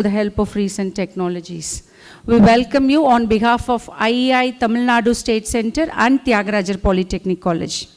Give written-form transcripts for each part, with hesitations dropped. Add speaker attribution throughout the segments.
Speaker 1: with the help of recent technologies. We welcome you on behalf of IEI Tamil Nadu State Center and Thiagarajar Polytechnic College.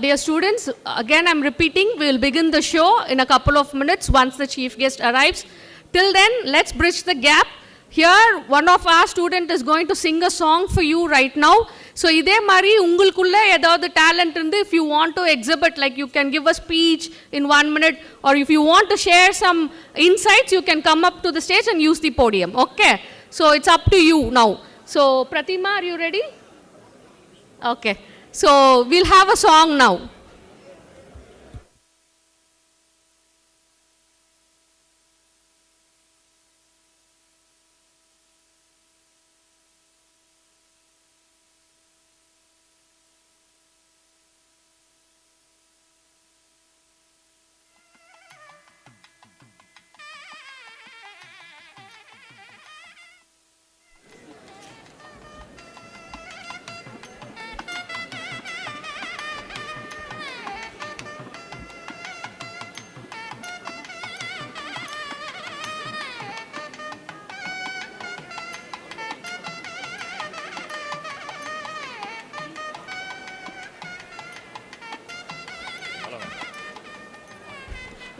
Speaker 2: Dear students, again I'm repeating, we will begin the show in a couple of minutes once the chief guest arrives. Till then, let's bridge the gap. Here, one of our students is going to sing a song for you right now. So, இதே மாதிரி உங்களுக்குள்ள ஏதாவது talent இருந்து, if you want to exhibit, like you can give a speech in 1 minute, or if you want to share some insights, you can come up to the stage and use the podium. Okay? So, it's up to you now. So, Pratima, are you ready? Okay. So, we'll have a song now.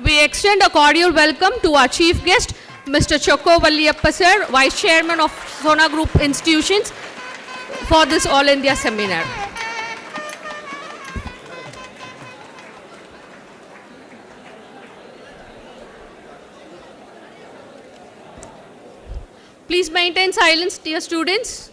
Speaker 2: We extend a cordial welcome to our chief guest, Mr. Chokko Valliyappa sir, Vice Chairman of Sona Group Institutions, for this All India seminar. Please maintain silence, dear students.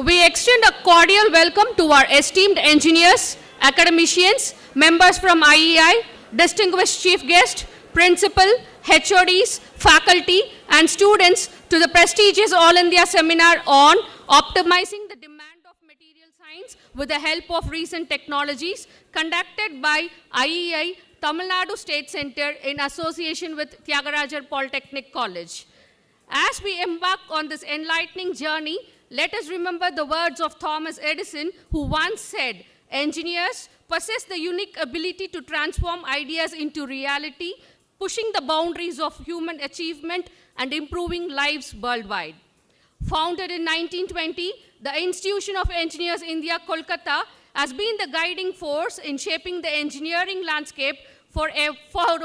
Speaker 2: We extend a cordial welcome to our esteemed engineers, academicians, members from IEI, distinguished chief guest, principal, HODs, faculty, and students to the prestigious All India Seminar on Optimizing the Demand of Material Science with the help of recent technologies, conducted by IEI Tamil Nadu State Center in association with Thiagarajar Polytechnic College. As we embark on this enlightening journey, let us remember the words of Thomas Edison, who once said, "Engineers possess the unique ability to transform ideas into reality, pushing the boundaries of human achievement and improving lives worldwide." Founded in 1920, the Institution of Engineers India, Kolkata, has been the guiding force in shaping the engineering landscape for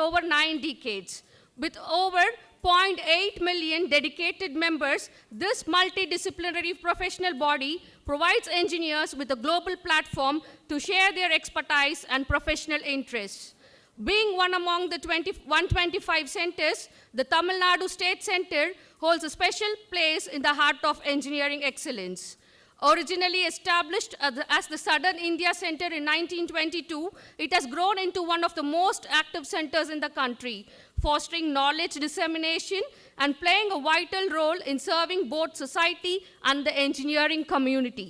Speaker 2: over 9 decades. With over 0.8 million dedicated members, this multidisciplinary professional body provides engineers with a global platform to share their expertise and professional interests. Being one among the 125 centers, the Tamil Nadu State Center holds a special place in the heart of engineering excellence. Originally established as the Southern India Center in 1922, it has grown into one of the most active centers in the country, fostering knowledge dissemination and playing a vital role in serving both society and the engineering community.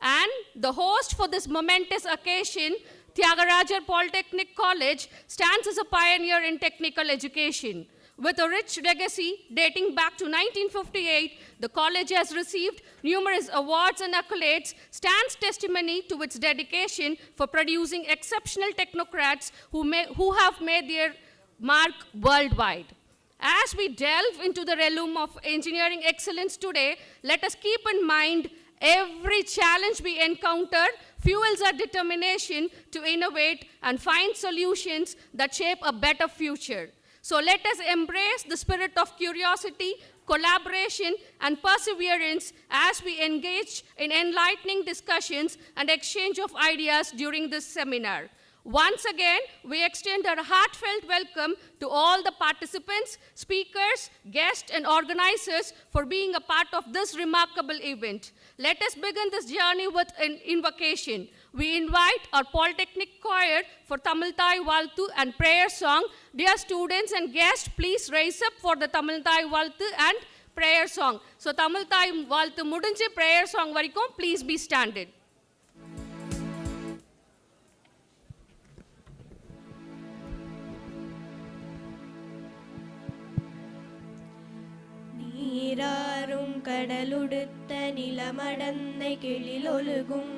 Speaker 2: And the host for this momentous occasion, Thiagarajar Polytechnic College, stands as a pioneer in technical education. With a rich legacy dating back to 1958, the college has received numerous awards and accolades, stands testimony to its dedication for producing exceptional technocrats who have made their mark worldwide. As we delve into the realm of engineering excellence today, let us keep in mind every challenge we encounter fuels our determination to innovate and find solutions that shape a better future. So let us embrace the spirit of curiosity, collaboration, and perseverance as we engage in enlightening discussions and exchange of ideas during this seminar. Once again, we extend our heartfelt welcome to all the participants, speakers, guests, and organizers for being a part of this remarkable event. Let us begin this journey with an invocation. We invite our Polytechnic choir for Tamil Thai Valthu and prayer song. Dear students and guests, please raise up for the Tamil Thai Valthu and prayer song. So Tamil Thai Valthu mudinju prayer song varaikum, please be standing.
Speaker 3: நீராறும் கடலுடுத்த நிலமடந்தை கெழிலொழுகும்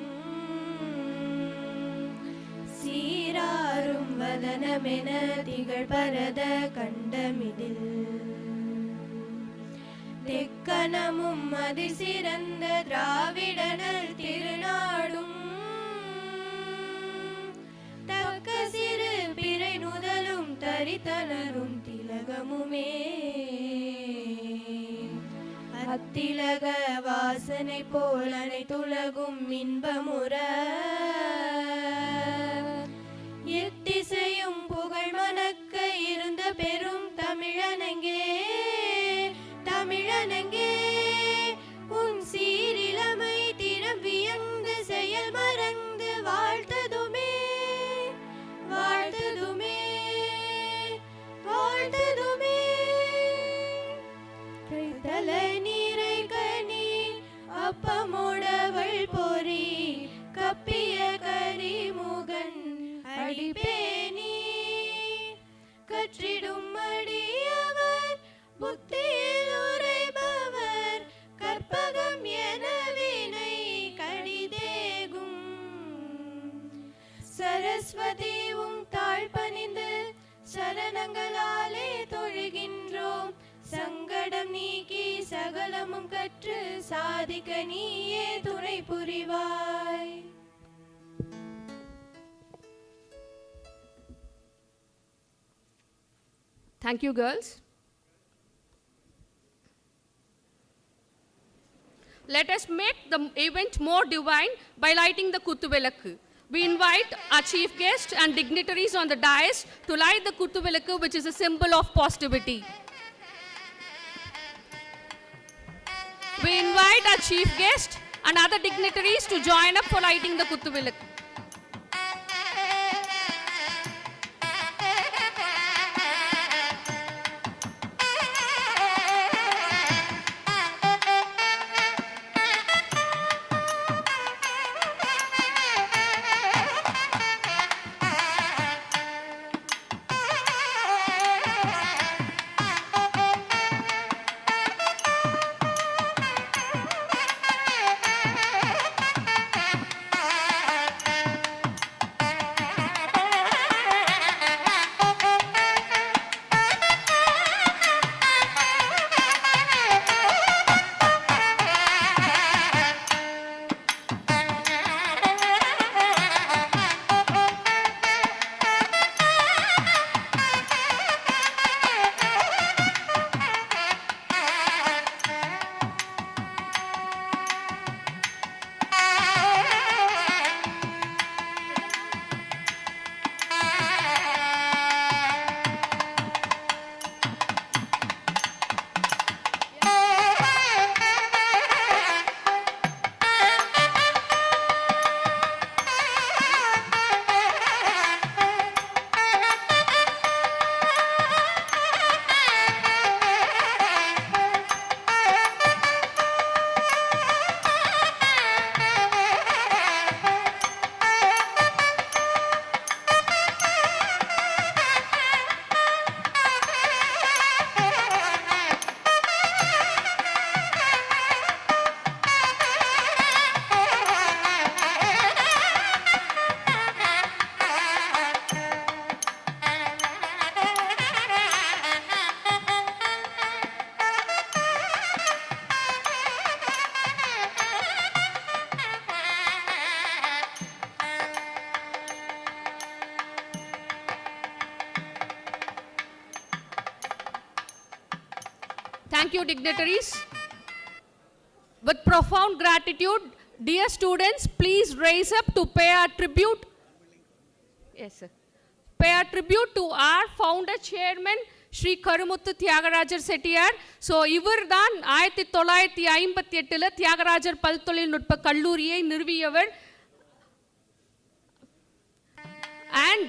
Speaker 3: சீராறும் வதனமென திகழ் பரத கண்டமிதில் தெக்கணமும் அதிசிறந்த திராவிடனல் திருநாடும் தக்க சிறு பிறை நுதலும் தரித்தனரும் திலகமுமே அத்திலக வாசனை போல் அனைத்துலகும் இன்பமுற எத்திசையும் புகழ் மணக்க இருந்த பெரும் தமிழனங்கே தமிழனங்கே உன் சீரிலமை திறம் வியந்து செயல் மறந்து வாழ்த்ததுமே வாழ்த்ததுமே வாழ்த்ததுமே கைதல நீரை கனி அப்பமுடவள் பொறி கப்பிய கரிமுகன் அடிபேணி கற்றிடும் அடியவர் புத்தியில் உரைபவர் கற்பகம் என வினை கடிதேகும் சரஸ்வதி உம் தாழ் பணிந்து சரணங்களாலே தொழுகின்றோம் சங்கடம் நீக்கி சகலமும் கற்று சாதிக்க நீயே துணை புரிவாய்.
Speaker 2: Thank you, girls. Let us make the event more divine by lighting the Kuttuvilakku. We invite our chief guest and dignitaries on the dais to light the Kuttuvilakku, which is a symbol of positivity. We invite our chief guest and other dignitaries to join up for lighting the Kuttuvilakku. Thank you, dignitaries. With profound gratitude, dear students, please raise up to pay our tribute. Yes, sir. Pay our tribute to our founder chairman, Shri Karumuthu Thiagarajar Settiyar. So, இவர் தான் 1958 தியாகராஜர் பல்தொழில்நுட்ப கல்லூரியை நிறுவியவர். And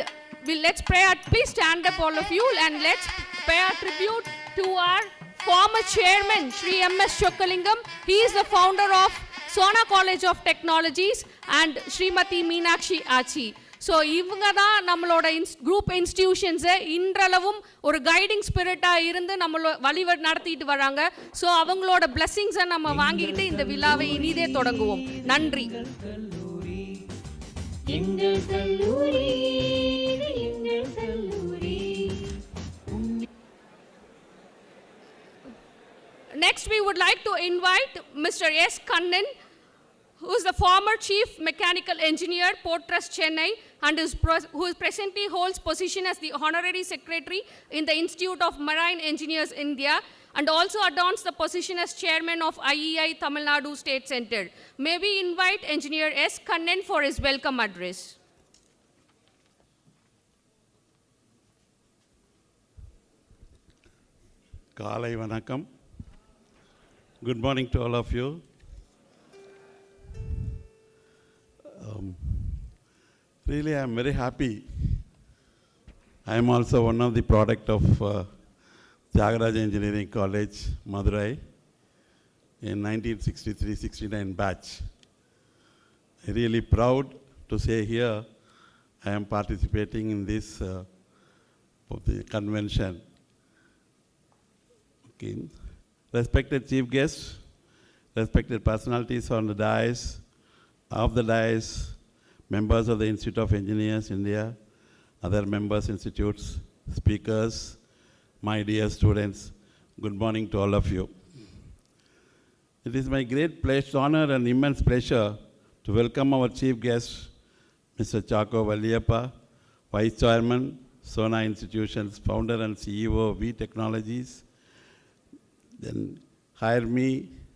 Speaker 2: let's pray. Please stand up, all of you, and let's pay our tribute to our former chairman, Shri M.S. Chokkalingam. He is the founder of Sona College of Technologies and Srimati Meenakshi Achi. So இவங்க தான் நம்மளோட group இன்ஸ்டிடியூஷன்ஸை இன்றளவும் ஒரு guiding ஸ்பிரிட்டாக இருந்து நம்மளோட வழி நடத்திட்டு வராங்க. ஸோ அவங்களோட பிளெஸிங்ஸை நம்ம வாங்கிக்கிட்டு இந்த விழாவை இனிதே தொடங்குவோம். நன்றி. Next, we would like to invite Mr. S. Kannan, who is the former Chief Mechanical Engineer, Port Trust, Chennai, and who presently holds position as the Honorary Secretary in the Institute of Marine Engineers, India, and also adorns the position as Chairman of IEI Tamil Nadu State Center. May we invite Engineer S. Kannan for his welcome address.
Speaker 4: Kalai Vanakkam. Good morning to all of you. Really, I am very happy. I am also one of the product of Thiagarajar Engineering College, Madurai, in 1963-69 batch. I am really proud to say here I am participating in this the convention. Okay. Respected chief guests, respected personalities on the dais, off the dais, members of the Institute of Engineers, India, other members, institutes, speakers, my dear students, good morning to all of you. It is my great honor and immense pleasure to welcome our chief guest, Mr. Chako Valliyappa, Vice Chairman, Sona Institutions, founder and CEO of V Technologies. Then hire me,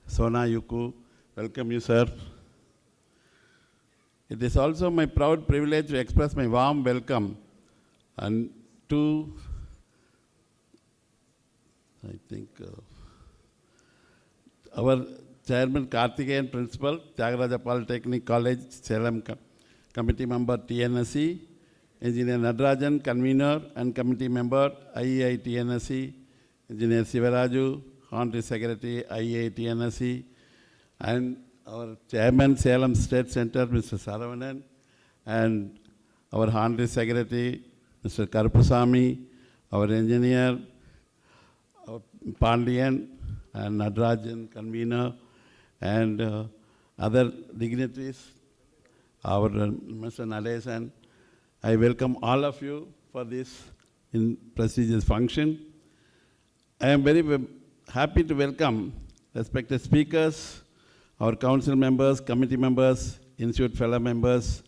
Speaker 4: Sona Yuku. Welcome you, sir. It is also my proud privilege to express my warm welcome and to, I think, our Chairman Karthikeyan, Principal, Thiagarajar Polytechnic College, Salem, Committee Member, TNSE, Engineer Nadarajan, Convener and Committee Member, IEI TNSE, Engineer Sivaraju, Honorary Secretary, IEI TNSE, and our Chairman, Salem State Center, Mr. Saravanan, and our Honorary Secretary, Mr. Karupasamy, our Engineer, Pandian, and Nadarajan, Convener, and other dignitaries, our Mr. Nadesan. I welcome all of you for this prestigious function. I am very happy to welcome respected speakers, our council members, committee members, institute fellow members,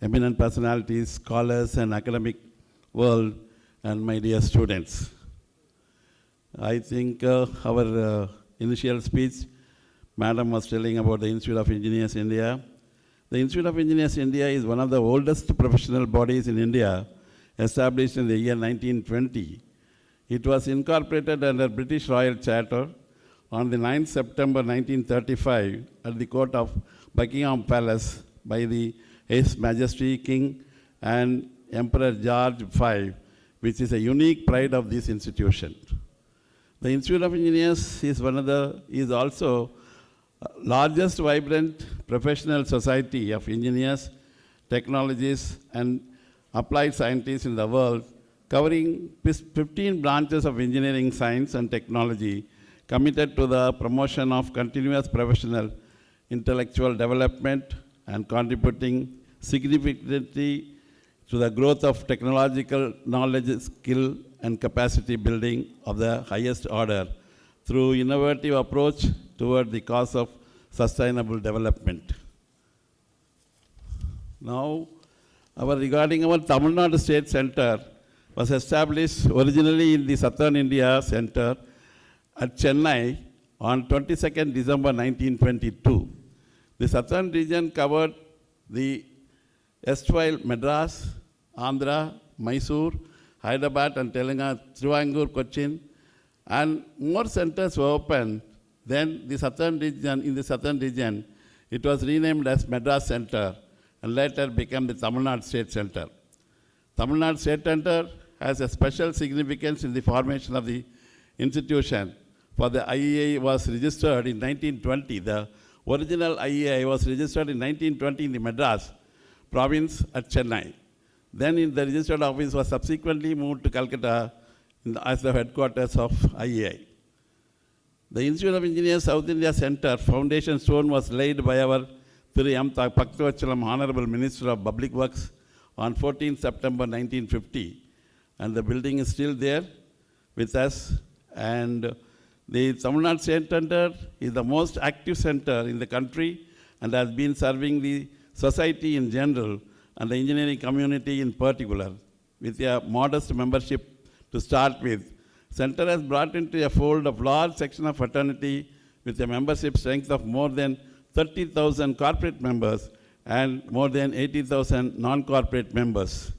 Speaker 4: eminent personalities, scholars, and academic world, and my dear students. I think our initial speech, Madam was telling about the Institute of Engineers India. The Institute of Engineers India is one of the oldest professional bodies in India, established in the year 1920. It was incorporated under British Royal Charter on the 9th September 1935 at the court of Buckingham Palace by His Majesty King and Emperor George V, which is a unique pride of this institution. The Institute of Engineers is also largest vibrant professional society of engineers, technologists, and applied scientists in the world, covering 15 branches of engineering science and technology, committed to the promotion of continuous professional intellectual development and contributing significantly to the growth of technological knowledge, skill, and capacity building of the highest order through innovative approach toward the cause of sustainable development. Now, regarding our Tamil Nadu State Center was established originally in the Southern India Center at Chennai on 22nd December 1922. The Southern region covered the erstwhile Madras, Andhra, Mysore, Hyderabad and Telangana, Trivandrum, Cochin, and more centers were opened. Then the southern region, it was renamed as Madras Center and later became the Tamil Nadu State Center. Tamil Nadu State Center has a special significance in the formation of the institution, for the IEI was registered in 1920. The original IEI was registered in 1920 in the Madras province at Chennai. Then the registered office was subsequently moved to Calcutta as the headquarters of IEI. The Institute of Engineers South India Center foundation stone was laid by our Thiru M. Pakthavachalam, Honorable Minister of Public Works, on 14 September 1950. And the building is still there with us. And the Tamil Nadu State Center is the most active center in the country and has been serving the society in general and the engineering community in particular. With a modest membership to start with, Center has brought into a fold of large section of fraternity with a membership strength of more than 30,000 corporate members and more than 80,000 non-corporate members,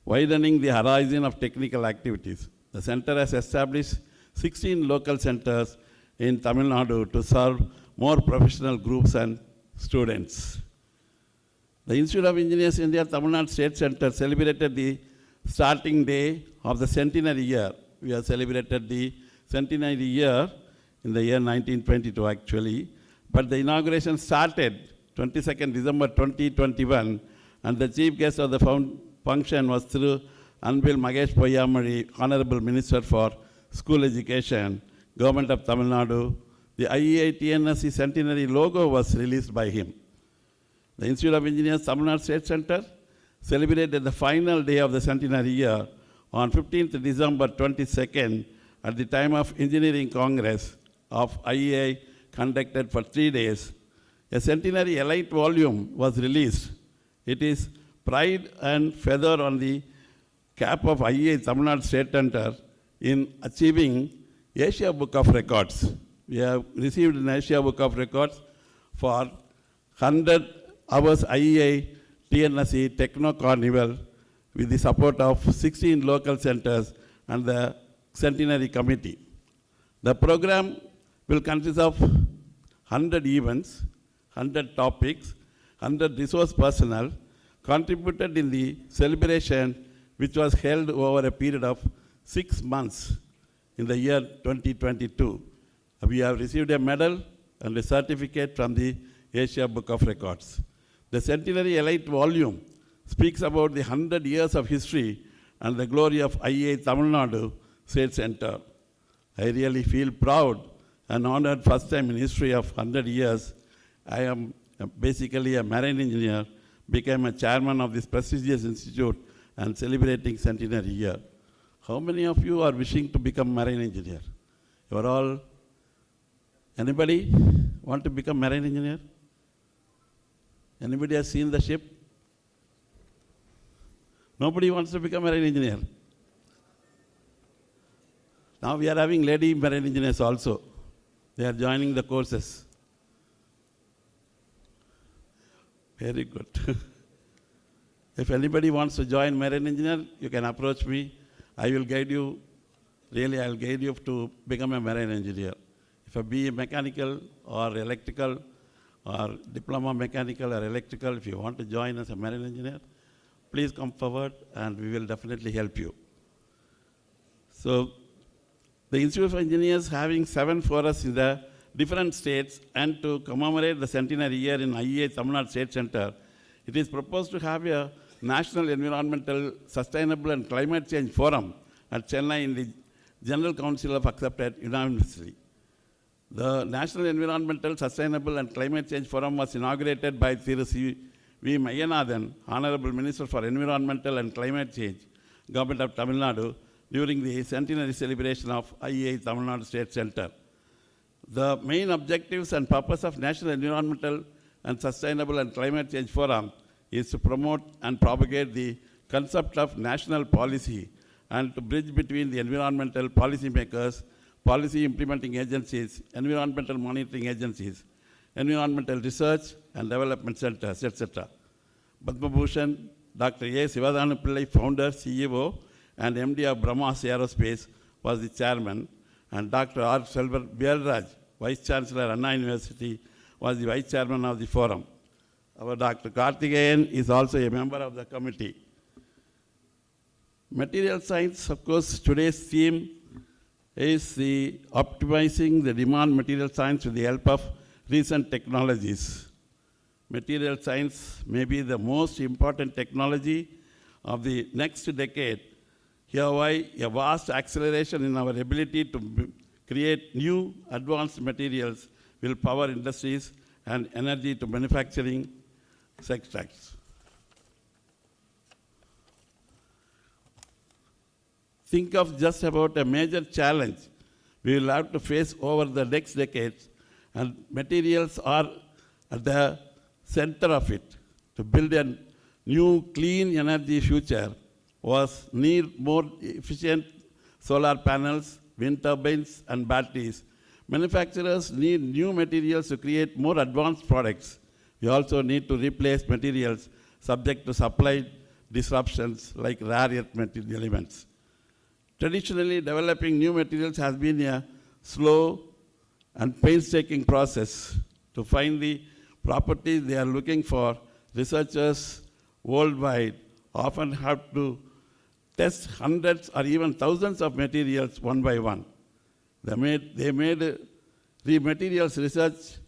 Speaker 4: widening the horizon of technical activities. The center has established 16 local centers in Tamil Nadu to serve more professional groups and students. The Institute of Engineers India Tamil Nadu State Center celebrated the starting day of the centenary year. We have celebrated the centenary year in the year 1922 actually, but the inauguration started 22nd December 2021, and the chief guest of the function was through Anbil Magesh Poyyamari, Honorable Minister for School Education, Government of Tamil Nadu. The IEI TNSE centenary logo was released by him. The Institute of Engineers Tamil Nadu State Center celebrated the final day of the centenary year on 15th December 22nd at the time of Engineering Congress of IEI conducted for 3 days. A centenary elite volume was released. It is pride and feather on the cap of IEI Tamil Nadu State Center in achieving Asia Book of Records. We have received an Asia Book of Records for 100 hours IEI TNSE Techno Carnival with the support of 16 local centers and the Centenary Committee. The program will consist of 100 events, 100 topics, 100 resource personnel contributed in the celebration which was held over a period of 6 months in the year 2022. We have received a medal and a certificate from the Asia Book of Records. The centenary elite volume speaks about the 100 years of history and the glory of IIA Tamil Nadu State Center. I really feel proud and honored first time in history of 100 years. I am basically a marine engineer, became a chairman of this prestigious institute and celebrating centenary year. How many of you are wishing to become marine engineer? You are all, anybody want to become marine engineer? Anybody has seen the ship? Nobody wants to become marine engineer. Now we are having lady marine engineers also. They are joining the courses. Very good. If anybody wants to join marine engineer, you can approach me. I will guide you. Really, I will guide you to become a marine engineer. If a BE mechanical or electrical or diploma mechanical or electrical, if you want to join as a marine engineer, please come forward and we will definitely help you. So, the Institute of Engineers having 7 forests in the different states, and to commemorate the centenary year in IIA Tamil Nadu State Center, it is proposed to have a National Environmental Sustainable and Climate Change Forum at Chennai in the General Council of accepted unanimously. The National Environmental Sustainable and Climate Change Forum was inaugurated by Thiru V. Mayyanathan, Honorable Minister for Environmental and Climate Change, Government of Tamil Nadu, during the centenary celebration of IIA Tamil Nadu State Center. The main objectives and purpose of National Environmental and Sustainable and Climate Change Forum is to promote and propagate the concept of national policy and to bridge between the environmental policy makers, policy implementing agencies, environmental monitoring agencies, environmental research and development centers, etc. Padma Bhushan, Dr. A. Sivadhanu Pillai, founder, CEO, and MD of Brahmas Aerospace, was the chairman, and Dr. R. Selvar Bielraj, Vice Chancellor, Anna University, was the Vice Chairman of the forum. Our Dr. Karthikeyan is also a member of the committee. Material science, of course, today's theme is the optimizing the demand material science with the help of recent technologies. Material science may be the most important technology of the next decade. Hereby, a vast acceleration in our ability to create new advanced materials will power industries and energy to manufacturing sectors. Think of just about a major challenge we will have to face over the next decades, and materials are at the center of it. To build a new clean energy future was need more efficient solar panels, wind turbines, and batteries. Manufacturers need new materials to create more advanced products. We also need to replace materials subject to supply disruptions like rare earth material elements. Traditionally, developing new materials has been a slow and painstaking process. To find the properties they are looking for, researchers worldwide often have to test hundreds or even thousands of materials one by one. They made the materials research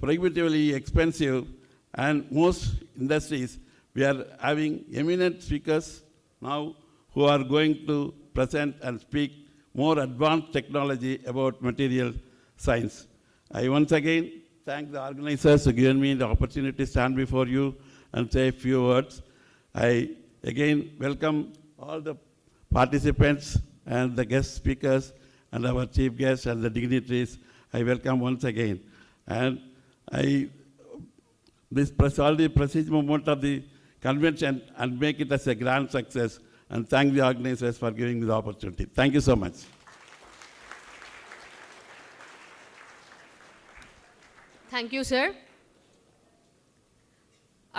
Speaker 4: prohibitively expensive, and most industries, we are having eminent speakers now who are going to present and speak more advanced technology about material science. I once again thank the organizers for giving me the opportunity to stand before you and say a few words. I again welcome all the participants and the guest speakers and our chief guests and the dignitaries. I welcome once again. And this all the prestige moment of the convention and make it as a grand success, and thank the organizers for giving me the opportunity. Thank you so much.
Speaker 2: Thank you, sir.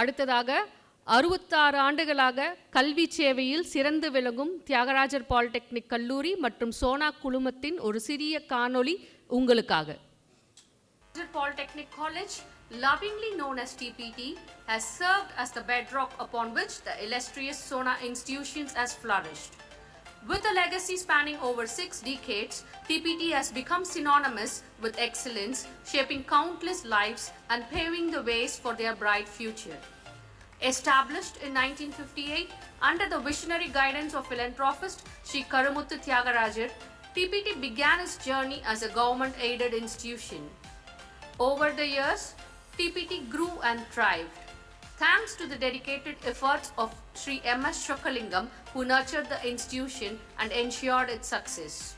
Speaker 2: அடுத்ததாக 66 ஆண்டுகளாக கல்வி சேவையில் சிறந்து விளங்கும் Thyagarajar polytechnic கல்லூரி மற்றும் சோனா குழுமத்தின் ஒரு சிறிய காணொளி உங்களுக்காக. Polytechnic College, lovingly known as TPT, has served as the bedrock upon which the illustrious SONA institutions has flourished. With a legacy spanning over 6 decades, TPT has become synonymous with excellence, shaping countless lives and paving the ways for their bright future. Established in 1958 under the visionary guidance of philanthropist Sri Karumuthu Thiagarajar, TPT began its journey as a government-aided institution. Over the years, TPT grew and thrived, thanks to the dedicated efforts of Sri M.S. Shokalingam, who nurtured the institution and ensured its success.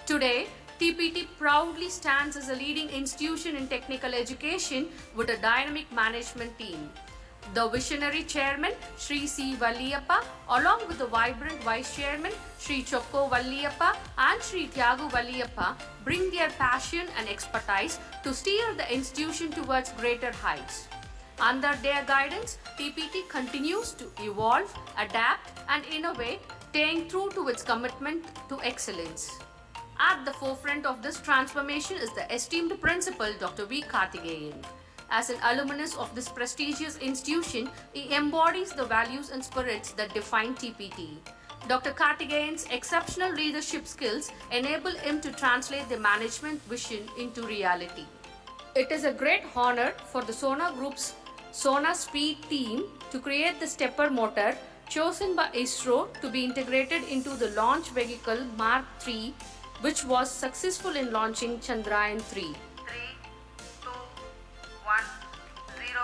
Speaker 2: Today, TPT proudly stands as a leading institution in technical education with a dynamic management team. The visionary chairman, Sri C. Valliyappa, along with the vibrant vice chairman, Sri Chokko Valliyappa and Sri Thiagu Valliyappa, bring their passion and expertise to steer the institution towards greater heights. Under their guidance, TPT continues to evolve, adapt and innovate, staying true to its commitment to excellence. At the forefront of this transformation is the esteemed principal Dr. V. Karthikeyan. As an alumnus of this prestigious institution, he embodies the values and spirits that define TPT. Dr. Karthikeyan's exceptional leadership skills enable him to translate the management vision into reality. It is a great honor for the SONA Group's SONA Speed team to create the stepper motor chosen by ISRO to be integrated into the launch vehicle Mark III, which was successful in launching Chandrayaan 3.
Speaker 5: 3, 2, 1, 0.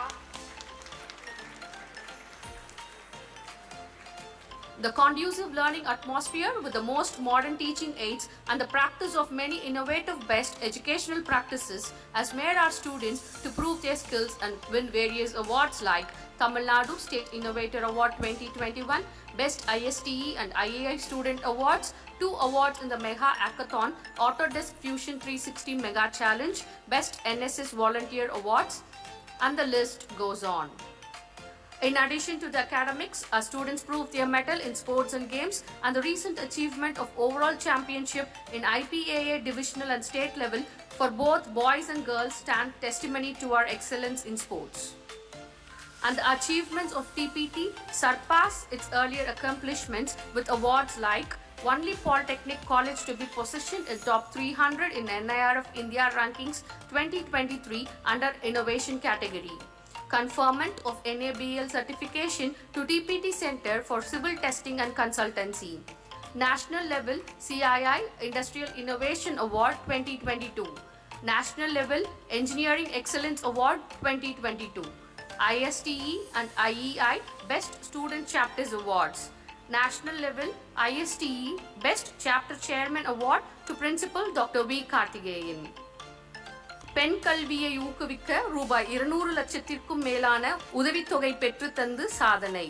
Speaker 2: The conducive learning atmosphere with the most modern teaching aids and the practice of many innovative best educational practices has made our students to prove their skills and win various awards like Tamil Nadu State Innovator Award 2021, Best ISTE and IAI Student Awards, 2 awards in the Mega Hackathon, Autodesk Fusion 360 Mega Challenge, Best NSS Volunteer Awards, and the list goes on. In addition to the academics, our students proved their mettle in sports and games, and the recent achievement of overall championship in IPAA divisional and state level for both boys and girls stand testimony to our excellence in sports. And the achievements of TPT surpass its earlier accomplishments with awards like only Polytechnic College to be positioned in top 300 in NIRF India Rankings 2023 under Innovation category. Conferment of NABL certification to TPT Center for Civil Testing and Consultancy. National Level CII Industrial Innovation Award 2022. National Level Engineering Excellence Award 2022. ISTE and IEI Best Student Chapters Awards. National Level ISTE Best Chapter Chairman Award to Principal Dr. V. Karthikeyan. பெண் கல்வியை ஊக்குவிக்க ரூபாய் 200 லட்சத்திற்கும் மேலான உதவித்தொகை பெற்று தந்து சாதனை.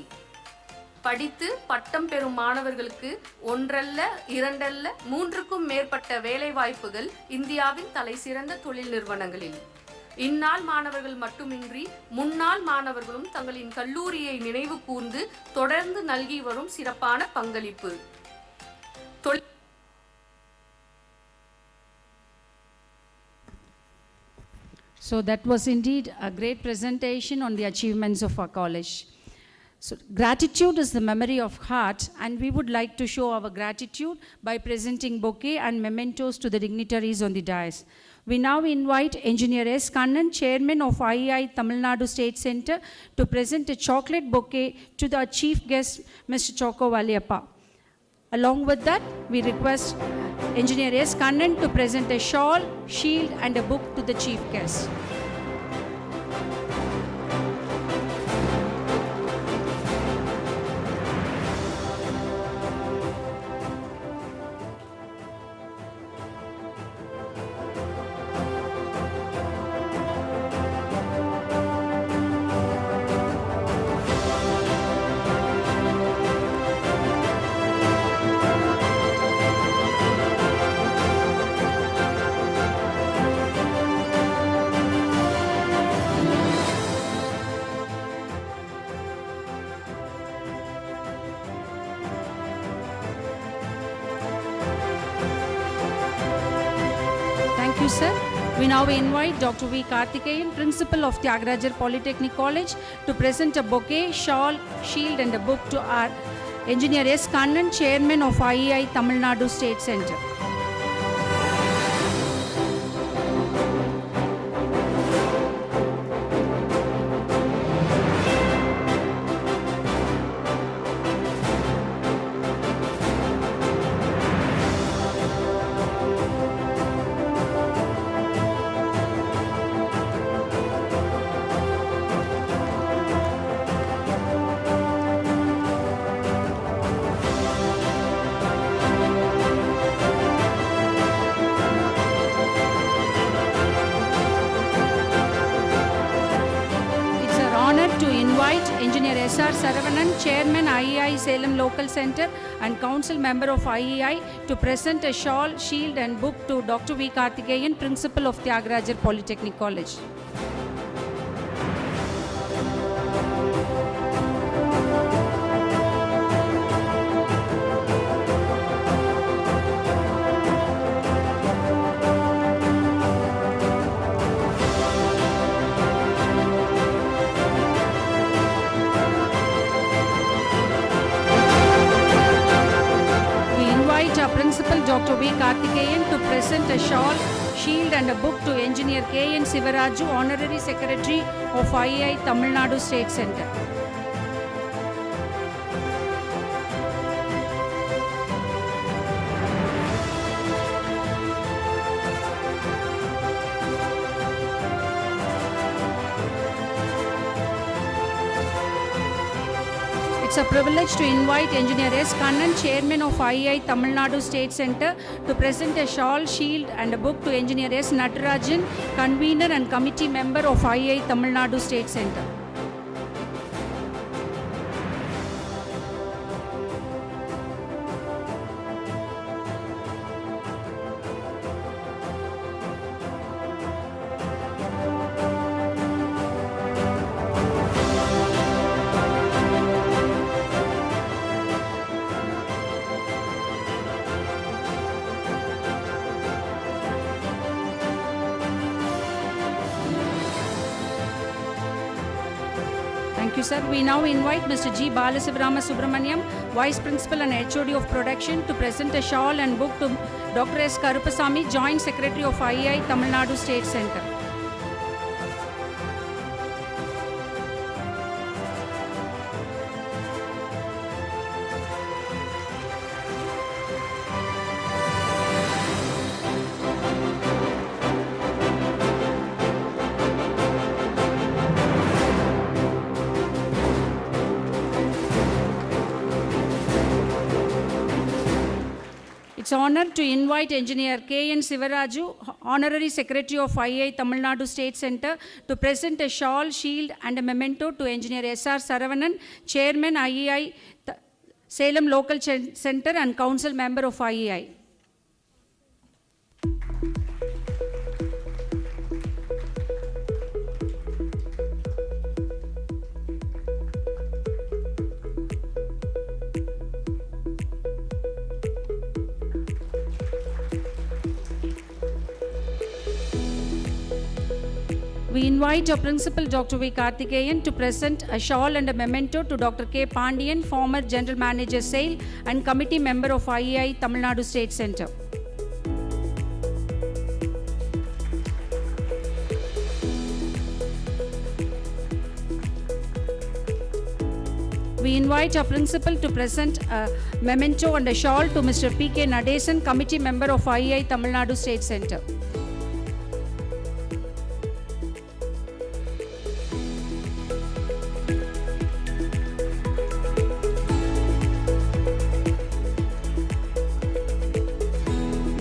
Speaker 2: படித்து பட்டம் பெறும் மாணவர்களுக்கு ஒன்றல்ல, இரண்டல்ல, 3க்கும் மேற்பட்ட வேலை வாய்ப்புகள் இந்தியாவின் தலைசிறந்த தொழில் நிறுவனங்களில். இந்நாள் மாணவர்கள் மட்டுமின்றி முன்னாள் மாணவர்களும் தங்களின் கல்லூரியை நினைவு கூர்ந்து தொடர்ந்து நல்கி வரும் சிறப்பான பங்களிப்பு.
Speaker 1: So that was indeed a great presentation on the achievements of our college. So gratitude is the memory of heart, and we would like to show our gratitude by presenting bouquet and mementos to the dignitaries on the dais. We now invite Engineer S. Kannan, Chairman of IEI Tamil Nadu State Center, to present a chocolate bouquet to the chief guest, Mr. Chokko Valliyappa. Along with that, we request Engineer S. Kannan to present a shawl, shield and a book to the chief guest. Thank you, sir. We now invite Dr. V. Karthikeyan, Principal of Thiagarajar Polytechnic College, to present a bouquet, shawl, shield and a book to our Engineer S. Kannan, Chairman of IEI Tamil Nadu State Center. To invite Engineer S.R. Saravanan, Chairman IEI Salem Local Center and Council Member of IEI, to present a shawl, shield and book to Dr. V. Karthikeyan, Principal of Thiagarajar Polytechnic College. Principal Dr. V. Karthikeyan to present a shawl, shield and a book to Engineer K.N. Sivaraju, Honorary Secretary of IEI Tamil Nadu State Center. It's a privilege to invite Engineer S. Kannan, Chairman of IEI Tamil Nadu State Center, to present a shawl, shield and a book to Engineer S. Natarajan, Convener and Committee Member of IEI Tamil Nadu State Center. Thank you, sir. We now invite Mr. G. Balasivarama Subramaniam, Vice Principal and HOD of Production, to present a shawl and book to Dr. S. Karupasamy, Joint Secretary of IEI Tamil Nadu State Center. It's an honor to invite Engineer K.N. Sivaraju, Honorary Secretary of IEI Tamil Nadu State Center, to present a shawl, shield and a memento to Engineer S.R. Saravanan, Chairman IEI Salem Local Center and Council Member of IEI. We invite our Principal Dr. V. Karthikeyan to present a shawl and a memento to Dr. K. Pandian, former General Manager SAIL and Committee Member of IEI Tamil Nadu State Center. We invite our Principal to present a memento and a shawl to Mr. P.K. Nadesan, Committee Member of IEI Tamil Nadu State Center.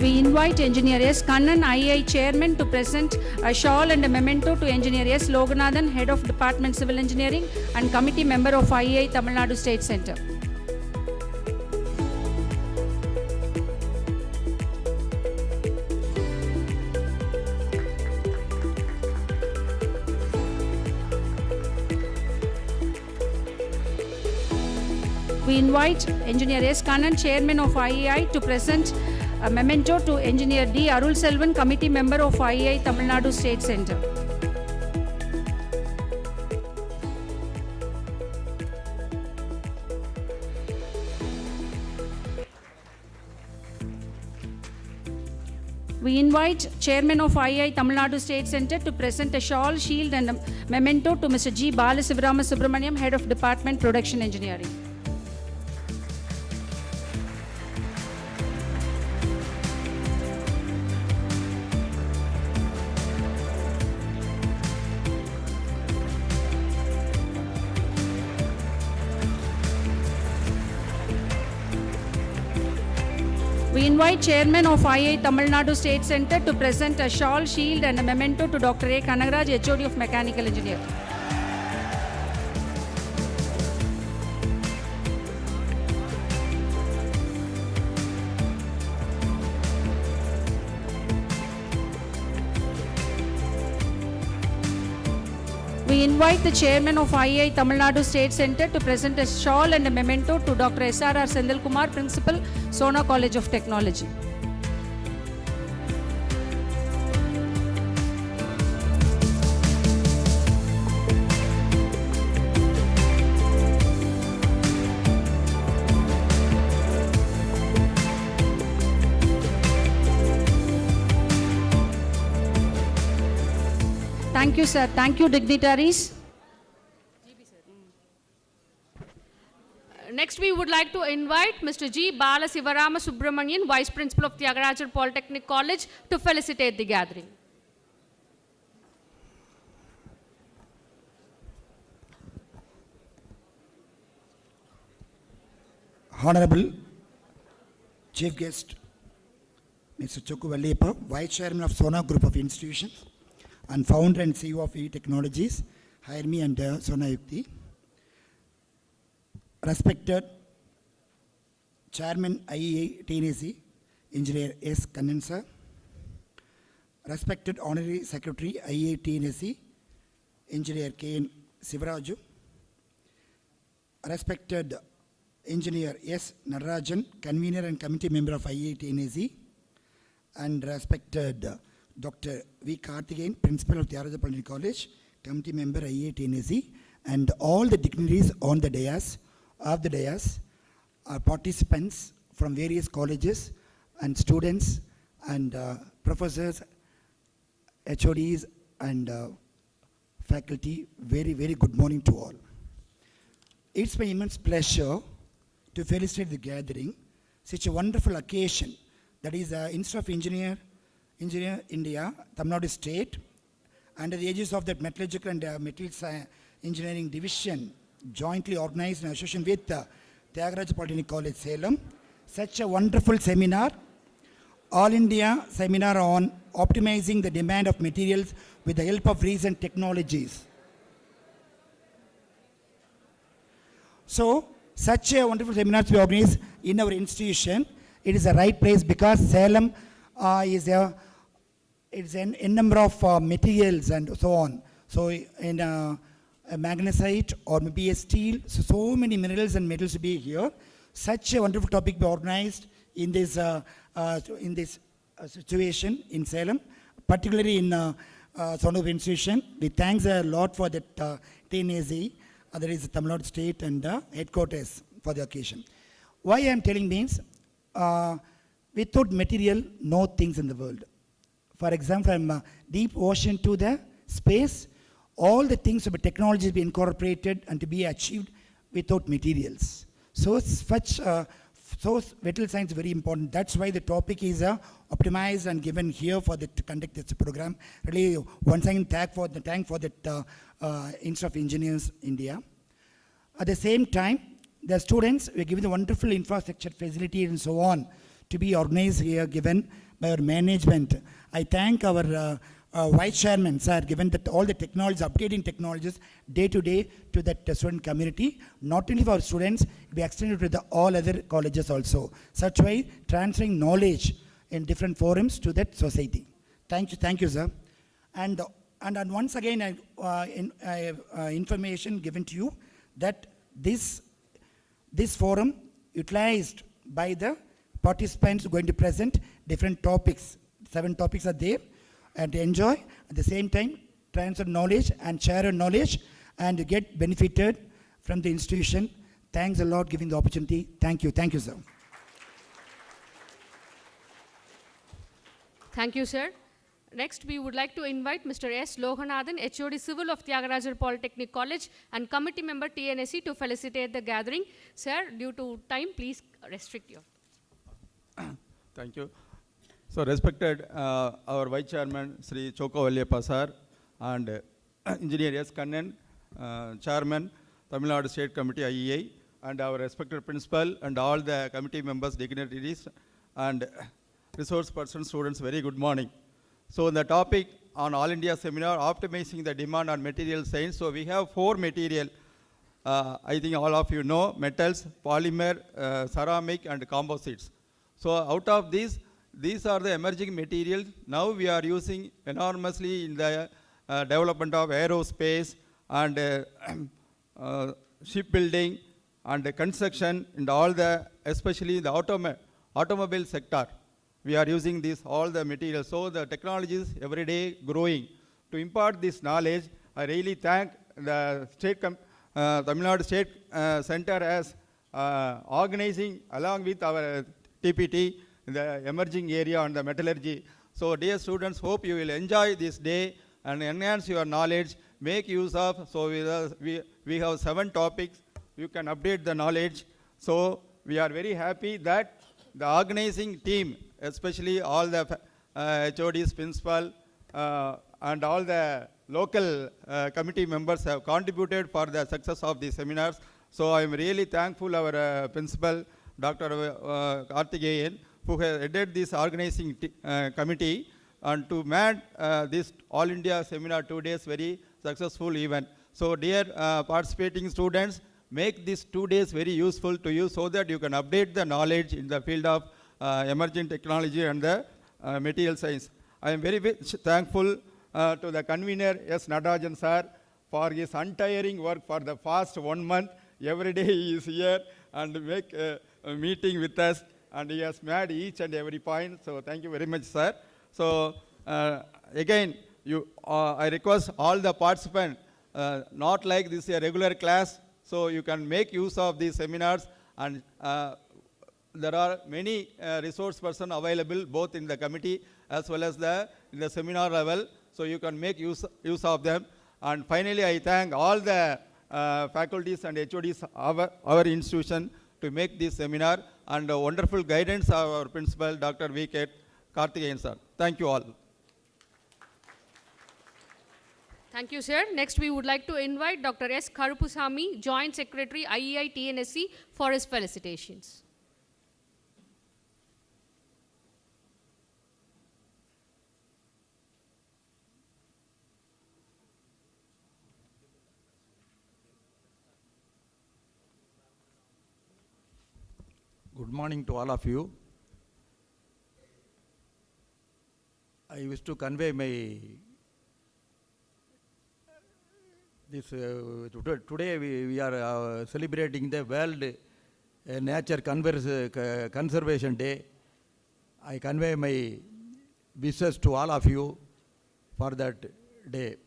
Speaker 1: We invite Engineer S. Kannan, IEI Chairman, to present a shawl and a memento to Engineer S. Loganathan, Head of Department Civil Engineering and Committee Member of IEI Tamil Nadu State Center. We invite Engineer S. Kannan, Chairman of IEI, to present a memento to Engineer D. Arul Selvan, Committee Member of IAI Tamil Nadu State Center. We invite Chairman of IAI Tamil Nadu State Center to present a shawl, shield and a memento to Mr. G. Balasivarama Subramaniam, Head of Department Production Engineering. We invite Chairman of IAI Tamil Nadu State Center to present a shawl, shield and a memento to Dr. A. Kanagaraj, HOD of Mechanical Engineering. We invite the Chairman of IAI Tamil Nadu State Center to present a shawl and a memento to Dr. SRR Sendil Kumar, Principal, Sona College of Technology. Thank you, sir. Thank you, dignitaries.
Speaker 2: Next, we would like to invite Mr. G. Balasivarama Subramanian, Vice Principal of Thiagarajar Polytechnic College, to felicitate the gathering.
Speaker 6: Honorable Chief Guest, Mr. Chokku Valliyappa, Vice Chairman of Sona Group of Institutions and Founder and CEO of E Technologies, Hire Me and Sona Yukti. Respected Chairman IEA TNC, Engineer S. Kannan sir. Respected Honorary Secretary IEA TNC, Engineer K.N. Sivaraju. Respected Engineer S. Nadarajan, Convener and Committee Member of IEA TNC. And respected Dr. V. Karthikeyan, Principal of Thiagarajar Polytechnic College, Committee Member IEA TNC, and all the dignitaries on the dais, are participants from various colleges and students and professors, HODs and faculty. Very, very good morning to all. It's my immense pleasure to felicitate the gathering, such a wonderful occasion. That is Institute of Engineer India, Tamil Nadu State, under the aegis of the Metallurgical and Materials Engineering Division, jointly organized in association with Thiagarajar Polytechnic College, Salem. Such a wonderful seminar, All India Seminar on Optimizing the Demand of Materials with the Help of Recent Technologies. So, such a wonderful seminar to be organized in our institution. It is the right place because Salem is a number of materials and so on. So in a magnesite or maybe a steel, so many minerals and metals to be here. Such a wonderful topic be organized in this situation in Salem, particularly in Sona institution. We thanks a lot for that TNAZ, that is Tamil Nadu State and headquarters for the occasion. Why I am telling means, without material, no things in the world. For example, from deep ocean to the space, all the things of technology be incorporated and to be achieved without materials. So vital science is very important. That's why the topic is optimized and given here for to conduct this program. Really, once again, thank for that Institute of Engineers India. At the same time, the students were given the wonderful infrastructure facility and so on to be organized here, given by our management. I thank our Vice Chairman, sir, given that all the technologies, updating technologies day to day to that student community, not only for our students, it be extended to all other colleges also. Such way, transferring knowledge in different forums to that society. Thank you, sir. And once again, information given to you that this forum utilized by the participants are going to present different topics. 7 topics are there, and enjoy. At the same time, transfer knowledge and share knowledge, and get benefited from the institution. Thanks a lot giving the opportunity. Thank you, sir.
Speaker 2: Thank you, sir. Next, we would like to invite Mr. S. Lohanathan, HOD Civil of Thiagarajar Polytechnic College and Committee Member TNSC to felicitate the gathering. Sir, due to time, please restrict your.
Speaker 7: Thank you. So, respected our Vice Chairman, Sri Choko Valliyappa sir, and Engineer S. Kannan, Chairman, Tamil Nadu State Committee IEI, and our respected Principal and all the committee members, dignitaries, and resource persons, students, very good morning. So, the topic on All India Seminar, Optimizing the Demand on Material Science. So, we have 4 material. I think all of you know, metals, polymer, ceramic, and composites. So, out of these are the emerging materials. Now we are using enormously in the development of aerospace and shipbuilding and construction and all the, especially the automobile sector. We are using all the materials. So the technology is every day growing. To impart this knowledge, I really thank the Tamil Nadu State Center as organizing along with our TPT the emerging area on the metallurgy. So dear students, hope you will enjoy this day and enhance your knowledge, make use of. So we have 7 topics. You can update the knowledge. So we are very happy that the organizing team, especially all the HODs, principal, and all the local committee members have contributed for the success of these seminars. So I am really thankful our principal, Dr. Karthikeyan, who has headed this organizing committee, and to man this All India Seminar 2 days very successful event. So dear participating students, make these 2 days very useful to you so that you can update the knowledge in the field of emerging technology and the material science. I am very thankful to the convener S. Natarajan sir for his untiring work for the past 1 month. Every day he is here and make a meeting with us, and he has made each and every point. So thank you very much, sir. So again, I request all the participants, not like this a regular class, so you can make use of these seminars, and there are many resource persons available both in the committee as well as in the seminar level, so you can make use of them. And finally, I thank all the faculties and HODs of our institution to make this seminar, and wonderful guidance of our principal, Dr. V.K. Karthikeyan sir. Thank you all.
Speaker 2: Thank you, sir. Next, we would like to invite Dr. S. Karupusamy, Joint Secretary, IEI TNSC, for his felicitations.
Speaker 8: Good morning to all of you. I wish to convey today we are celebrating the World Nature Conservation Day. I convey my wishes to all of you for that day.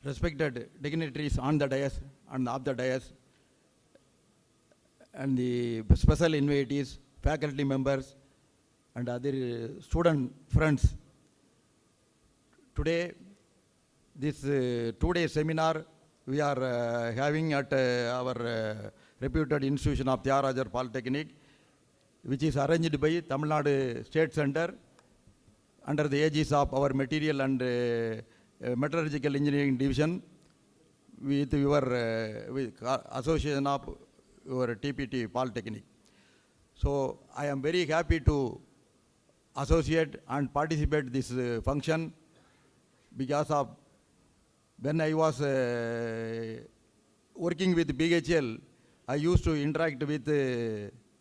Speaker 8: Respected dignitaries on the dais and off the dais, and the special invitees, faculty members, and other student friends. Today, this 2-day seminar we are having at our reputed institution of Thiagarajar Polytechnic, which is arranged by Tamil Nadu State Center under the aegis of our Material and Metallurgical Engineering Division with your association of your TPT Polytechnic. So I am very happy to associate and participate this function, because of when I was working with BHL, I used to interact with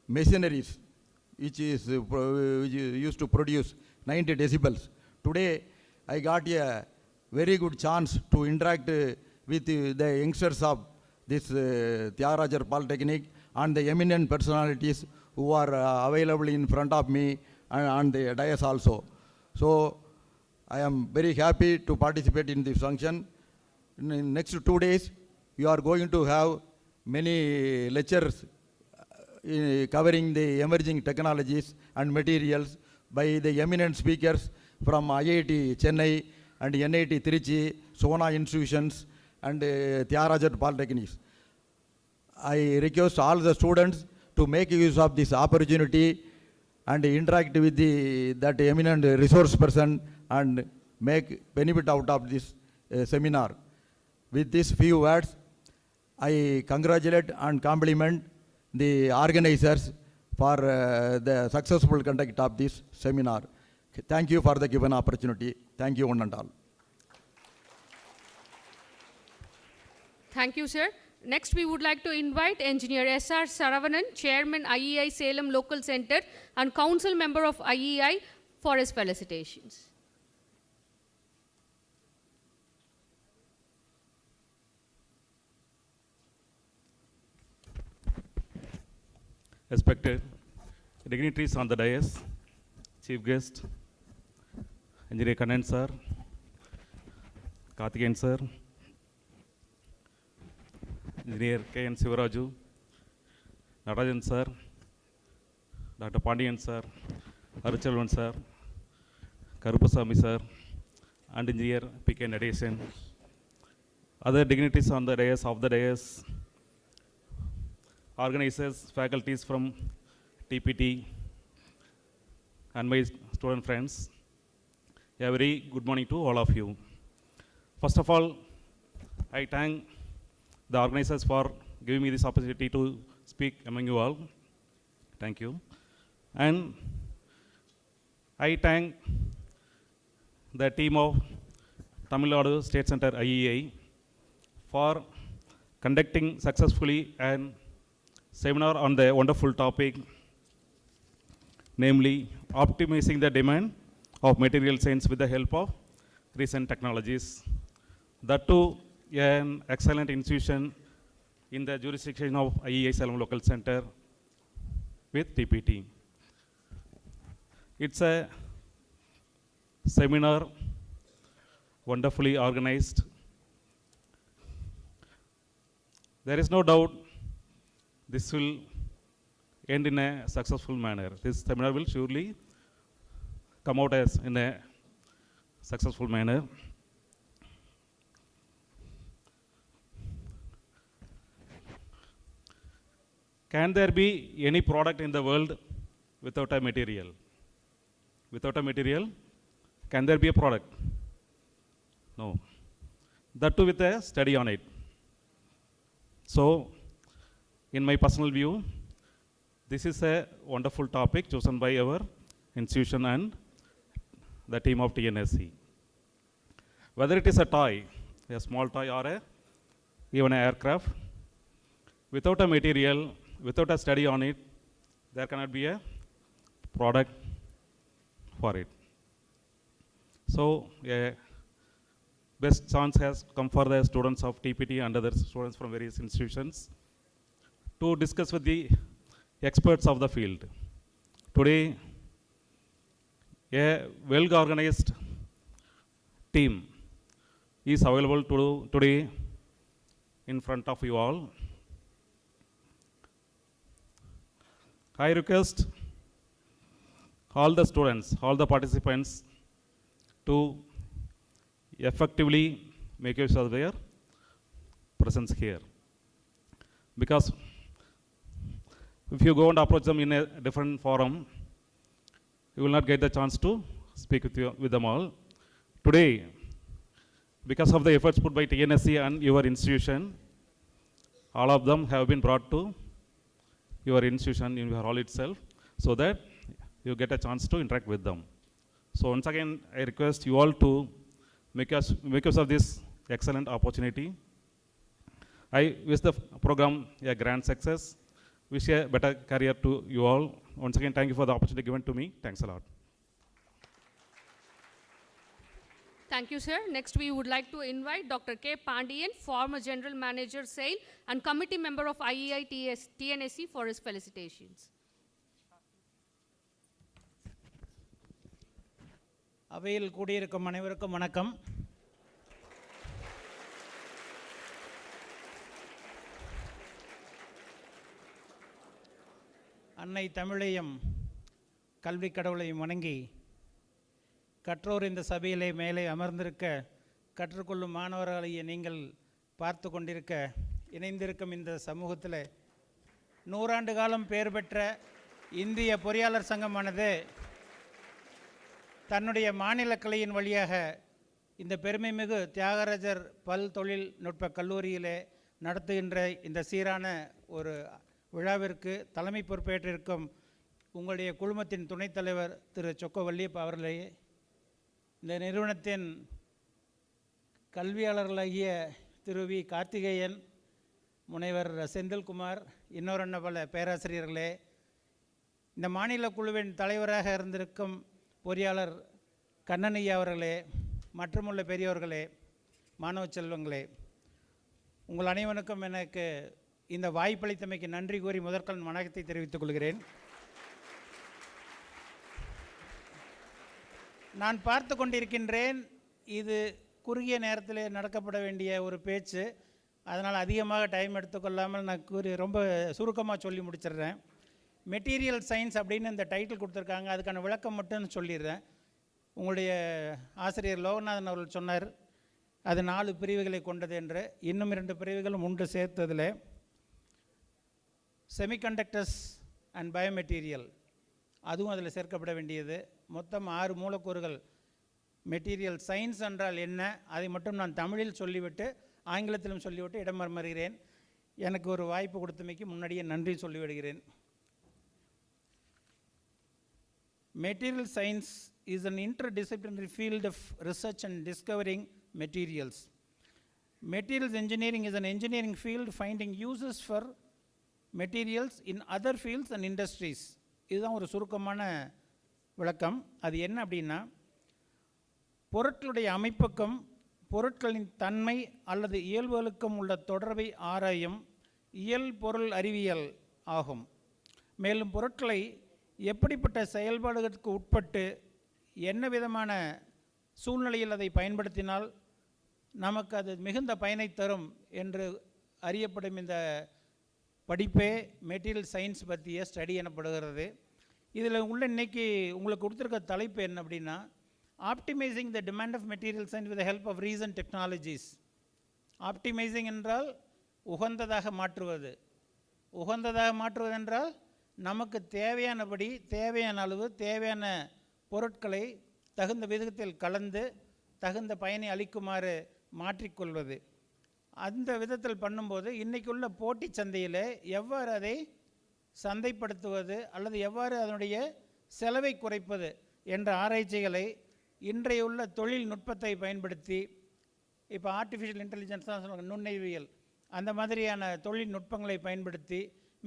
Speaker 8: machineries which used to produce 90 decibels. Today I got a very good chance to interact with the youngsters of this Thiagarajar Polytechnic and the eminent personalities who are available in front of me and on the dais also. So I am very happy to participate in this function. In the next 2 days, we are going to have many lectures covering the emerging technologies and materials by the eminent speakers from IIT Chennai and NIT Trichy, Sona institutions and Thiagarajar Polytechnics. I request all the students to make use of this opportunity and interact with that eminent resource person and make benefit out of this seminar. With these few words, I congratulate and compliment the organizers for the successful conduct of this seminar. Thank you for the given opportunity. Thank you one and all.
Speaker 2: Thank you, sir. Next, we would like to invite Engineer S.R. Saravanan, Chairman IEI Salem Local Center and Council Member of IEI for his felicitations.
Speaker 9: Respected dignitaries on the dais, Chief Guest, Engineer Kannan sir, Karthikeyan sir, Engineer K.N. Sivaraju, Narajan sir, Dr. Pandiyan sir, Aruchalvan sir, Karupasamy sir, and Engineer P.K. Nadesan, other dignitaries on the dais, organizers, faculties from TPT, and my student friends. A very good morning to all of you. First of all, I thank the organizers for giving me this opportunity to speak among you all. Thank you. And I thank the team of Tamil Nadu State Center IEI for conducting successfully an seminar on the wonderful topic, namely optimizing the demand of material science with the help of recent technologies. That too, an excellent institution in the jurisdiction of IEI Salem Local Center with TPT. It's a seminar wonderfully organized. There is no doubt this will end in a successful manner. This seminar will surely come out as in a successful manner. Can there be any product in the world without a material? Without a material, can there be a product? No. That too with a study on it. So, in my personal view, this is a wonderful topic chosen by our institution and the team of TNSC. Whether it is a toy, a small toy, or even an aircraft, without a material, without a study on it, there cannot be a product for it. So, a best chance has come for the students of TPT and other students from various institutions to discuss with the experts of the field. Today, a well-organized team is available today in front of you all. I request all the students, all the participants to effectively make use of their presence here. Because if you go and approach them in a different forum, you will not get the chance to speak with them all. Today, because of the efforts put by TNSC and your institution, all of them have been brought to your institution in your hall itself, so that you get a chance to interact with them. So once again, I request you all to make use of this excellent opportunity. I wish the program a grand success. Wish a better career to you all. Once again, thank you for the opportunity given to me. Thanks a lot.
Speaker 2: Thank you, sir. Next, we would like to invite Dr. K. Pandian, former General Manager, SAIL, and committee member of IEI TNSE for his felicitations.
Speaker 10: அவையில் கூடியிருக்கும் அனைவருக்கும் வணக்கம். அன்னை தமிழையும் கல்வி கடவுளையும் வணங்கி கற்றோர் இந்த சபையிலே மேலே அமர்ந்திருக்க, கற்றுக்கொள்ளும் மாணவர்களையே நீங்கள் பார்த்து கொண்டிருக்க, இணைந்திருக்கும் இந்த சமூகத்தில் 100 ஆண்டு காலம் பெயர் பெற்ற இந்திய பொறியாளர் சங்கமானது தன்னுடைய மாநில கிளையின் வழியாக இந்த பெருமைமிகு தியாகராஜர் பல் தொழில்நுட்ப கல்லூரியிலே நடத்துகின்ற இந்த சீரான ஒரு விழாவிற்கு தலைமை பொறுப்பேற்றிருக்கும் உங்களுடைய குழுமத்தின் துணைத் தலைவர் திரு சொக்கோ வல்லியப்பா அவர்களே, இந்த நிறுவனத்தின் கல்வியாளர்களாகிய திரு வி கார்த்திகேயன், முனைவர் செந்தில்குமார், இன்னொரு பல பேராசிரியர்களே, இந்த மாநில குழுவின் தலைவராக இருந்திருக்கும் பொறியாளர் கண்ணனையா அவர்களே, மற்றுமுள்ள பெரியோர்களே, மாணவ செல்வங்களே, உங்கள் அனைவருக்கும் எனக்கு இந்த வாய்ப்பளித்தமைக்கு நன்றி கூறி முதற்கண் வணக்கத்தை தெரிவித்துக் கொள்கிறேன். நான் பார்த்து கொண்டிருக்கின்றேன், இது குறுகிய நேரத்தில் நடக்கப்பட வேண்டிய ஒரு பேச்சு. அதனால் அதிகமாக டைம் எடுத்துக்கொள்ளாமல் நான் ரொம்ப சுருக்கமாக சொல்லி முடிச்சிடுறேன். மெட்டீரியல் சயின்ஸ் அப்படின்னு இந்த டைட்டில் கொடுத்துருக்காங்க, அதுக்கான விளக்கம் மட்டும் சொல்லிடுறேன். உங்களுடைய ஆசிரியர் லோகநாதன் அவர்கள் சொன்னார், அது 4 பிரிவுகளை கொண்டது என்று. இன்னும் 2 பிரிவுகளும் உண்டு சேர்த்ததில். செமிகண்டக்டர்ஸ் அண்ட் பயோமெட்டீரியல், அதுவும் அதில் சேர்க்கப்பட வேண்டியது. மொத்தம் 6 மூலக்கூறுகள். மெட்டீரியல் சயின்ஸ் என்றால் என்ன, அதை மட்டும் நான் தமிழில் சொல்லிவிட்டு ஆங்கிலத்திலும் சொல்லிவிட்டு இடமருகிறேன். எனக்கு ஒரு வாய்ப்பு கொடுத்தமைக்கு முன்னாடியே நன்றி சொல்லிவிடுகிறேன். Material science is an interdisciplinary field of research and discovering materials. Materials engineering is an engineering field finding uses for materials in other fields and industries. இதுதான் ஒரு சுருக்கமான விளக்கம். அது என்ன அப்படின்னா, பொருட்களுடைய அமைப்புக்கும் பொருட்களின் தன்மை அல்லது இயல்புகளுக்கும் உள்ள தொடர்பை ஆராயும் இயல் பொருள் அறிவியல் ஆகும். மேலும் பொருட்களை எப்படிப்பட்ட செயல்பாடுகளுக்கு உட்பட்டு என்ன விதமான சூழ்நிலையில் அதை பயன்படுத்தினால் நமக்கு அது மிகுந்த பயனை தரும் என்று அறியப்படும் இந்த படிப்பே மெட்டீரியல் சயின்ஸ் பற்றிய ஸ்டடி எனப்படுகிறது. இதில் உள்ள இன்றைக்கி உங்களுக்கு கொடுத்துருக்க தலைப்பு என்ன அப்படின்னா, optimising the demand of material science with the help of recent technologies. Optimising என்றால் உகந்ததாக மாற்றுவது. உகந்ததாக மாற்றுவது என்றால் நமக்கு தேவையானபடி, தேவையான அளவு, தேவையான பொருட்களை தகுந்த விதத்தில் கலந்து தகுந்த பயனை அளிக்குமாறு மாற்றிக்கொள்வது. அந்த விதத்தில் பண்ணும்போது இன்றைக்குள்ள போட்டி சந்தையில் எவ்வாறு அதை சந்தைப்படுத்துவது அல்லது எவ்வாறு அதனுடைய செலவை குறைப்பது என்ற ஆராய்ச்சிகளை இன்றைய உள்ள தொழில்நுட்பத்தை பயன்படுத்தி, இப்போ ஆர்டிஃபிஷியல் இன்டெலிஜென்ஸ் தான் சொல்லுவாங்க, நுண்ணறிவியல், அந்த மாதிரியான தொழில்நுட்பங்களை பயன்படுத்தி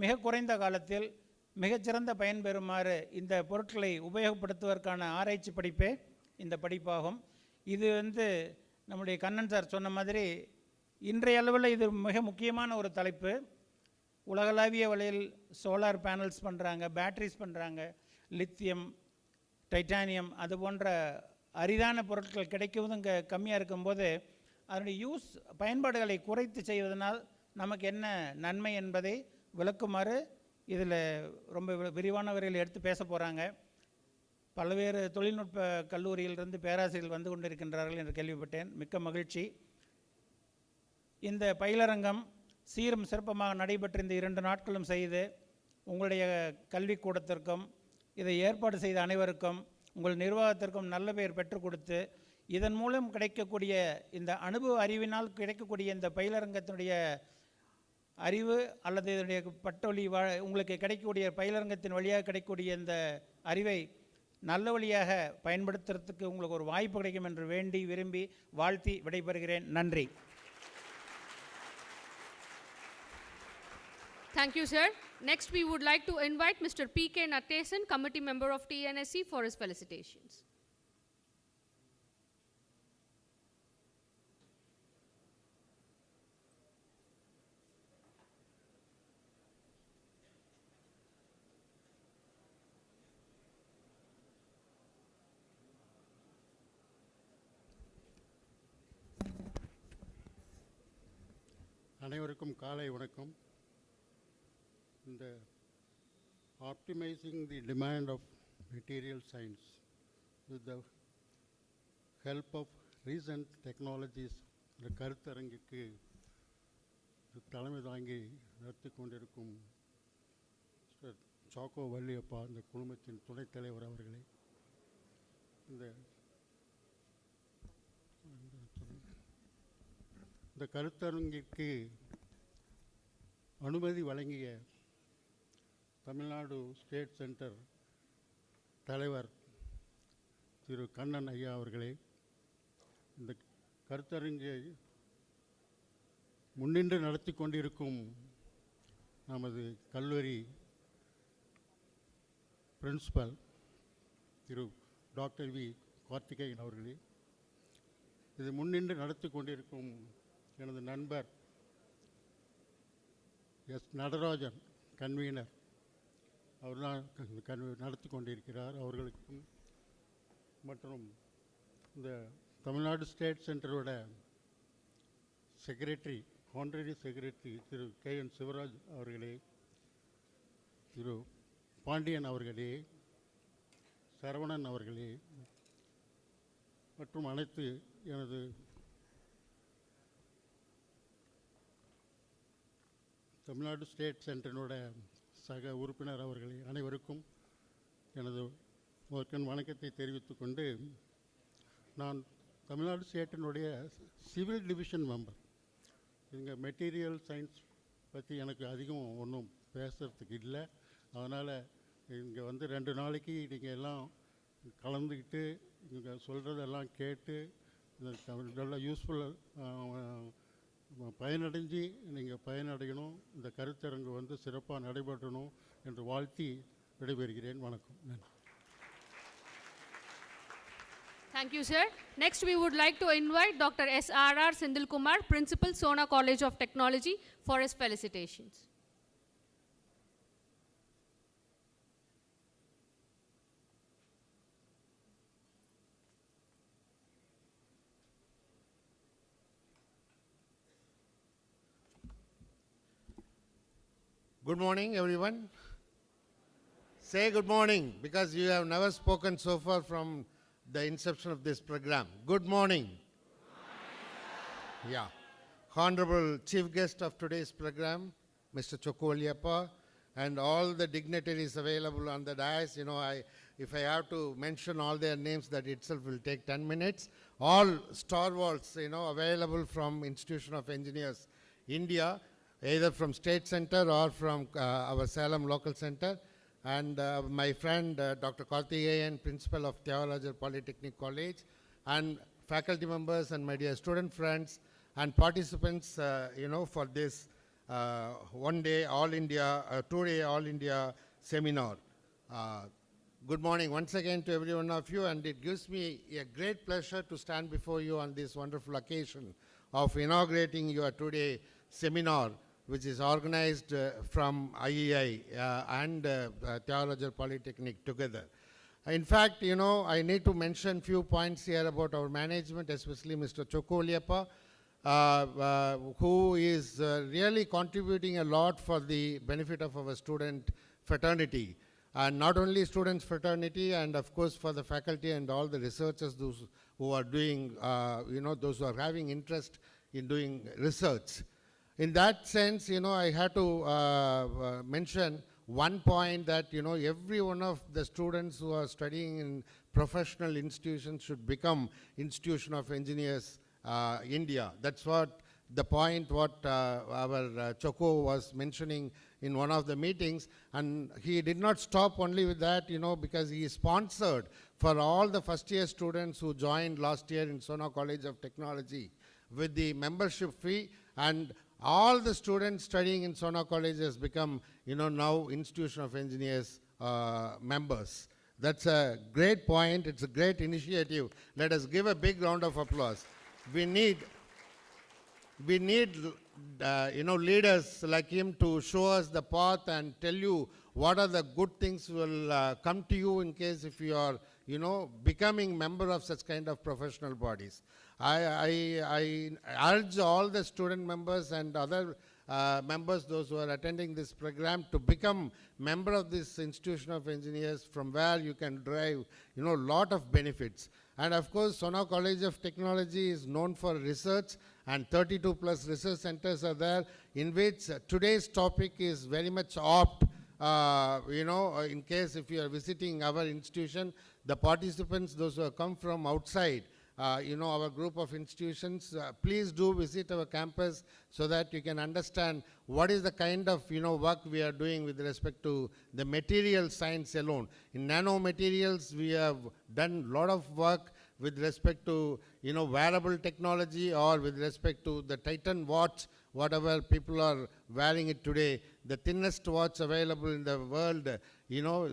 Speaker 10: மிக குறைந்த காலத்தில் மிகச்சிறந்த பயன்பெறுமாறு இந்த பொருட்களை உபயோகப்படுத்துவதற்கான ஆராய்ச்சி படிப்பே இந்த படிப்பாகும். இது நம்முடைய கண்ணன் சார் சொன்ன மாதிரி இன்றைய அளவில் இது மிக முக்கியமான ஒரு தலைப்பு. உலகளாவிய வகையில் சோலார் பேனல்ஸ் பண்ணுறாங்க, பேட்டரிஸ் பண்ணுறாங்க, லித்தியம், டைட்டானியம், அது போன்ற அரிதான பொருட்கள் கிடைக்குவதும் இங்கே கம்மியாக இருக்கும்போது அதனுடைய பயன்பாடுகளை குறைத்து செய்வதனால் நமக்கு என்ன நன்மை என்பதை விளக்குமாறு இதில் ரொம்ப விரிவான வரையில் எடுத்து பேச போகிறாங்க. பல்வேறு தொழில்நுட்ப கல்லூரியிலிருந்து பேராசிரியர்கள் வந்து கொண்டிருக்கின்றார்கள் என்று கேள்விப்பட்டேன். மிக்க மகிழ்ச்சி. இந்த பயிலரங்கம் சீரும் சிறப்பமாக நடைபெற்ற இந்த 2 நாட்களும் செய்து உங்களுடைய கல்விக்கூடத்திற்கும் இதை ஏற்பாடு செய்த அனைவருக்கும் உங்கள் நிர்வாகத்திற்கும் நல்ல பெயர் பெற்றுக் கொடுத்து, இதன் மூலம் கிடைக்கக்கூடிய இந்த அனுபவ அறிவினால் கிடைக்கக்கூடிய இந்த பயிலரங்கத்தினுடைய அறிவு அல்லது இதனுடைய பட்டொலி உங்களுக்கு கிடைக்கக்கூடிய பயிலரங்கத்தின் வழியாக கிடைக்கக்கூடிய இந்த அறிவை நல்ல வழியாக பயன்படுத்துறதுக்கு உங்களுக்கு ஒரு வாய்ப்பு கிடைக்கும் என்று வேண்டி விரும்பி வாழ்த்தி விடைபெறுகிறேன். நன்றி.
Speaker 2: Thank you, sir. Next, we would like to invite Mr. P.K. Nattesan, committee member of TNSE, for his felicitations.
Speaker 11: அனைவருக்கும் காலை வணக்கம். இந்த optimizing the demand of material science with the help of recent technologies இந்த கருத்தரங்கிற்கு தலைமை தாங்கி நடத்தி கொண்டிருக்கும் choco Valliappa இந்த குழுமத்தின் துணைத் தலைவர் அவர்களே, இந்த கருத்தரங்கிற்கு அனுமதி வழங்கிய தமிழ்நாடு ஸ்டேட் சென்டர் தலைவர் திரு கண்ணன் ஐயா அவர்களே, இந்த கருத்தரங்கை முன்னின்று நடத்தி கொண்டிருக்கும் நமது கல்லூரி பிரின்சிபல் திரு டாக்டர் வி கார்த்திகேயன் அவர்களே, இது முன்னின்று நடத்தி கொண்டிருக்கும் எனது நண்பர் எஸ் நடராஜன் கன்வீனர், அவர் தான் நடத்தி கொண்டிருக்கிறார், அவர்களுக்கும் மற்றும் இந்த தமிழ்நாடு ஸ்டேட் சென்டரோட secretary honorary secretary Thiru KN Sivaraj அவர்களே, திரு பாண்டியன் அவர்களே, சரவணன் அவர்களே மற்றும் அனைத்து எனது தமிழ்நாடு ஸ்டேட் சென்டரோட சக உறுப்பினர் அவர்களே, அனைவருக்கும் எனது வணக்கத்தை தெரிவித்துக் கொண்டு, நான் தமிழ்நாடு ஸ்டேட்டினுடைய சிவில் டிவிஷன் மெம்பர். இங்கே மெட்டீரியல் சயின்ஸ் பற்றி எனக்கு அதிகம் ஒன்றும் பேசுகிறதுக்கு இல்லை. அதனால் இங்கே வந்து 2 நாளைக்கு நீங்கள் எல்லாம் கலந்துக்கிட்டு இங்கே சொல்கிறதெல்லாம் கேட்டு நல்ல யூஸ்ஃபுல்லாக பயனடைஞ்சு நீங்கள் பயனடையணும், இந்த கருத்தரங்கு வந்து சிறப்பாக நடைபெறணும் என்று வாழ்த்தி விடைபெறுகிறேன். வணக்கம். நன்றி.
Speaker 2: Thank you, sir. Next, we would like to invite Dr. S.R.R. Sindil Kumar, Principal, Sona College of Technology, for his felicitations.
Speaker 12: Good morning, everyone. Say good morning, because you have never spoken so far from the inception of this program. Good morning. Yeah. Honorable Chief Guest of today's program, Mr. Chokku Valliyappa, and all the dignitaries available on the dais. If I have to mention all their names, that itself will take 10 minutes. All stalwarts, available from Institution of Engineers, India, either from State Center or from our Salem local center. And my friend Dr. Karthikeyan, Principal of Thiagarajar Polytechnic College, and faculty members and my dear student friends and participants, for this one-day All-India, 2-day All-India seminar. Good morning once again to every one of you, and it gives me a great pleasure to stand before you on this wonderful occasion of inaugurating your 2-day seminar, which is organized from IEI and Thiagarajar Polytechnic together. In fact, I need to mention few points here about our management, especially Mr. Chokku Valliyappa, who is really contributing a lot for the benefit of our student fraternity. And not only students fraternity, and of course for the faculty and all the researchers, those who are doing, those who are having interest in doing research. In that sense, I had to mention one point that, every one of the students who are studying in professional institutions should become Institution of Engineers India. That's what the point what our Chokku was mentioning in one of the meetings. And he did not stop only with that, because he sponsored for all the first-year students who joined last year in Sona College of Technology with the membership fee, and all the students studying in Sona College has become, now Institution of Engineers members. That's a great point. It's a great initiative. Let us give a big round of applause. We need leaders like him to show us the path and tell you what are the good things will come to you in case if you are, becoming member of such kind of professional bodies. I urge all the student members and other members, those who are attending this program, to become member of this institution of engineers, from where you can derive, lot of benefits. And of course, Sona College of Technology is known for research, and 32 plus research centers are there, in which today's topic is very much apt. In case if you are visiting our institution, the participants, those who have come from outside, our group of institutions, please do visit our campus so that you can understand what is the kind of, work we are doing with respect to the material science alone. In nanomaterials, we have done a lot of work with respect to, wearable technology, or with respect to the Titan watch, whatever people are wearing it today, the thinnest watch available in the world,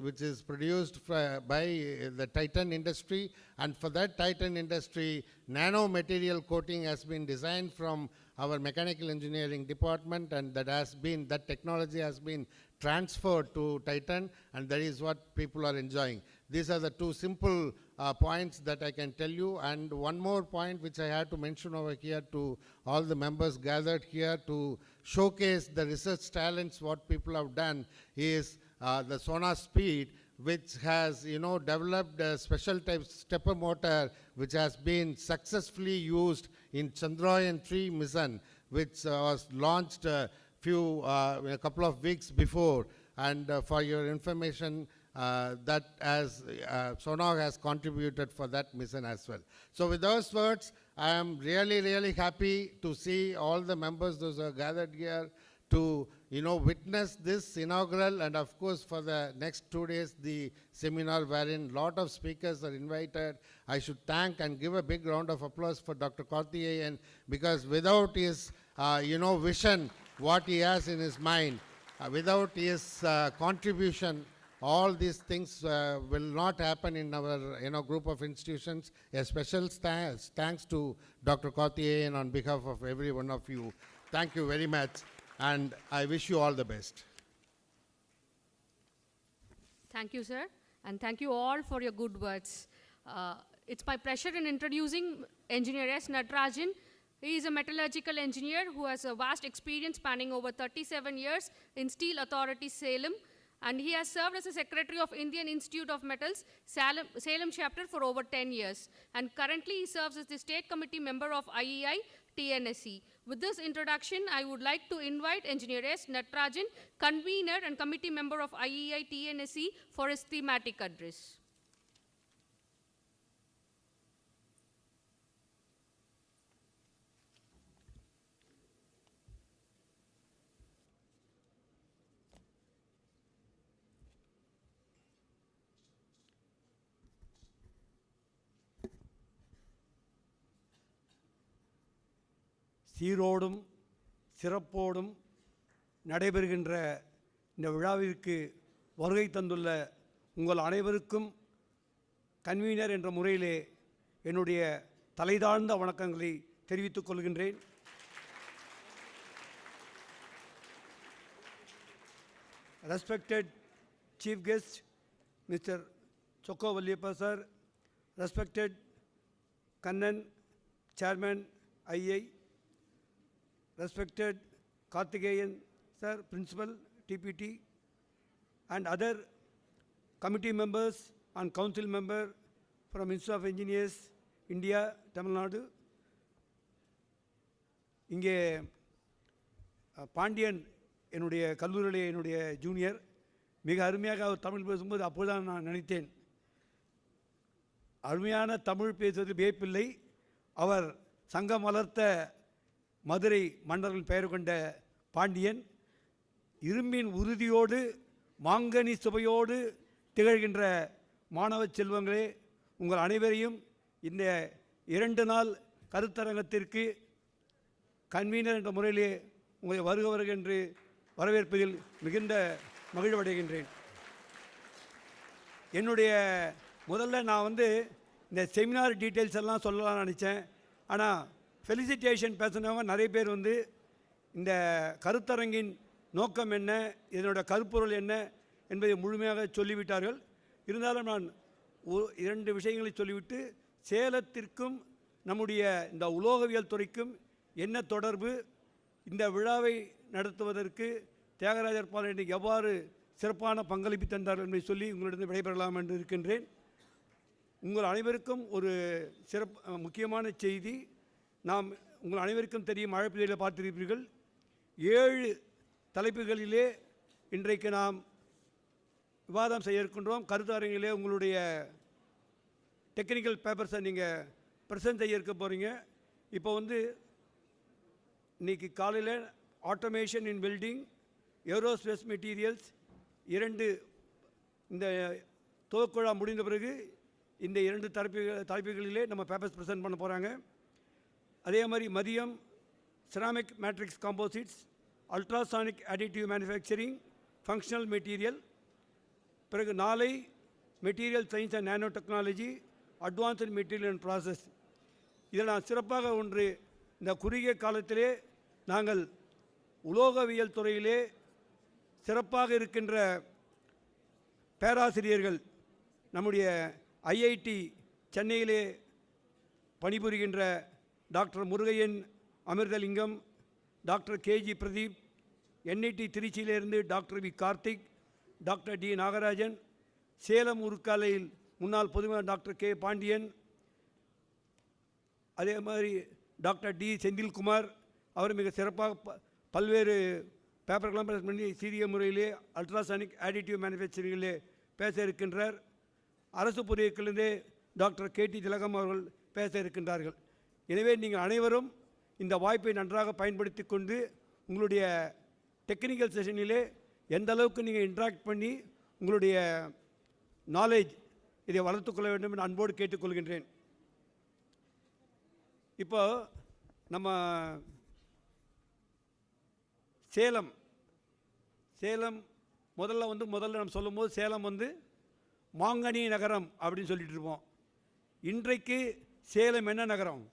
Speaker 12: which is produced by the Titan industry. And for that Titan industry, nanomaterial coating has been designed from our mechanical engineering department, and that technology has been transferred to Titan, and that is what people are enjoying. These are the two simple points that I can tell you. And one more point which I had to mention over here to all the members gathered here to showcase the research talents, what people have done is the Sona Speed, which has developed a special type stepper motor which has been successfully used in Chandrayaan-3 mission, which was launched a couple of weeks before. And for your information, that as Sona has contributed for that mission as well. So with those words, I am really, really happy to see all the members, those who are gathered here, to witness this inaugural, and of course for the next 2 days the seminar wherein lot of speakers are invited. I should thank and give a big round of applause for Dr. Karthikeyan, because without his vision, what he has in his mind, without his contribution, all these things will not happen in our group of institutions. A special thanks to Dr. Karthikeyan on behalf of every one of you. Thank you very much, and I wish you all the best.
Speaker 2: Thank you, sir, and thank you all for your good words. It's my pleasure in introducing Engineer S. Natarajan. He is a metallurgical engineer who has a vast experience spanning over 37 years in Steel Authority, Salem, and he has served as a secretary of Indian Institute of Metals, Salem chapter, for over 10 years. And currently he serves as the state committee member of IEI TNSE. With this introduction, I would like to invite Engineer S. Natarajan, convener and committee member of IEI TNSE, for his thematic address.
Speaker 13: சீரோடும் சிறப்போடும் நடைபெறுகின்ற இந்த விழாவிற்கு வருகை தந்துள்ள உங்கள் அனைவருக்கும் convener என்ற முறையிலே என்னுடைய தலைதாழ்ந்த வணக்கங்களை தெரிவித்துக் கொள்கின்றேன். Respected Chief Guest, Mr. Chokko Valliyappa sir, respected Kannan, Chairman IEI, respected Karthikeyan sir, Principal, TPT, and other committee members and council member from Institute of Engineers, India, Tamil Nadu. இங்கே பாண்டியன் என்னுடைய கல்லூரியிலே என்னுடைய ஜூனியர், மிக அருமையாக அவர் தமிழ் பேசும்போது அப்போதுதான் நான் நினைத்தேன், அருமையான தமிழ் பேசுவது வியப்பில்லை, அவர் சங்கம் வளர்த்த மதுரை மன்னர்கள் பெயர் கொண்ட பாண்டியன் இரும்பின் உறுதியோடு மாங்கனி சுவையோடு திகழ்கின்ற மாணவ செல்வங்களே, உங்கள் அனைவரையும் இந்த 2 நாள் கருத்தரங்கத்திற்கு கன்வீனர் என்ற முறையிலே உங்களை வருக என்று வரவேற்பதில் மிகுந்த மகிழ்வடைகின்றேன். என்னுடைய முதல்ல நான் இந்த செமினார் டீட்டெயில்ஸ் எல்லாம் சொல்லலாம்னு நினச்சேன். ஆனால் ஃபெலிசிட்டேஷன் பேசினவங்க நிறைய பேர் இந்த கருத்தரங்கின் நோக்கம் என்ன, இதனோட கருப்பொருள் என்ன என்பதை முழுமையாக சொல்லிவிட்டார்கள். இருந்தாலும் நான் இரண்டு விஷயங்களை சொல்லிவிட்டு சேலத்திற்கும் நம்முடைய இந்த உலோகவியல் துறைக்கும் என்ன தொடர்பு, இந்த விழாவை நடத்துவதற்கு தியாகராஜர் பாலிடெக்னிக் எவ்வாறு சிறப்பான பங்களிப்பு தந்தார்கள் என்பதை சொல்லி உங்களிடம் விடைபெறலாம் என்று இருக்கின்றேன். உங்கள் அனைவருக்கும் ஒரு முக்கியமான செய்தி. நாம் உங்கள் அனைவருக்கும் தெரியும், அழைப்பிதழில் பார்த்திருப்பீர்கள், 7 தலைப்புகளிலே இன்றைக்கு நாம் விவாதம் செய்ய இருக்கின்றோம். கருத்தரங்கிலே உங்களுடைய டெக்னிக்கல் பேப்பர்ஸை நீங்கள் ப்ரெசென்ட் செய்ய இருக்க போகிறீங்க. இப்போ இன்றைக்கி காலையில் ஆட்டோமேஷன் இன் பில்டிங், ஏரோஸ்பேஸ் மெட்டீரியல்ஸ் 2 இந்த துவக்குழா முடிந்த பிறகு இந்த 2 தலைப்புகளிலே நம்ம பேப்பர்ஸ் ப்ரெசென்ட் பண்ண போகிறாங்க. அதே மாதிரி மதியம் ceramic matrix composites, ultrasonic additive manufacturing, functional material, பிறகு நாளை material science and nano technology, advanced material and process. இதில் நான் சிறப்பாக ஒன்று, இந்த குறுகிய காலத்திலே நாங்கள் உலோகவியல் துறையிலே சிறப்பாக இருக்கின்ற பேராசிரியர்கள், நம்முடைய ஐஐடி சென்னையிலே பணிபுரிகின்ற doctor Murugaiyan Amirthalingam, doctor KG Pradeep, NIT திருச்சியிலிருந்து doctor V Karthik, doctor D Nagarajan, Salem உருக்காலையில் முன்னாள் பொதுமக்கள் டாக்டர் கே பாண்டியன், அதே மாதிரி டாக்டர் டி செந்தில்குமார், அவர் மிக சிறப்பாக பல்வேறு பேப்பர்களெலாம் ப்ரெசென்ட் பண்ணி சீரிய முறையிலே அல்ட்ராசானிக் ஆடிட்டிவ் மேனுஃபேக்சரிங்கிலே பேச இருக்கின்றார். அரசு பொறியியலிருந்தே டாக்டர் கேடி திலகம் அவர்கள் பேச இருக்கின்றார்கள். எனவே நீங்கள் அனைவரும் இந்த வாய்ப்பை நன்றாக பயன்படுத்தி கொண்டு உங்களுடைய டெக்னிக்கல் செஷனிலே எந்த அளவுக்கு நீங்கள் இன்ட்ராக்ட் பண்ணி உங்களுடைய நாலேஜ் இதை வளர்த்துக்கொள்ள வேண்டும் என்று அன்போடு கேட்டுக்கொள்கின்றேன். இப்போ நம்ம சேலம் முதல்ல நம்ம சொல்லும்போது சேலம் மாங்கனி நகரம் அப்படின்னு சொல்லிட்டு இருப்போம். இன்றைக்கு சேலம் என்ன நகரம்?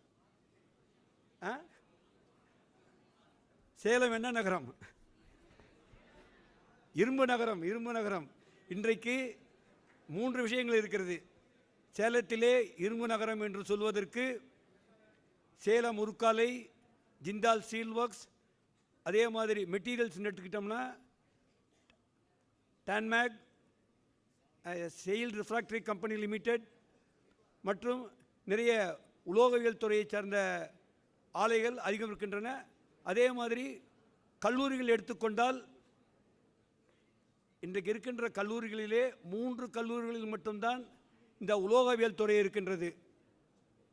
Speaker 13: சேலம் என்ன நகரம்? இரும்பு நகரம். இன்றைக்கு 3 விஷயங்கள் இருக்கிறது. சேலத்திலே இரும்பு நகரம் என்று சொல்வதற்கு சேலம் உருக்காலை, ஜிந்தால் ஸ்டீல் ஒர்க்ஸ், அதே மாதிரி மெட்டீரியல்ஸ் எடுத்துக்கிட்டோம்னா டான்மேக், செயில் ரிஃப்ராக்டரி கம்பெனி லிமிடெட் மற்றும் நிறைய உலோகவியல் துறையை சார்ந்த ஆலைகள் அதிகம் இருக்கின்றன. அதே மாதிரி கல்லூரிகள் எடுத்துக்கொண்டால் இன்றைக்கு இருக்கின்ற கல்லூரிகளிலே 3 கல்லூரிகளில் மட்டும்தான் இந்த உலோகவியல் துறை இருக்கின்றது.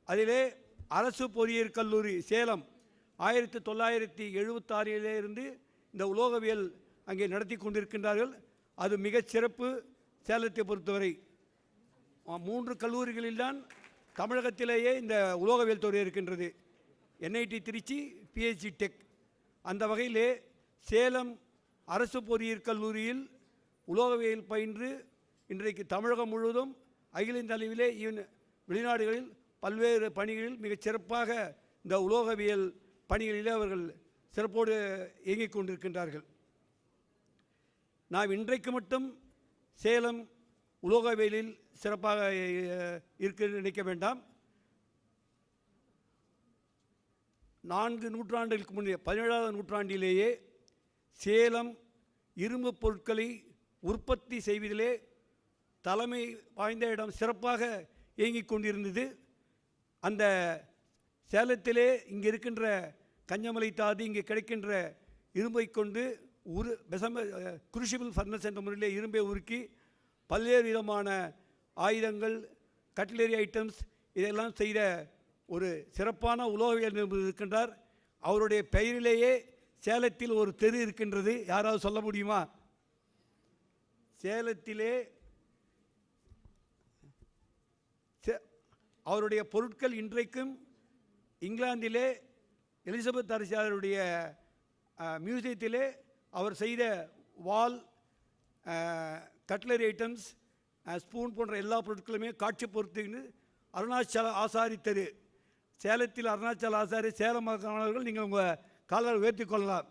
Speaker 13: அதிலே அரசு பொறியியல் கல்லூரி சேலம் 1976 இருந்து இந்த உலோகவியல் அங்கே நடத்தி கொண்டிருக்கின்றார்கள். அது மிகச் சிறப்பு. சேலத்தை பொறுத்தவரை 3 கல்லூரிகளில்தான் தமிழகத்திலேயே இந்த உலோகவியல் துறை இருக்கின்றது. NIT Trichy, PhD tech. அந்த வகையிலே சேலம் அரசு பொறியியல் கல்லூரியில் உலோகவியல் பயின்று இன்றைக்கு தமிழகம் முழுவதும் அகில இந்திய அளவிலே வெளிநாடுகளில் பல்வேறு பணிகளில் மிகச் சிறப்பாக இந்த உலோகவியல் பணிகளிலே அவர்கள் சிறப்போடு இயங்கிக் கொண்டிருக்கின்றார்கள். நாம் இன்றைக்கு மட்டும் சேலம் உலோகவியலில் சிறப்பாக இருக்க நினைக்க வேண்டாம். 4 நூற்றாண்டுகளுக்கு முன்னே 17ஆம் நூற்றாண்டிலேயே சேலம் இரும்பு பொருட்களை உற்பத்தி செய்வதிலே தலைமை வாய்ந்த இடம் சிறப்பாக இயங்கிக் கொண்டிருந்தது. அந்த சேலத்திலே இங்கே இருக்கின்ற கஞ்சமலை தாது, இங்கே கிடைக்கின்ற இரும்பை கொண்டு குருஷிபிள் ஃபர்னஸ் என்ற முறையிலே இரும்பை உருக்கி பல்வேறு விதமான ஆயுதங்கள், கட்லரி ஐட்டம்ஸ் இதெல்லாம் செய்த ஒரு சிறப்பான உலோகவியல் நிபுணர் இருக்கின்றார். அவருடைய பெயரிலேயே சேலத்தில் ஒரு தெரு இருக்கின்றது. யாராவது சொல்ல முடியுமா? சேலத்திலே அவருடைய பொருட்கள் இன்றைக்கும் இங்கிலாந்திலே எலிசபெத் அரசியாருடைய மியூசியத்திலே அவர் செய்த வால், கட்லரி ஐட்டம்ஸ், ஸ்பூன் போன்ற எல்லா பொருட்களுமே காட்சி பொறுத்துன்னு அருணாச்சல ஆசாரி தெரு. சேலத்தில் அருணாச்சல ஆசாரி சேலம் மாணவர்கள் நீங்கள் உங்கள் காலால் உயர்த்தி கொள்ளலாம்.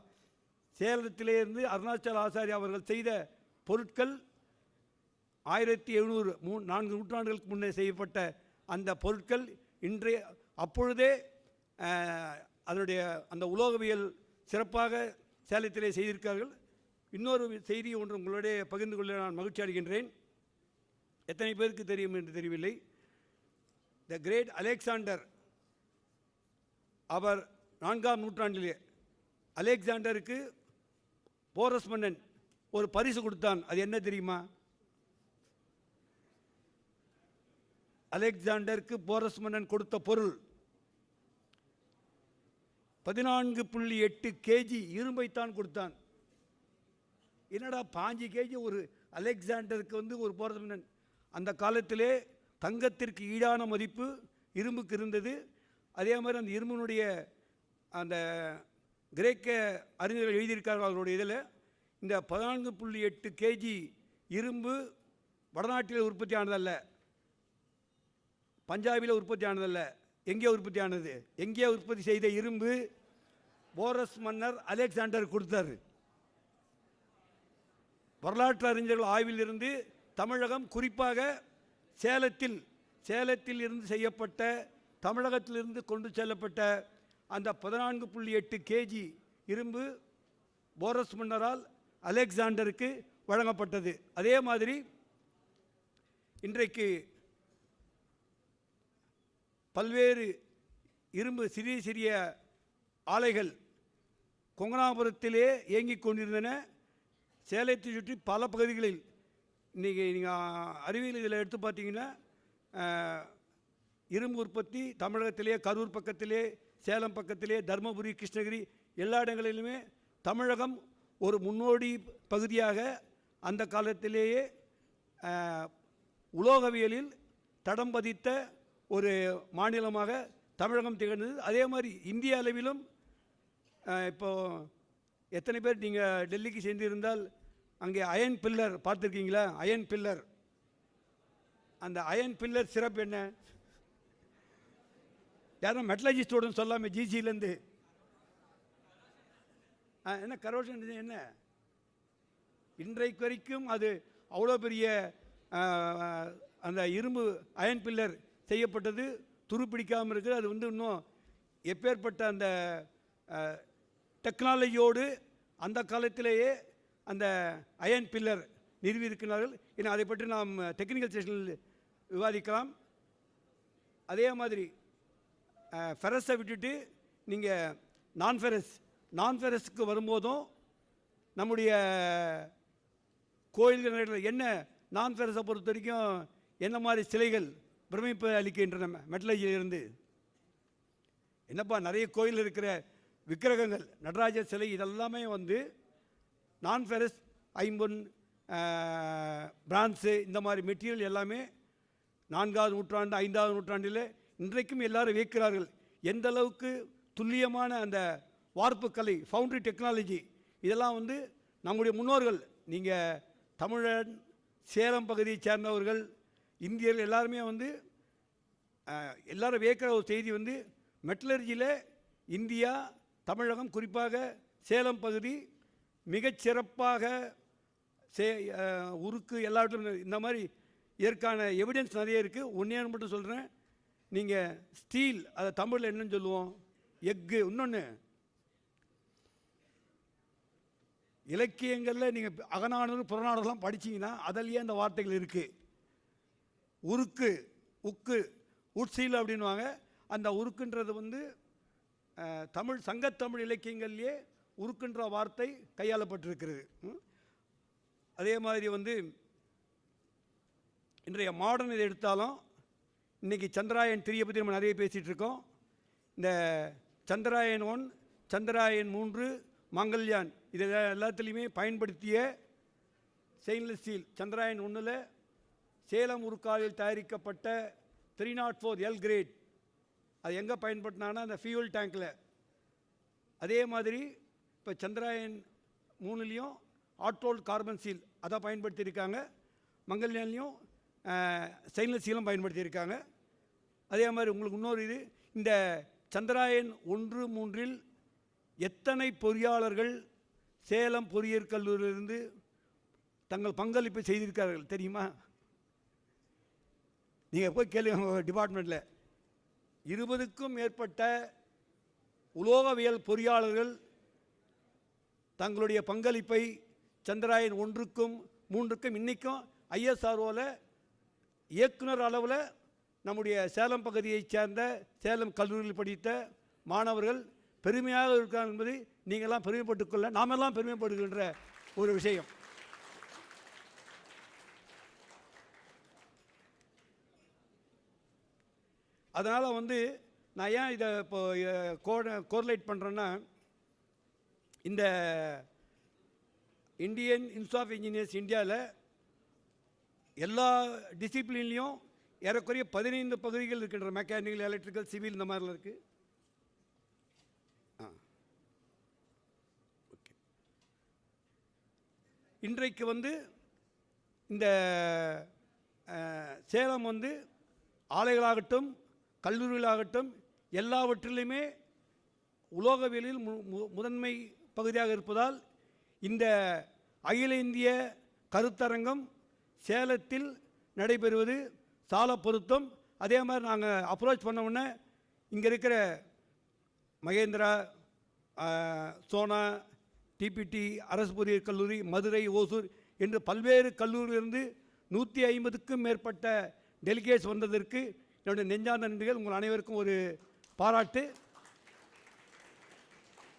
Speaker 13: சேலத்திலே இருந்து அருணாச்சல ஆசாரி அவர்கள் செய்த பொருட்கள் 1700 4 நூற்றாண்டுகளுக்கு முன்னே செய்யப்பட்ட அந்த பொருட்கள் இன்றைய அப்பொழுதே அதனுடைய அந்த உலோகவியல் சிறப்பாக சேலத்திலே செய்திருக்கார்கள். இன்னொரு செய்தி ஒன்று உங்களுடைய பகிர்ந்து கொள்ள நான் மகிழ்ச்சி அடைகின்றேன். எத்தனை பேருக்கு தெரியும் என்று தெரியவில்லை. த கிரேட் அலெக்சாண்டர், அவர் 4ஆம் நூற்றாண்டிலே அலெக்சாண்டருக்கு போரஸ் மன்னன் ஒரு பரிசு கொடுத்தான். அது என்ன தெரியுமா? அலெக்சாண்டருக்கு போரஸ் மன்னன் கொடுத்த பொருள் 14.8 கேஜி இரும்பைத்தான் கொடுத்தான். என்னடா 5 கேஜி ஒரு அலெக்சாண்டருக்கு ஒரு போரஸ் மன்னன். அந்த காலத்திலே தங்கத்திற்கு ஈடான மதிப்பு இரும்புக்கு இருந்தது. அதே மாதிரி அந்த இரும்பினுடைய அந்த கிரேக்க அறிஞர்கள் எழுதியிருக்கார்கள் அவர்களுடைய இதில், இந்த 14.8 கேஜி இரும்பு வடநாட்டில் உற்பத்தி ஆனதல்ல, பஞ்சாபில் உற்பத்தி ஆனதல்ல. எங்கே உற்பத்தி ஆனது? எங்கே உற்பத்தி செய்த இரும்பு போரஸ் மன்னர் அலெக்சாண்டர் கொடுத்தார். வரலாற்று அறிஞர்கள் ஆய்விலிருந்து தமிழகம், குறிப்பாக சேலத்தில் இருந்து செய்யப்பட்ட, தமிழகத்திலிருந்து கொண்டு செல்லப்பட்ட அந்த 14.8 கேஜி இரும்பு போரஸ் மன்னரால் அலெக்சாண்டருக்கு வழங்கப்பட்டது. அதே மாதிரி இன்றைக்கு பல்வேறு இரும்பு சிறிய சிறிய ஆலைகள் கொங்கனாபுரத்திலே இயங்கிக் கொண்டிருந்தன. சேலத்தை சுற்றி பல பகுதிகளில் இன்றைக்கி நீங்கள் அறிவியல் இதில் எடுத்து பார்த்தீங்கன்னா இரும்பு உற்பத்தி தமிழகத்திலே, கரூர் பக்கத்திலே, சேலம் பக்கத்திலே, தருமபுரி, கிருஷ்ணகிரி எல்லா இடங்களிலுமே தமிழகம் ஒரு முன்னோடி பகுதியாக அந்த காலத்திலேயே உலோகவியலில் தடம் பதித்த ஒரு மாநிலமாக தமிழகம் திகழ்ந்தது. அதே மாதிரி இந்திய அளவிலும் இப்போது எத்தனை பேர் நீங்கள் டெல்லிக்கு சென்றிருந்தால் அங்கே அயன் பில்லர் பார்த்துருக்கீங்களா? அயன் பில்லர், அந்த அயன் பில்லர் சிறப்பு என்ன? யாரும் மெட்டலஜி ஸ்டூடெண்ட் சொல்லாமல் ஜிசியிலேருந்து என்ன கரோஷன் என்ன இன்றைக்கு வரைக்கும் அது அவ்வளோ பெரிய அந்த இரும்பு அயன் பில்லர் செய்யப்பட்டது துருப்பிடிக்காமல் இருக்குது. அது இன்னும் எப்பேற்பட்ட அந்த டெக்னாலஜியோடு அந்த காலத்திலேயே அந்த அயன் பில்லர் நிறுவியிருக்கிறார்கள். ஏன்னா அதை பற்றி நாம் டெக்னிக்கல் செஷனில் விவாதிக்கலாம். அதே மாதிரி ஃபெரஸை விட்டுட்டு நீங்கள் நான் ஃபெரஸுக்கு வரும்போதும் நம்முடைய கோயில்கள் என்ன நான் ஃபெரஸை பொறுத்த வரைக்கும் என்ன மாதிரி சிலைகள் பிரமிப்பு அளிக்கின்றன மெட்டலஜியிலிருந்து? என்னப்பா நிறைய கோயில் இருக்கிற விக்கிரகங்கள், நடராஜர் சிலை இதெல்லாமே நான் ஃபெரஸ், ஐம்பொன், பிரான்ஸு இந்த மாதிரி மெட்டீரியல் எல்லாமே 4ஆவது நூற்றாண்டு 5ஆவது நூற்றாண்டில் இன்றைக்கும் எல்லாரும் வியக்கிறார்கள். எந்த அளவுக்கு துல்லியமான அந்த வார்ப்பு கலை, ஃபவுண்ட்ரி டெக்னாலஜி இதெல்லாம் நம்முடைய முன்னோர்கள், நீங்கள் தமிழன் சேலம் பகுதியை சேர்ந்தவர்கள் இந்தியர்கள் எல்லாருமே எல்லாரும் வியக்கிற ஒரு செய்தி மெட்டலர்ஜியில் இந்தியா, தமிழகம், குறிப்பாக சேலம் பகுதி மிகச்சிறப்பாக உருக்கு எல்லாவற்றிலும் இந்த மாதிரி இதற்கான எவிடன்ஸ் நிறைய இருக்குது. ஒன்றே மட்டும் சொல்கிறேன், நீங்கள் ஸ்டீல், அதை தமிழில் என்னன்னு சொல்லுவோம்? எக்கு. இன்னொன்று இலக்கியங்களில் நீங்கள் அகநானூறு புறநானூறுலாம் படிச்சிங்கன்னா அதிலேயே அந்த வார்த்தைகள் இருக்குது. உருக்கு, உக்கு, உட்சீல் அப்படின்வாங்க. அந்த உருக்குன்றது தமிழ் சங்கத்தமிழ் இலக்கியங்கள்லேயே உருக்குன்ற வார்த்தை கையாளப்பட்டிருக்கிறது. அதே மாதிரி இன்றைய மாடர்ன் இதை எடுத்தாலும் இன்றைக்கி சந்திராயன் 3 பற்றி நம்ம நிறைய பேசிகிட்டு இருக்கோம். இந்த சந்திராயன் 1, சந்திராயன் 3, மங்கள்யான் இது எல்லாத்துலேயுமே பயன்படுத்திய ஸ்டெயின்லெஸ் ஸ்டீல். சந்திராயன் 1ல் சேலம் உருக்காலில் தயாரிக்கப்பட்ட 304L கிரேட், அது எங்கே பயன்படுத்தினாங்கன்னா அந்த ஃபியூல் டேங்கில். அதே மாதிரி இப்போ சந்திராயன் 3லேயும் ஆட்டோல்ட் கார்பன் ஸ்டீல் அதை பயன்படுத்தியிருக்காங்க. மங்கள்யான்லேயும் ஸ்டெயின்லெஸ் ஸ்டீலும் பயன்படுத்தியிருக்காங்க. அதே மாதிரி உங்களுக்கு இன்னொரு இது, இந்த சந்திராயன் 1, 3ல் எத்தனை பொறியாளர்கள் சேலம் பொறியியற் கல்லூரியிலிருந்து தங்கள் பங்களிப்பை செய்திருக்கார்கள் தெரியுமா? நீங்கள் போய் கேளுங்க டிபார்ட்மெண்ட்டில் 20க்கும் மேற்பட்ட உலோகவியல் பொறியாளர்கள் தங்களுடைய பங்களிப்பை சந்திராயன் 1க்கும் 3க்கும் இன்றைக்கும் ஐஎஸ்ஆர்ஓவில் இயக்குனர் அளவில் நம்முடைய சேலம் பகுதியைச் சேர்ந்த சேலம் கல்லூரியில் படித்த மாணவர்கள் பெருமையாக இருக்கிறார் என்பதை நீங்கள்லாம் பெருமைப்பட்டுக்கொள்ள நாமெல்லாம் பெருமைப்படுகின்ற ஒரு விஷயம். அதனால் நான் ஏன் இதை இப்போ கோரிலேட் பண்ணுறேன்னா, இந்த இந்தியன் இன்ஸ்டியூட் ஆஃப் இன்ஜினியர்ஸ் இந்தியாவில் எல்லா டிசிப்ளின்லேயும் ஏறக்குறைய 15 பகுதிகள் இருக்கின்ற மெக்கானிக்கல், எலக்ட்ரிக்கல், சிவில் இந்த மாதிரிலாம் இருக்குது. ஓகே, இன்றைக்கு இந்த சேலம் ஆலைகளாகட்டும் கல்லூரிகளாகட்டும் எல்லாவற்றிலுமே உலோகவியலில் முதன்மை பகுதியாக இருப்பதால் இந்த அகில இந்திய கருத்தரங்கம் சேலத்தில் நடைபெறுவது சால பொருத்தம். அதே மாதிரி நாங்கள் அப்ரோச் பண்ண உடனே இங்கே இருக்கிற மகேந்திரா, சோனா, டிபிடி, அரசு பொறியியல் கல்லூரி, மதுரை, ஓசூர் என்று பல்வேறு கல்லூரியிலிருந்து 150க்கும் மேற்பட்ட டெலிகேட்ஸ் வந்ததற்கு என்னுடைய நெஞ்சார்ந்த நன்றிகள். உங்கள் அனைவருக்கும் ஒரு பாராட்டு.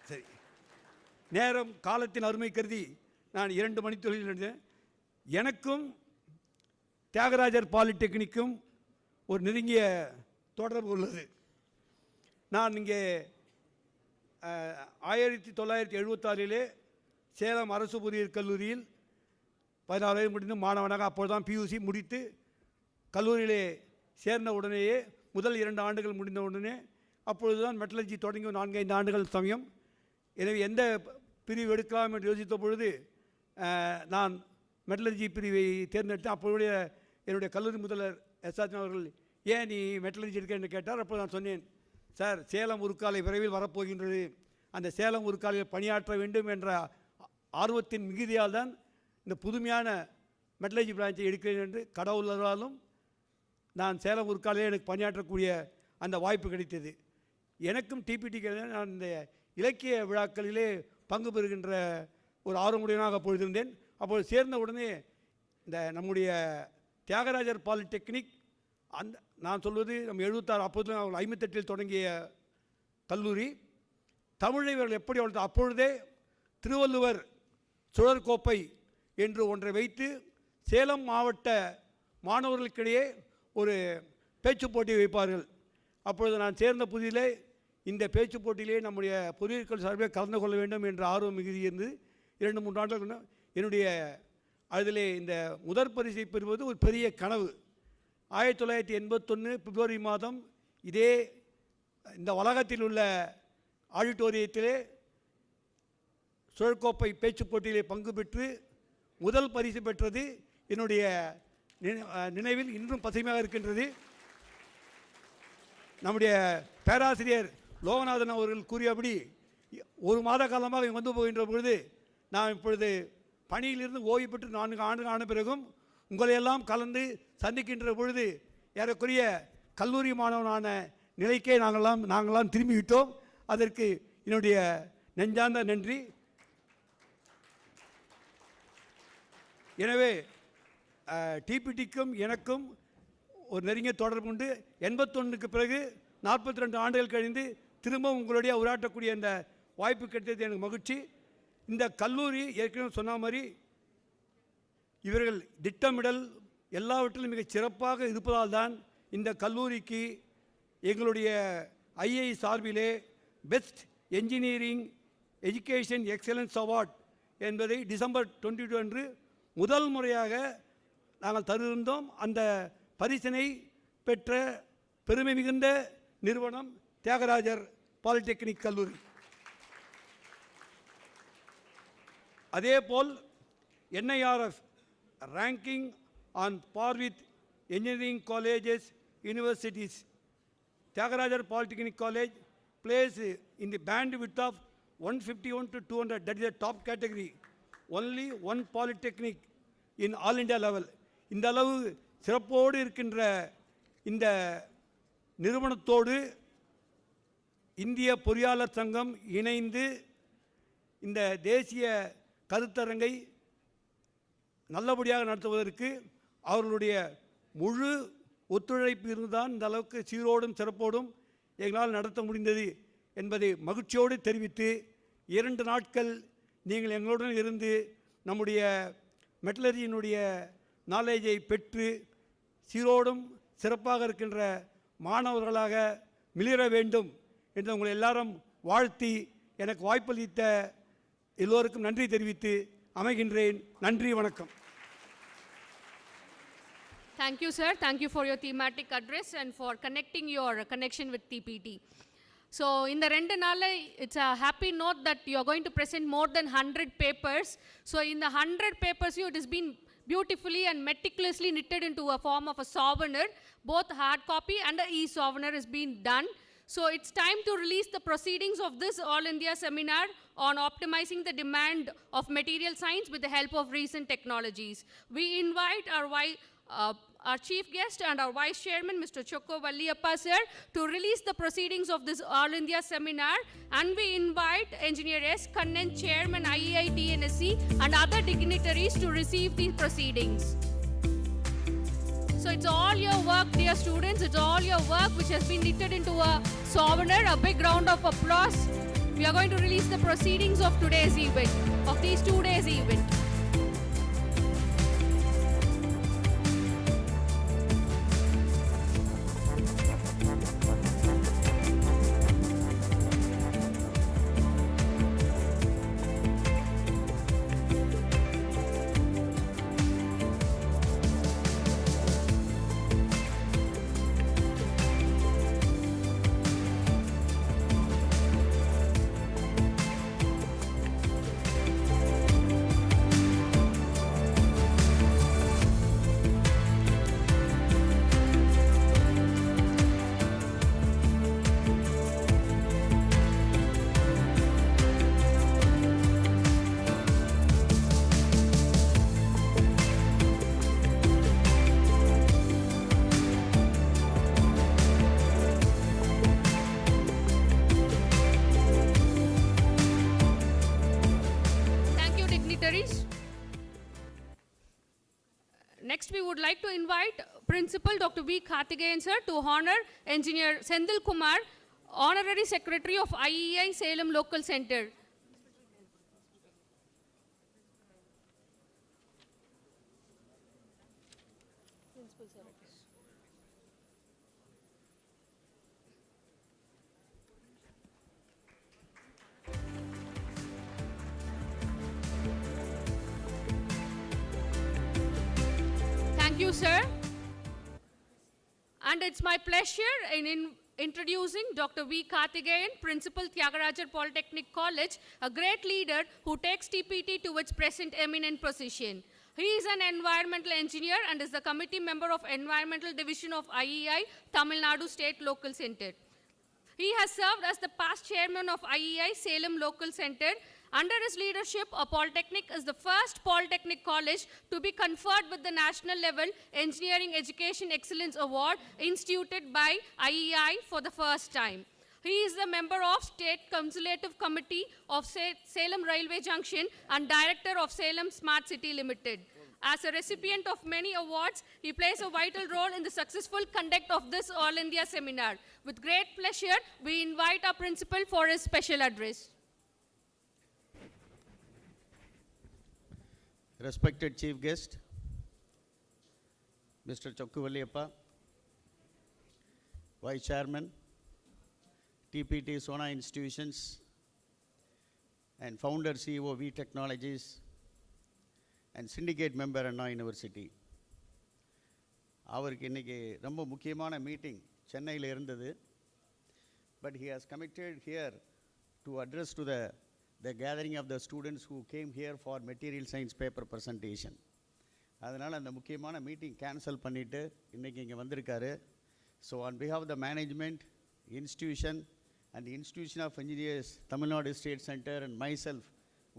Speaker 13: சரி, நேரம் காலத்தின் அருமை கருதி நான் 2 மணி தொழில் நடந்தேன். எனக்கும் தியாகராஜர் பாலிடெக்னிக்கும் ஒரு நெருங்கிய தொடர்பு உள்ளது. நான் இங்கே 1976 சேலம் அரசு பொறியியல் கல்லூரியில் 16 முடிந்து மாணவனாக அப்பொழுதுதான் பியூசி முடித்து கல்லூரியிலே சேர்ந்த உடனேயே முதல் 2 ஆண்டுகள் முடிந்த உடனே அப்பொழுதுதான் மெட்டலர்ஜி தொடங்கி 4-5 ஆண்டுகள் சமயம். எனவே எந்த பிரிவு எடுக்கலாம் என்று யோசித்த பொழுது நான் மெட்டலர்ஜி பிரிவை தேர்ந்தெடுத்தேன். அப்பொழுது என்னுடைய கல்லூரி முதல்வர் எஸ்ஆர் அவர்கள், ஏன் நீ மெட்டலர்ஜி எடுக்க என்று கேட்டார். அப்போ நான் சொன்னேன், சார் சேலம் உருக்காலை விரைவில் வரப்போகின்றது, அந்த சேலம் உருக்காலையில் பணியாற்ற வேண்டும் என்ற ஆர்வத்தின் மிகுதியால் தான் இந்த புதுமையான மெட்டலர்ஜி பிரான்ச்சை எடுக்கிறேன் என்று கடவுளாலும் நான் சேலம் உருக்காலையில் எனக்கு பணியாற்றக்கூடிய அந்த வாய்ப்பு கிடைத்தது. எனக்கும் டிபிடிக்கு நான் இந்த இலக்கிய விழாக்களிலே பங்கு பெறுகின்ற ஒரு ஆர்வமுடையவனாக அப்பொழுது இருந்தேன். அப்பொழுது சேர்ந்த உடனே இந்த நம்முடைய தியாகராஜர் பாலிடெக்னிக், அந்த நான் சொல்வது நம்ம 76 அப்போது 58 தொடங்கிய கல்லூரி. தமிழை இவர்கள் எப்படி வளர்த்து, அப்பொழுதே திருவள்ளுவர் சுழற்கோப்பை என்று ஒன்றை வைத்து சேலம் மாவட்ட மாணவர்களுக்கிடையே ஒரு பேச்சு போட்டி வைப்பார்கள். அப்பொழுது நான் சேர்ந்த புதியிலே இந்த பேச்சு போட்டியிலே நம்முடைய பொறியியல் சார்பில் கலந்து கொள்ள வேண்டும் என்ற ஆர்வம் மிகுதி இருந்து 2-3 ஆண்டுகள் என்னுடைய அதிலே இந்த முதற் பரிசை பெறுவது ஒரு பெரிய கனவு. 1981 பிப்ரவரி மாதம் இதே இந்த வளாகத்தில் உள்ள ஆடிட்டோரியத்திலே சுழற்கோப்பை பேச்சு போட்டியிலே பங்கு பெற்று முதல் பரிசு பெற்றது என்னுடைய நினைவில் இன்றும் பசுமையாக இருக்கின்றது. நம்முடைய பேராசிரியர் லோகநாதன் அவர்கள் கூறியபடி 1 மாத காலமாக வந்து போகின்ற பொழுது, நான் இப்பொழுது பணியிலிருந்து ஓய்வு பெற்று 4 ஆண்டுகள் ஆன பிறகும் உங்களையெல்லாம் கலந்து சந்திக்கின்ற பொழுது ஏறக்குறைய கல்லூரி மாணவனான நிலைக்கே நாங்களாம் திரும்பிவிட்டோம். அதற்கு என்னுடைய நெஞ்சார்ந்த நன்றி. எனவே டிபிடிக்கும் எனக்கும் ஒரு நெருங்கிய தொடர்பு உண்டு. 81க்கு பிறகு 42 ஆண்டுகள் கழிந்து திரும்ப உங்களுடைய உரையாற்றக்கூடிய இந்த வாய்ப்பு கிடைத்தது எனக்கு மகிழ்ச்சி. இந்த கல்லூரி ஏற்கனவே சொன்ன மாதிரி இவர்கள் திட்டமிடல் எல்லாவற்றிலும் மிகச் சிறப்பாக இருப்பதால் தான் இந்த கல்லூரிக்கு எங்களுடைய ஐஐ சார்பிலே best engineering education excellence award என்பதை டிசம்பர் 22 அன்று முதல் முறையாக நாங்கள் தருகின்றோம். அந்த பரிசினை பெற்ற பெருமை மிகுந்த நிறுவனம் தியாகராஜர் பாலிடெக்னிக் கல்லூரி. அதேபோல் NIRF ranking on par with engineering colleges, universities. Thiagarajar Polytechnic College plays in the bandwidth of 151 to 200, that is a top category. Only one polytechnic in all India level. இந்த அளவு சிறப்போடு இருக்கின்ற இந்த நிறுவனத்தோடு இந்திய பொறியாளர் சங்கம் இணைந்து இந்த தேசிய கருத்தரங்கை நல்லபடியாக நடத்துவதற்கு அவர்களுடைய முழு ஒத்துழைப்பு இருந்தால் இந்த அளவுக்கு சீரோடும் சிறப்போடும் எங்களால் நடத்த முடிந்தது என்பதை மகிழ்ச்சியோடு தெரிவித்து 2 நாட்கள் நீங்கள் எங்களுடன் இருந்து நம்முடைய மெட்டலர்ஜியினுடைய நாலேஜை பெற்று சீரோடும் சிறப்பாக இருக்கின்ற மாணவர்களாக மிளிர வேண்டும் என்று உங்களை எல்லாரும் வாழ்த்தி எனக்கு வாய்ப்பளித்த எல்லோருக்கும் நன்றி தெரிவித்து அமைகின்றேன். நன்றி, வணக்கம்.
Speaker 2: Thank you, sir. Thank you for your thematic address and for connecting your connection with TPT. So, in the rendu naala, it's a happy note that you are going to present more than 100 papers. So, in the 100 papers, it has been beautifully and meticulously knitted into a form of a souvenir. Both hard copy and the e-souvenir has been done. So, it's time to release the proceedings of this All India seminar on optimizing the demand of material science with the help of recent technologies. We invite our chief guest and our vice chairman, Mr. Chokko Valliyappa sir, to release the proceedings of this All India seminar, and we invite Engineer S. Kannan, chairman IEI TNSC, and other dignitaries to receive these proceedings. So it's all your work, dear students, it's all your work which has been knitted into a souvenir. A big round of applause. We are going to release the proceedings of today's event, of these 2 days event. Next, we would like to invite Principal Dr. V. Karthikeyan sir to honor Engineer Sendil Kumar, Honorary Secretary of IEI Salem Local Center. Thank you, sir. And it's my pleasure in introducing Dr. V. Karthikeyan, Principal Thiagarajar Polytechnic College, a great leader who takes TPT to its present eminent position. He is an environmental engineer and is the committee member of Environmental Division of IEI, Tamil Nadu State Local Center. He has served as the past chairman of IEI Salem Local Center. Under his leadership, a Polytechnic is the first Polytechnic college to be conferred with the national level Engineering Education Excellence Award instituted by IEI for the first time. He is the member of State Consultative Committee of Salem Railway Junction and Director of Salem Smart City Limited. As a recipient of many awards, he plays a vital role in the successful conduct of this All India seminar. With great pleasure, we invite our principal for his special address.
Speaker 14: Respected Chief Guest, Mr. Chokko Valliyappa, Vice Chairman, TPT Sona Institutions, and Founder CEO V Technologies, and Syndicate Member Anna University. அவருக்கு இன்னைக்கு ரொம்ப முக்கியமான meeting சென்னையில் இருந்தது. But he has committed here to address to the gathering of the students who came here for material science paper presentation. அதனால் அந்த முக்கியமான meeting cancel பண்ணிவிட்டு இன்றைக்கி இங்கே வந்திருக்காரு. So on behalf of the management, institution and the Institution of Engineers, Tamil Nadu State Center and myself,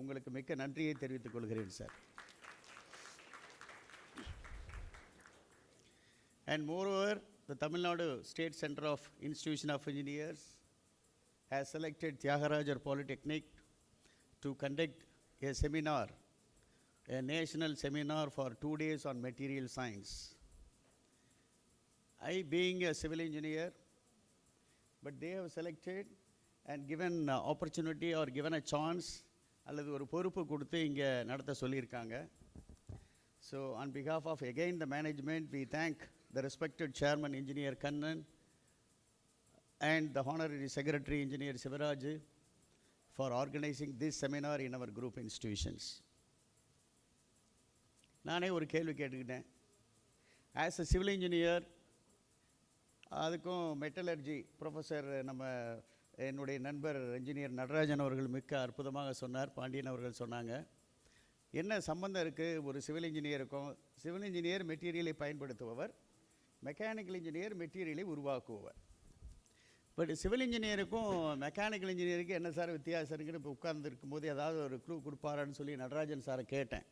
Speaker 14: உங்களுக்கு மிக்க நன்றியை தெரிவித்துக் கொள்கிறேன் sir. And moreover, the Tamil Nadu State Center of Institution of Engineers has selected Thiagarajar Polytechnic to conduct a seminar, a national seminar for 2 days on material science. I being a civil engineer, but they have selected and given opportunity or given a chance அல்லது ஒரு பொறுப்பு கொடுத்து இங்கே நடத்த சொல்லியிருக்காங்க. So on behalf of again the management, we thank the respected chairman engineer Kannan and the honorary secretary engineer Sivaraj for organizing this seminar in our group institutions. நானே ஒரு கேள்வி கேட்டுக்கிட்டேன். As a civil engineer, அதுக்கும் metallurgy professor நம்ம என்னுடைய நண்பர் engineer Natarajan அவர்கள் மிக்க அற்புதமாக சொன்னார், பாண்டியன் அவர்கள் சொன்னாங்க. என்ன சம்பந்தம் இருக்குது ஒரு சிவில் இன்ஜினியருக்கும்? சிவில் இன்ஜினியர் மெட்டீரியலை பயன்படுத்துபவர், மெக்கானிக்கல் இன்ஜினியர் மெட்டீரியலை உருவாக்குபவர். பட் சிவில் இன்ஜினியருக்கும் மெக்கானிக்கல் இன்ஜினியருக்கு என்ன சார் வித்தியாசம் இருக்குன்னு இப்போ உட்கார்ந்துருக்கும் போது ஏதாவது ஒரு க்ளூ கொடுப்பாரான்னு சொல்லி நடராஜன் சாரை கேட்டேன்.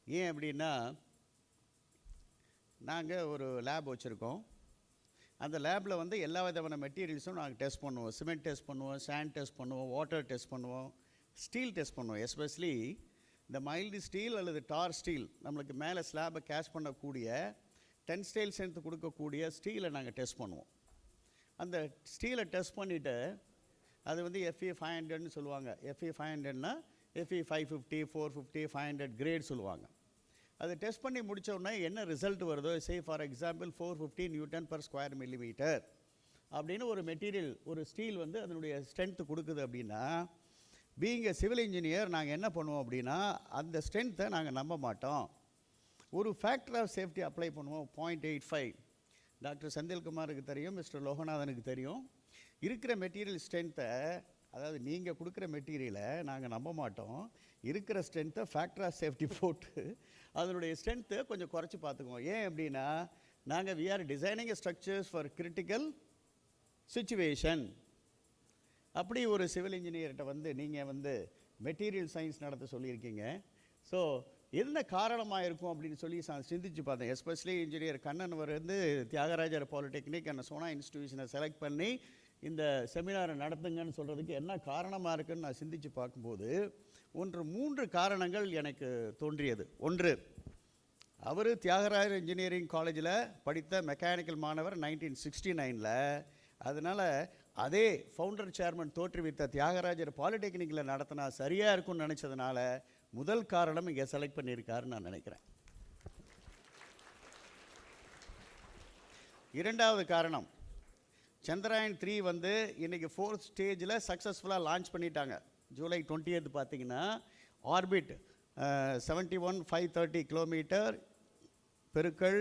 Speaker 14: ஏன் அப்படின்னா, நாங்கள் ஒரு லேப் வச்சுருக்கோம். அந்த லேபில் வந்து எல்லா விதமான மெட்டீரியல்ஸும் நாங்கள் டெஸ்ட் பண்ணுவோம். சிமெண்ட் டெஸ்ட் பண்ணுவோம், சாண்ட் டெஸ்ட் பண்ணுவோம், வாட்டர் டெஸ்ட் பண்ணுவோம், ஸ்டீல் டெஸ்ட் பண்ணுவோம். எஸ்பெஷலி இந்த மைல்டு ஸ்டீல் அல்லது டார் ஸ்டீல், நம்மளுக்கு மேலே ஸ்லாபை கேஷ் பண்ணக்கூடிய டென்ஸ்டைல் ஸ்ட்ரென்த் கொடுக்கக்கூடிய ஸ்டீலை நாங்கள் டெஸ்ட் பண்ணுவோம். அந்த ஸ்டீலை டெஸ்ட் பண்ணிவிட்டு அது வந்து FE 500ன்னு சொல்லுவாங்க. FE 500னா FE 550, 450, 500 கிரேட் சொல்லுவாங்க. அது டெஸ்ட் பண்ணி முடித்த உடனே என்ன ரிசல்ட் வருதோ, say for example 450 Newton per square millimetre அப்படின்னு ஒரு மெட்டீரியல், ஒரு ஸ்டீல் வந்து அதனுடைய ஸ்ட்ரென்த்து கொடுக்குது அப்படின்னா, பீயிங் எ சிவில் இன்ஜினியர் நாங்கள் என்ன பண்ணுவோம் அப்படின்னா, அந்த ஸ்ட்ரென்த்தை நாங்கள் நம்ப மாட்டோம். ஒரு ஃபேக்டர் ஆஃப் சேஃப்டி அப்ளை பண்ணுவோம், 0.85. டாக்டர் செந்தில்குமாருக்கு தெரியும், மிஸ்டர் லோகநாதனுக்கு தெரியும். இருக்கிற மெட்டீரியல் ஸ்ட்ரென்த்தை, அதாவது நீங்கள் கொடுக்குற மெட்டீரியலை நாங்கள் நம்ப மாட்டோம். இருக்கிற ஸ்ட்ரென்த்தை ஃபேக்டர் ஆஃப் சேஃப்டி போட்டு அதனுடைய ஸ்ட்ரென்த்தை கொஞ்சம் குறைச்சி பார்த்துக்குவோம். ஏன் அப்படின்னா, நாங்கள் we are designing a structures for critical situation. அப்படி ஒரு சிவில் இன்ஜினியர்கிட்ட வந்து நீங்கள் வந்து மெட்டீரியல் சயின்ஸ் நடத்த சொல்லியிருக்கீங்க. ஸோ என்ன காரணமாக இருக்கும் அப்படின்னு சொல்லி சிந்திச்சு பார்த்தேன். எஸ்பெஷலி இன்ஜினியர் கண்ணன் வந்து தியாகராஜர் பாலிடெக்னிக் அண்ட் சோனா இன்ஸ்டிடியூஷனை செலக்ட் பண்ணி இந்த செமினாரை நடத்துங்கன்னு சொல்கிறதுக்கு என்ன காரணமாக இருக்குன்னு நான் சிந்திச்சு பார்க்கும்போது 3 காரணங்கள் எனக்கு தோன்றியது. ஒன்று, அவர் தியாகராஜர் இன்ஜினியரிங் காலேஜில் படித்த மெக்கானிக்கல் மாணவர் 1969. அதனால் அதே ஃபவுண்டர் சேர்மன் தோற்றுவித்த தியாகராஜர் பாலிடெக்னிக்கில் நடத்தினா சரியாக இருக்கும்னு நினச்சதுனால முதல் காரணம் இங்கே செலக்ட் பண்ணியிருக்காருன்னு நான் நினைக்கிறேன். இரண்டாவது காரணம், சந்திராயன் 3 வந்து இன்றைக்கி 4th ஸ்டேஜில் சக்ஸஸ்ஃபுல்லாக லான்ச் பண்ணிட்டாங்க. ஜூலை 20th பார்த்தீங்கன்னா ஆர்பிட் 71,530 கிலோமீட்டர் பெருக்கள்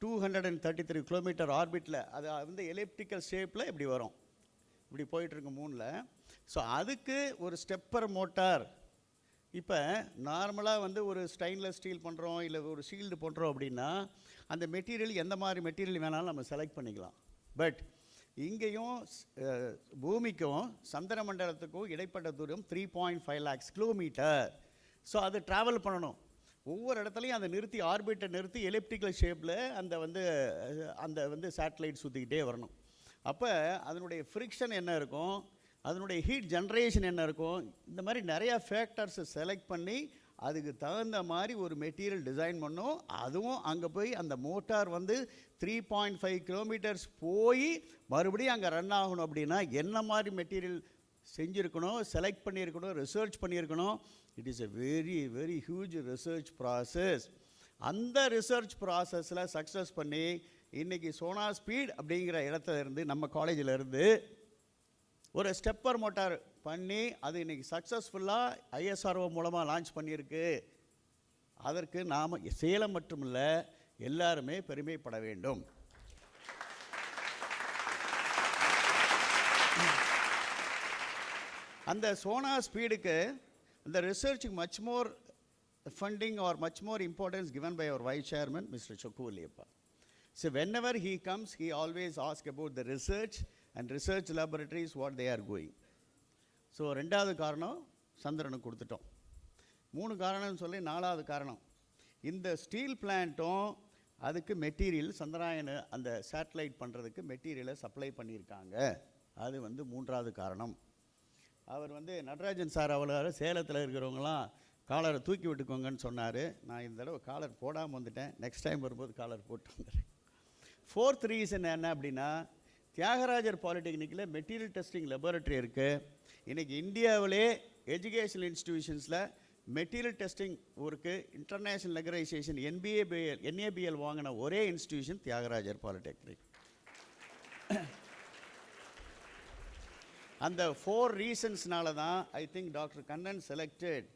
Speaker 14: 233 கிலோமீட்டர் ஆர்பிட்டில், அது வந்து எலிப்டிக்கல் ஷேப்பில் இப்படி வரும், இப்படி போயிட்டுருக்கு மூணில். ஸோ அதுக்கு ஒரு ஸ்டெப்பர் மோட்டார். இப்போ நார்மலாக வந்து ஒரு ஸ்டெயின்லெஸ் ஸ்டீல் பண்ணுறோம், இல்லை ஒரு ஷீல்டு பண்ணுறோம் அப்படின்னா அந்த மெட்டீரியல் எந்த மாதிரி மெட்டீரியல் வேணாலும் நம்ம செலக்ட் பண்ணிக்கலாம். பட் இங்கேயும் பூமிக்கும் சந்திர மண்டலத்துக்கும் இடைப்பட்ட தூரம் 3.5 lakhs கிலோமீட்டர். ஸோ அது ட்ராவல் பண்ணணும். ஒவ்வொரு இடத்துலையும் அதை நிறுத்தி, ஆர்பிட்டை நிறுத்தி எலிப்டிக்கல் ஷேப்பில் அந்த வந்து சேட்டலைட் சுற்றிக்கிட்டே வரணும். அப்போ அதனுடைய ஃப்ரிக்ஷன் என்ன இருக்கும், அதனுடைய ஹீட் ஜென்ரேஷன் என்ன இருக்கும், இந்த மாதிரி நிறையா ஃபேக்டர்ஸை செலக்ட் பண்ணி அதுக்கு தகுந்த மாதிரி ஒரு மெட்டீரியல் டிசைன் பண்ணோம். அதுவும் அங்கே போய் அந்த மோட்டார் வந்து 3.5 கிலோமீட்டர்ஸ் போய் மறுபடியும் அங்கே ரன் ஆகணும் அப்படின்னா என்ன மாதிரி மெட்டீரியல் செஞ்சுருக்கணும், செலக்ட் பண்ணியிருக்கணும், ரிசர்ச் பண்ணியிருக்கணும். It is a very very huge research process. அந்த ரிசர்ச் ப்ராசஸில் சக்ஸஸ் பண்ணி இன்றைக்கி சோனா ஸ்பீட் அப்படிங்கிற இடத்துல இருந்து, நம்ம காலேஜில் இருந்து ஒரு ஸ்டெப்பர் மோட்டார் பண்ணி அது இன்றைக்கி சக்ஸஸ்ஃபுல்லாக ISRO மூலமாக லான்ச் பண்ணியிருக்கு. அதற்கு நாம் சேலம் மட்டுமில்ல எல்லாருமே பெருமைப்பட வேண்டும். அந்த சோனா ஸ்பீடுக்கு அந்த ரிசர்ச்சுக்கு much more funding or much more importance given by அவர் vice chairman mister Chokkuvalliappa. So whenever he comes, he always asks about the research and research laboratories, what they are going. So 2வது காரணம் சந்திரனுக்கு கொடுத்துட்டோம். 3 காரணம்னு சொல்லி 4வது காரணம், இந்த ஸ்டீல் பிளான்ட்டும் அதுக்கு மெட்டீரியல் சந்திராயன் அந்த சேட்டலைட் பண்ணுறதுக்கு மெட்டீரியலை சப்ளை பண்ணியிருக்காங்க. அது வந்து 3வது காரணம். அவர் வந்து நடராஜன் சார் அவ்வளோ சேலத்தில் இருக்கிறவங்களாம் காலரை தூக்கி விட்டுக்கோங்கன்னு சொன்னார். நான் இந்த தடவை காலர் போடாமல் வந்துட்டேன். நெக்ஸ்ட் டைம் வரும்போது காலர் போட்டு வந்துடுறேன். 4th ரீசன் என்ன அப்படின்னா, தியாகராஜர் பாலிடெக்னிக்கில் மெட்டீரியல் டெஸ்டிங் லெபார்ட்டரி இருக்குது. இன்றைக்கி இந்தியாவிலே எஜுகேஷனல் இன்ஸ்டிடியூஷன்ஸில் material testing work international recognition NABL வாங்கின ஒரே இன்ஸ்டிடியூஷன் தியாகராஜர் பாலிடெக்னிக். அந்த 4 ரீசன்ஸ்னால தான் I think doctor Kannan selected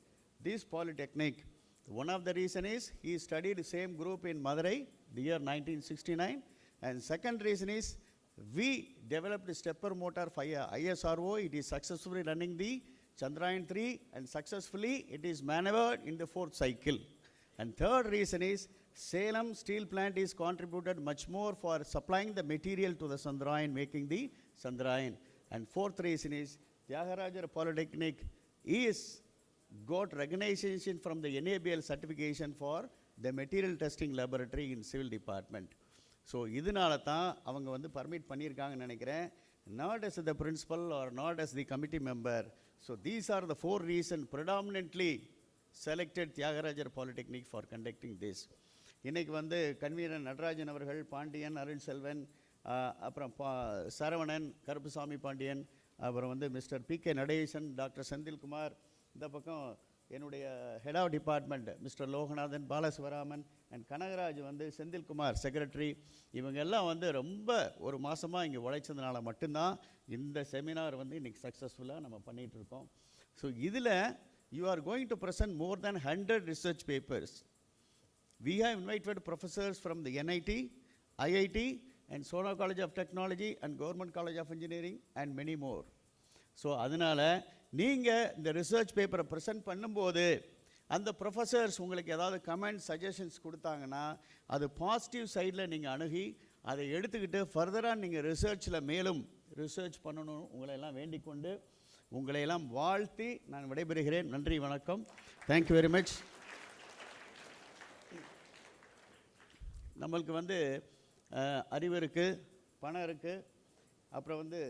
Speaker 14: this polytechnic. One of the reason is he studied same group in Madurai the year 1969, and second reason is we developed stepper motor for ISRO. It is successfully running the Chandrayaan-3 and successfully it is maneuvered in the 4th cycle. And third reason is Salem steel plant is contributed much more for supplying the material to the Chandrayaan, making the Chandrayaan. And 4th reason is Thiagarajar Polytechnic is got recognition from the NABL certification for the material testing laboratory in civil department. So இதனால தான் அவங்க வந்து permit பண்ணியிருக்காங்கன்னு நினைக்கிறேன். Not as the principal or not as the committee member. So these are the 4 reasons predominantly selected Thiagarajar Polytechnic for conducting this. இன்றைக்கி வந்து convener Natarajan அவர்கள், பாண்டியன், அருள் செல்வன், அப்புறம் சரவணன், கருப்புசாமி பாண்டியன், அப்புறம் வந்து mister PK Natesan, doctor Senthilkumar, இந்த பக்கம் என்னுடைய head of department mister Loganathan, Balasivaraman and Kanagaraj வந்து செந்தில்குமார் செக்ரட்டரி, இவங்க எல்லாம் வந்து ரொம்ப ஒரு மாதமாக இங்கே உழைச்சதுனால மட்டும்தான் இந்த செமினார் வந்து இன்றைக்கி சக்ஸஸ்ஃபுல்லாக நம்ம பண்ணிகிட்ருக்கோம். ஸோ இதில் you are going to present more than 100 research papers. We have invited professors from the NIT, IIT and Sona College of Technology and Government College of Engineering and many more. So அதனால் நீங்கள் இந்த research பேப்பரை present பண்ணும்போது அந்த professors உங்களுக்கு ஏதாவது comment suggestions கொடுத்தாங்கன்னா அது பாசிட்டிவ் சைடில் நீங்கள் அணுகி அதை எடுத்துக்கிட்டு ஃபர்தராக நீங்கள் ரிசர்ச்சில் மேலும் ரிசர்ச் பண்ணணும் உங்களையெல்லாம் வேண்டிக் கொண்டு உங்களையெல்லாம் வாழ்த்தி நான் விடைபெறுகிறேன். நன்றி, வணக்கம். Thank you very much. நம்மளுக்கு வந்து அறிவு இருக்குது, பணம் இருக்குது, அப்புறம் வந்து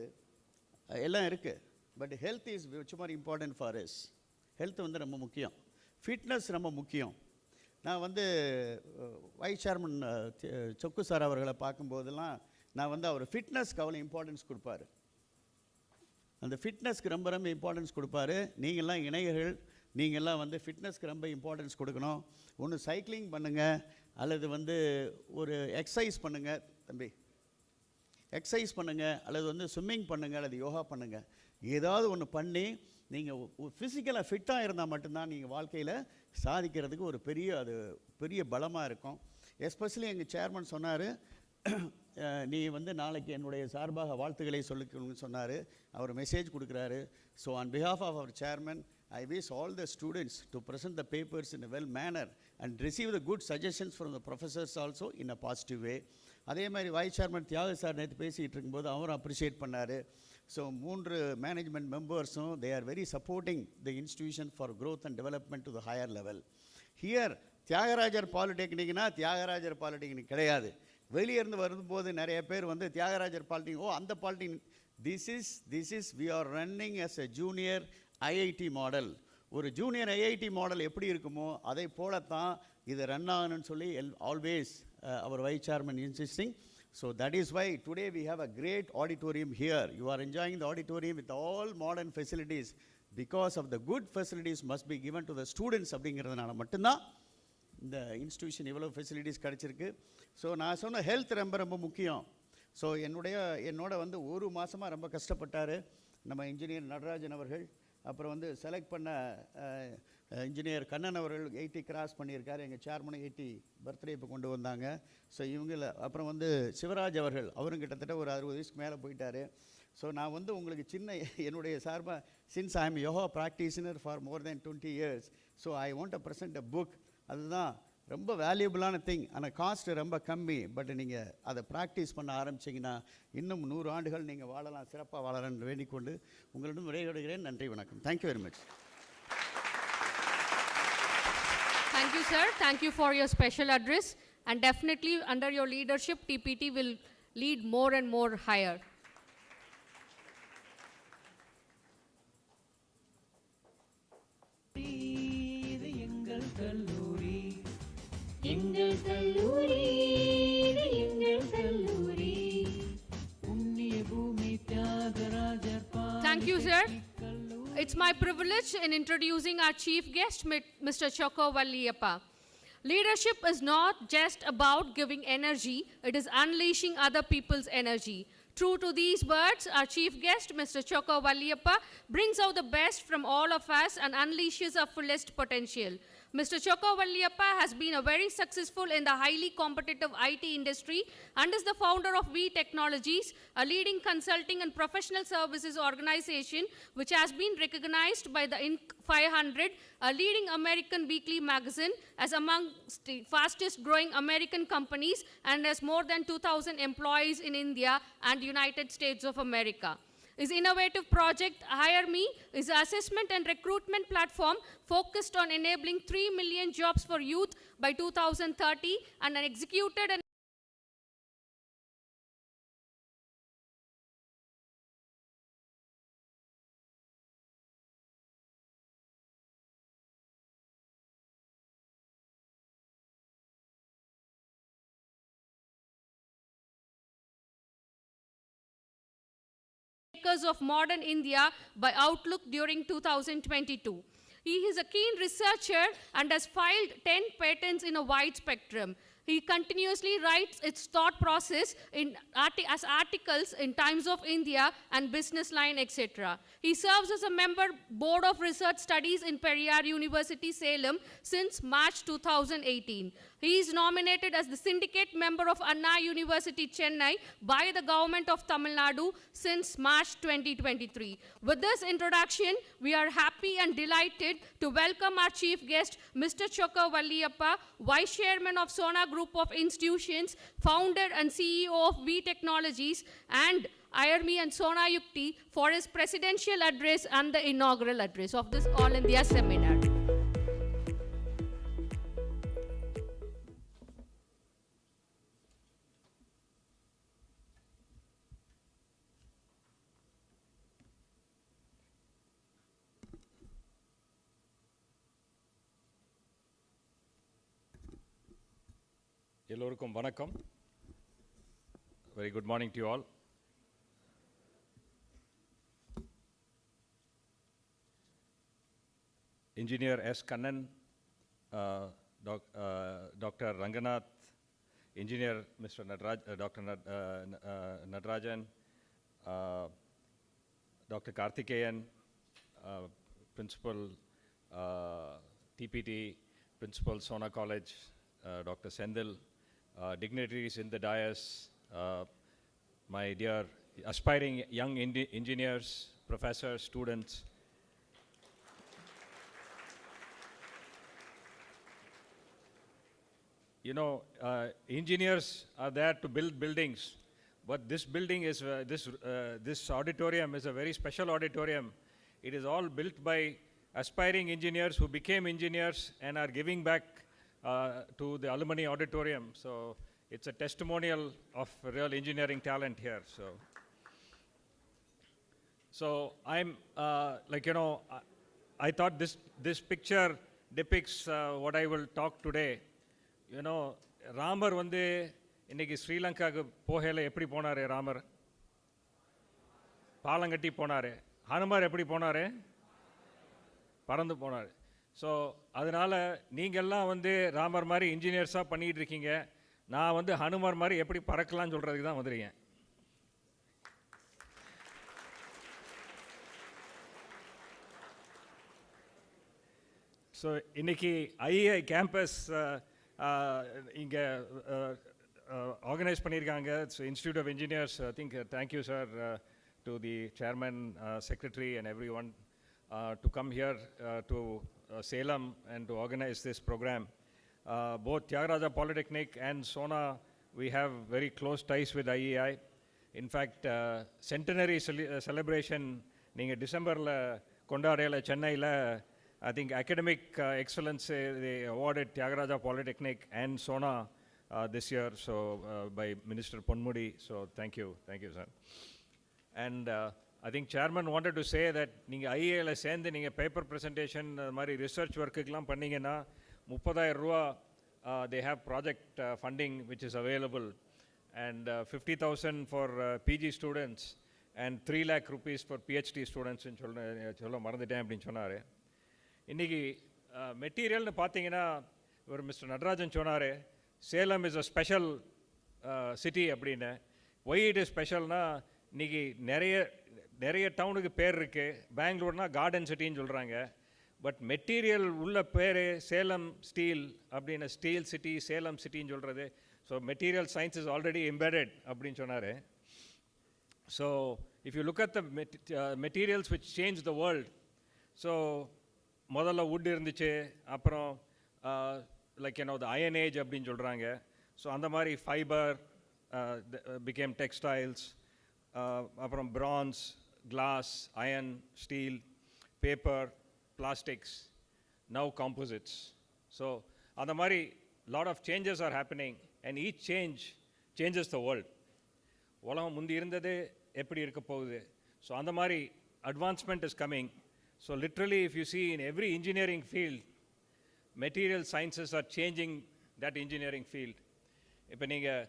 Speaker 14: எல்லாம் இருக்குது. But health is much more important for us. Health வந்து ரொம்ப முக்கியம், ஃபிட்னஸ் ரொம்ப முக்கியம். நான் வந்து வைஸ் சேர்மன் சொக்கு சார் அவர்களை பார்க்கும்போதெல்லாம் நான் வந்து அவர் ஃபிட்னஸ்க்கு அவ்வளோ இம்பார்ட்டன்ஸ் கொடுப்பாரு. அந்த ஃபிட்னஸ்க்கு ரொம்ப ரொம்ப இம்பார்ட்டன்ஸ் கொடுப்பாரு. நீங்கள்லாம் இணையர்கள், நீங்கள்லாம் வந்து ஃபிட்னஸ்க்கு ரொம்ப இம்பார்ட்டன்ஸ் கொடுக்கணும். ஒன்று சைக்கிளிங் பண்ணுங்கள், அல்லது வந்து ஒரு எக்ஸசைஸ் பண்ணுங்கள் தம்பி, எக்ஸசைஸ் பண்ணுங்கள், அல்லது வந்து ஸ்விம்மிங் பண்ணுங்கள், அல்லது யோகா பண்ணுங்கள். ஏதாவது ஒன்று பண்ணி நீங்கள் ஃபிசிக்கலாக ஃபிட்டாக இருந்தால் மட்டும்தான் நீங்கள் வாழ்க்கையில் சாதிக்கிறதுக்கு ஒரு பெரிய பலமாக இருக்கும். எஸ்பெஷலி எங்கள் சேர்மன் சொன்னார், நீ வந்து நாளைக்கு என்னுடைய சார்பாக வாழ்த்துக்களை சொல்லிக்கணும்னு சொன்னார். அவர் மெசேஜ் கொடுக்குறாரு. So on behalf of our chairman I wish all the students to present the papers in a well manner and receive the good suggestions from the professors also in a positive way. அதே மாதிரி vice chairman தியாக sir நேற்று பேசிகிட்டு இருக்கும்போது அவரும் appreciate பண்ணார். So 3 management மெம்பர்ஸும் they are very supporting the institution for growth and development to the higher level. Here Thiagarajar பாலிடெக்னிக்னா தியாகராஜர் பாலிடெக்னிக் கிடையாது. வெளியிருந்து வரும்போது நிறைய பேர் வந்து தியாகராஜர் பாலிடெக்னிக், அந்த polytechnic, this is we are running as a junior IIT model. ஒரு ஜூனியர் IIT மாடல் எப்படி இருக்குமோ அதை போலத்தான் இது ரன் ஆகணும்னு சொல்லி ஆல்வேஸ் அவர் vice chairman insisting. So that is why today we have a great auditorium here. You are enjoying the auditorium with all modern facilities because of the good facilities must be given to the students. அப்படிங்கிறதுனால மட்டும்தான் இந்த institution இவ்வளோ facilities கிடச்சிருக்கு. So நான் சொன்ன health ரொம்ப ரொம்ப முக்கியம். ஸோ என்னோட வந்து ஒரு மாதமாக ரொம்ப கஷ்டப்பட்டார் நம்ம இன்ஜினியர் நடராஜன் அவர்கள். அப்புறம் வந்து செலக்ட் பண்ண இன்ஜினியர் கண்ணன் அவர்கள் 80 கிராஸ் பண்ணியிருக்காரு. எங்கள் சேர்மனும் 80 பர்த்டே இப்போ கொண்டு வந்தாங்க. ஸோ இவங்கள அப்புறம் வந்து சிவராஜ் அவர்கள், அவரும் கிட்டத்தட்ட ஒரு 60 வயசுக்கு மேலே போயிட்டார். ஸோ நான் வந்து உங்களுக்கு என்னுடைய சார்பாக since I am yoga practitioner for more then 20 years, so I want to present a book. அதுதான் ரொம்ப வேல்யூபிளான திங். ஆனால் காஸ்ட்டு ரொம்ப கம்மி. பட் நீங்கள் அதை ப்ராக்டிஸ் பண்ண ஆரம்பிச்சிங்கன்னா இன்னும் 100 ஆண்டுகள் நீங்கள் வாழலாம், சிறப்பாக வாழலாம்னு வேண்டிக்கொண்டு உங்களிடம் விடைபெறுகிறேன். நன்றி, வணக்கம். Thank you very much.
Speaker 2: Thank you, sir. Thank you for your special address. and definitely under your leadership, TPT will lead more and more higher.
Speaker 3: எங்கள் கல்லூரி இது எங்கள் கல்லூரி புண்ணிய பூமி Thyagarajar
Speaker 2: Thank you, sir. It's my privilege in introducing our chief guest, Mr. Chokko Valliyappa. Leadership is not just about giving energy, it is unleashing other people's energy. True to these words, our chief guest, Mr. Chokko Valliyappa, brings out the best from all of us and unleashes our fullest potential. Mr. Chokko Valliyappa has been very successful in the highly competitive IT industry and is the founder of V Technologies, a leading consulting and professional services organization which has been recognized by the Inc. 500, a leading American weekly magazine, as among the fastest growing American companies and has more than 2,000 employees in India and United States of America. His innovative project, Hire Me, is an assessment and recruitment platform focused on enabling 3 million jobs for youth by 2030 and executed an of modern India by Outlook during 2022. He is a keen researcher and has filed 10 patents in a wide spectrum. He continuously writes its thought process as articles in Times of India and Business Line, etc. He serves as a member board of research studies in Periyar University, Salem since March 2018. He is nominated as the syndicate member of Anna University, Chennai by the government of Tamil Nadu since March 2023. With this introduction, we are happy and delighted to welcome our chief guest, Mr. Chokko Valliyappa, Vice Chairman of Sona Group of Institutions, founder and CEO of V Technologies, and Hire Me and Sona Yukti for his presidential address and the inaugural address of this All India seminar.
Speaker 15: எல்லோருக்கும் வணக்கம். Very good morning to you all. Engineer S. Kannan, Dr. Ranganath, Engineer Mr. Dr. Natarajan, Dr. Karthikeyan, Principal TPT, Principal Sona College, Dr. Sendil, dignitaries in the dais, my dear aspiring young engineers, professors, students. You know, engineers are there to build buildings, but this building is, this auditorium is a very special auditorium. It is all built by aspiring engineers who became engineers and are giving back to the alumni auditorium. So it's a testimonial of real engineering talent here. So I'm like, you know, I thought this picture depicts what I will talk today. You know, Ramar வந்து இன்னைக்கு ஸ்ரீலங்காவுக்கு போகையில் எப்படி போனார்? ராமர் பாலங்கட்டி போனார். ஹனுமார் எப்படி போனார்? பறந்து போனார். ஸோ அதனால் நீங்கள்லாம் வந்து ராமர் மாதிரி இன்ஜினியர்ஸாக பண்ணிகிட்டு இருக்கீங்க. நான் வந்து ஹனுமார் மாதிரி எப்படி பறக்கலாம்னு சொல்கிறதுக்கு தான் வந்துருக்கேன். ஸோ இன்றைக்கி ஐஏ கேம்பஸ் இங்கே ஆர்கனைஸ் பண்ணியிருக்காங்க. So institute of engineers, I think thank you sir to the chairman, secretary and everyone to come here to Salem and to organize this program. Both Thiagarajar Polytechnic and Sona, we have very close ties with IEI. In fact, centenary celebration ninga December la kondadela Chennai la, I think academic excellence they awarded Thiagarajar Polytechnic and Sona this year, so by Minister Ponmudi. So thank you, sir. And I think chairman wanted to say that நீங்கள் ஐஏல சேர்ந்து நீங்கள் paper presentation அது மாதிரி research ஒர்க்குக்கெலாம் பண்ணிங்கன்னா 30,000 ரூபா they have project funding which is available, and 50,000 for PG students and 3 lakh rupees for PhD students சொல்ல மறந்துட்டேன் அப்படின்னு சொன்னார். இன்றைக்கி மெட்டீரியல்னு பார்த்தீங்கன்னா ஒரு மிஸ்டர் நடராஜன் சொன்னார் Salem is a special city அப்படின்னு. ஒய் இட் இஸ் ஸ்பெஷல்னா இன்றைக்கி நிறைய டவுனுக்கு பேர் இருக்குது. பெங்களூர்னா கார்டன் சிட்டின்னு சொல்கிறாங்க. பட் மெட்டீரியல் உள்ள பேர் சேலம் ஸ்டீல் அப்படின்னு, ஸ்டீல் சிட்டி சேலம் சிட்டின்னு சொல்கிறது. So material science is already embedded அப்படின்னு சொன்னார். So if you look at the materials which change the world, so முதல்ல வுட் இருந்துச்சு, அப்புறம் லைக் த அயன் ஏஜ் அப்படின்னு சொல்கிறாங்க. ஸோ அந்த மாதிரி ஃபைபர் பிகேம் டெக்ஸ்டைல்ஸ், அப்புறம் bronze, glass, iron, steel, paper, plastics, now composites. So அந்த மாதிரி lot of changes are happening, and each change changes the world. உலகம் முந்தி இருந்தது எப்படி இருக்க போகுது. ஸோ அந்த மாதிரி advancement is coming. So literally if you see in every engineering field, material sciences are changing that engineering field. இப்போ நீங்கள்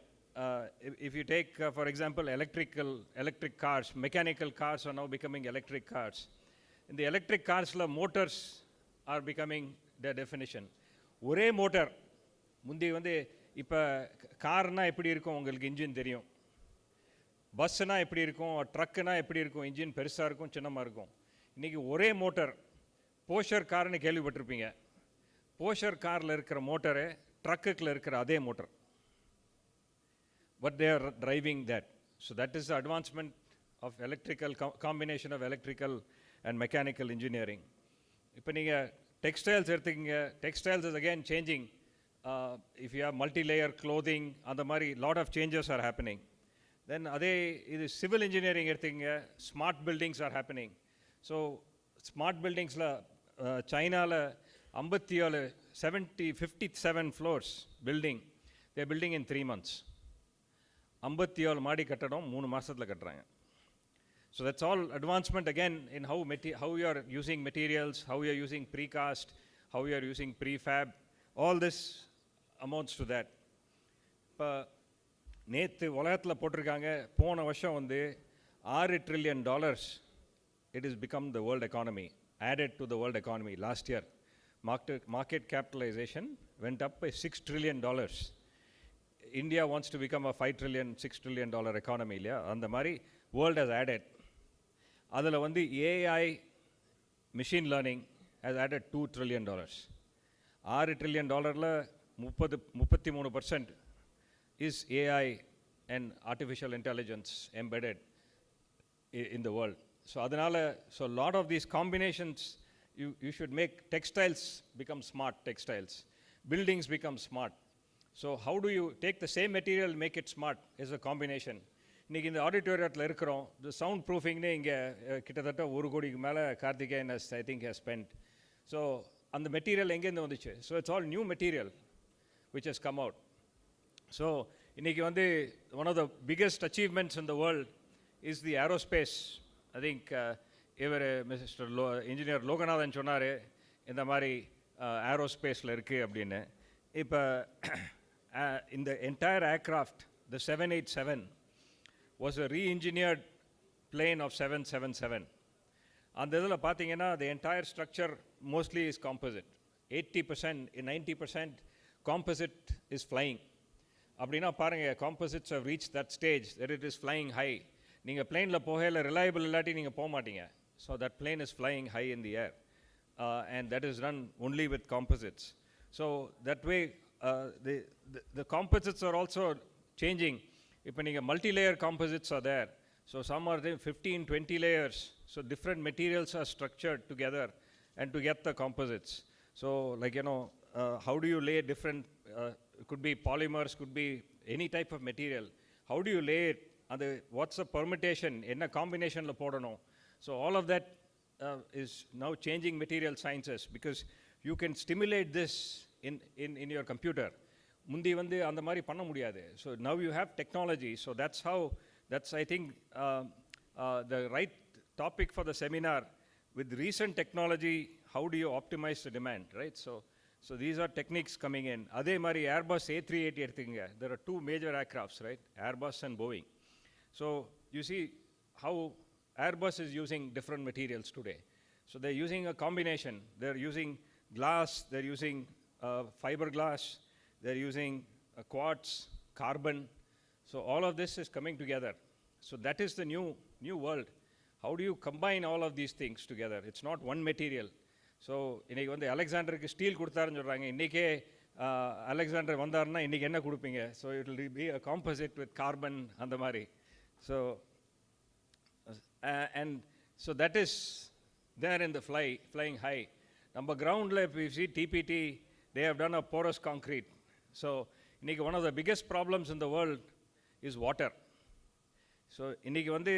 Speaker 15: if you take for example electric cars, mechanical cars are now becoming electric cars. In the electric cars motors are becoming the definition. ஒரே motor முந்தி இப்போ கார்னால் எப்படி இருக்கும் உங்களுக்கு engine தெரியும், பஸ்ஸுனா எப்படி இருக்கும், ட்ரக்குனா எப்படி இருக்கும், இன்ஜின் பெருசாக இருக்கும் சின்னமாக இருக்கும். இன்றைக்கி ஒரே மோட்டர். போஷர் கார்னு கேள்விப்பட்டிருப்பீங்க. போஷர் காரில் இருக்கிற மோட்டரு ட்ரக்குக்கில் இருக்கிற அதே motor. But they are driving that. So that is the advancement of electrical, combination of electrical and mechanical engineering. இப்போ நீங்கள் டெக்ஸ்டைல்ஸ் எடுத்துக்கிங்க. Textiles is again changing. If you have multi-layer clothing, அந்த மாதிரி lot of changes are happening. Then அதே இது civil engineering எடுத்துக்கிங்க. Smart buildings are happening. So smart buildingsல சைனாவில் 57 floors building, they are building in 3 months. 57 மாடி கட்டடம் 3 மாதத்தில் கட்டுறாங்க. So that's all advancement again in how you are using materials, how you are using precast, how you are using prefab. All this amounts to that. இப்போ நேற்று உலகத்தில் போட்டிருக்காங்க, போன வருஷம் $6 trillion it has become the world economy, added to the world economy last year. Market capitalization went up by $6 trillion. India wants to become a $5 trillion, $6 trillion economy இல்லையா? அந்த மாதிரி world has added. அதில் AI machine learning has added $2 trillion. $6 trillion 33% is AI and artificial intelligence embedded in the world. So அதனால so a lot of these combinations, you should make textiles become smart textiles, buildings become smart. So how do you take the same material, make it smart, is a combination. இன்றைக்கி இந்த ஆடிட்டோரியத்தில் இருக்கிறோம். இந்த sound ப்ரூஃபிங்னே இங்கே கிட்டத்தட்ட 1 கோடிக்கு மேலே Karthikeyan I think has spend. So அந்த material எங்கேருந்து வந்துச்சு? So it's all new material which has come out. So இன்றைக்கி one of the biggest achievements in the world is the aerospace. I think இவர் மிஸ்டர் இன்ஜினியர் லோகநாதன் சொன்னார் இந்த மாதிரி ஏரோஸ்பேஸில் இருக்குது அப்படின்னு. இப்போ இந்த entire aircraft, the 787 was a re-engineered plane of 777. அந்த இதில் பார்த்தீங்கன்னா the entire structure mostly is composite. 80%, 90% composite is flying. அப்படின்னா பாருங்கள், composites have reached that stage that it is flying high. நீங்கள் பிளேனில் போகையில் ரிலையபிள் இல்லாட்டி நீங்கள் போக மாட்டீங்க. So that plane is flying high in the air, and that is run only with composites. So that way the composites are also changing. இப்போ நீங்கள் multi-layer composites are there. So some are 15, 20 layers. So different materials are structured together and to get the composites. So like how do you lay different, could be polymers, could be any type of material. How do you lay it? What's the permutation? Enna combination la podano? So all of that is now changing material sciences, because you can stimulate this in your computer. முந்தி வந்து அந்த மாதிரி பண்ண முடியாது. So now you have technology. So that's I think the right topic for the seminar. With recent technology, how do you optimize the demand, right? So these are techniques coming in. அதே மாதிரி Airbus A380 எடுத்துக்கங்க. There are two major aircrafts, right? Airbus and Boeing. So you see how Airbus is using different materials today. So they're using a combination. They're using glass, they're using fiberglass, they're using quartz, carbon. So all of this is coming together. So that is the new world. How do you combine all of these things together? It's not one material. So இன்னைக்கு வந்து அலெக்சாண்டருக்கு steel கொடுத்தாருன்னு சொல்கிறாங்க. இன்றைக்கே Alexander வந்தாருன்னா இன்றைக்கி என்ன கொடுப்பீங்க? So it will be a composite with carbon அந்த மாதிரி. So and so that is there in the flying high. நம்ம கிரவுண்டில் if you see TPT, they have done a porous concrete. So இன்னைக்கு one of the biggest problems in the world is water. So இன்னைக்கு வந்து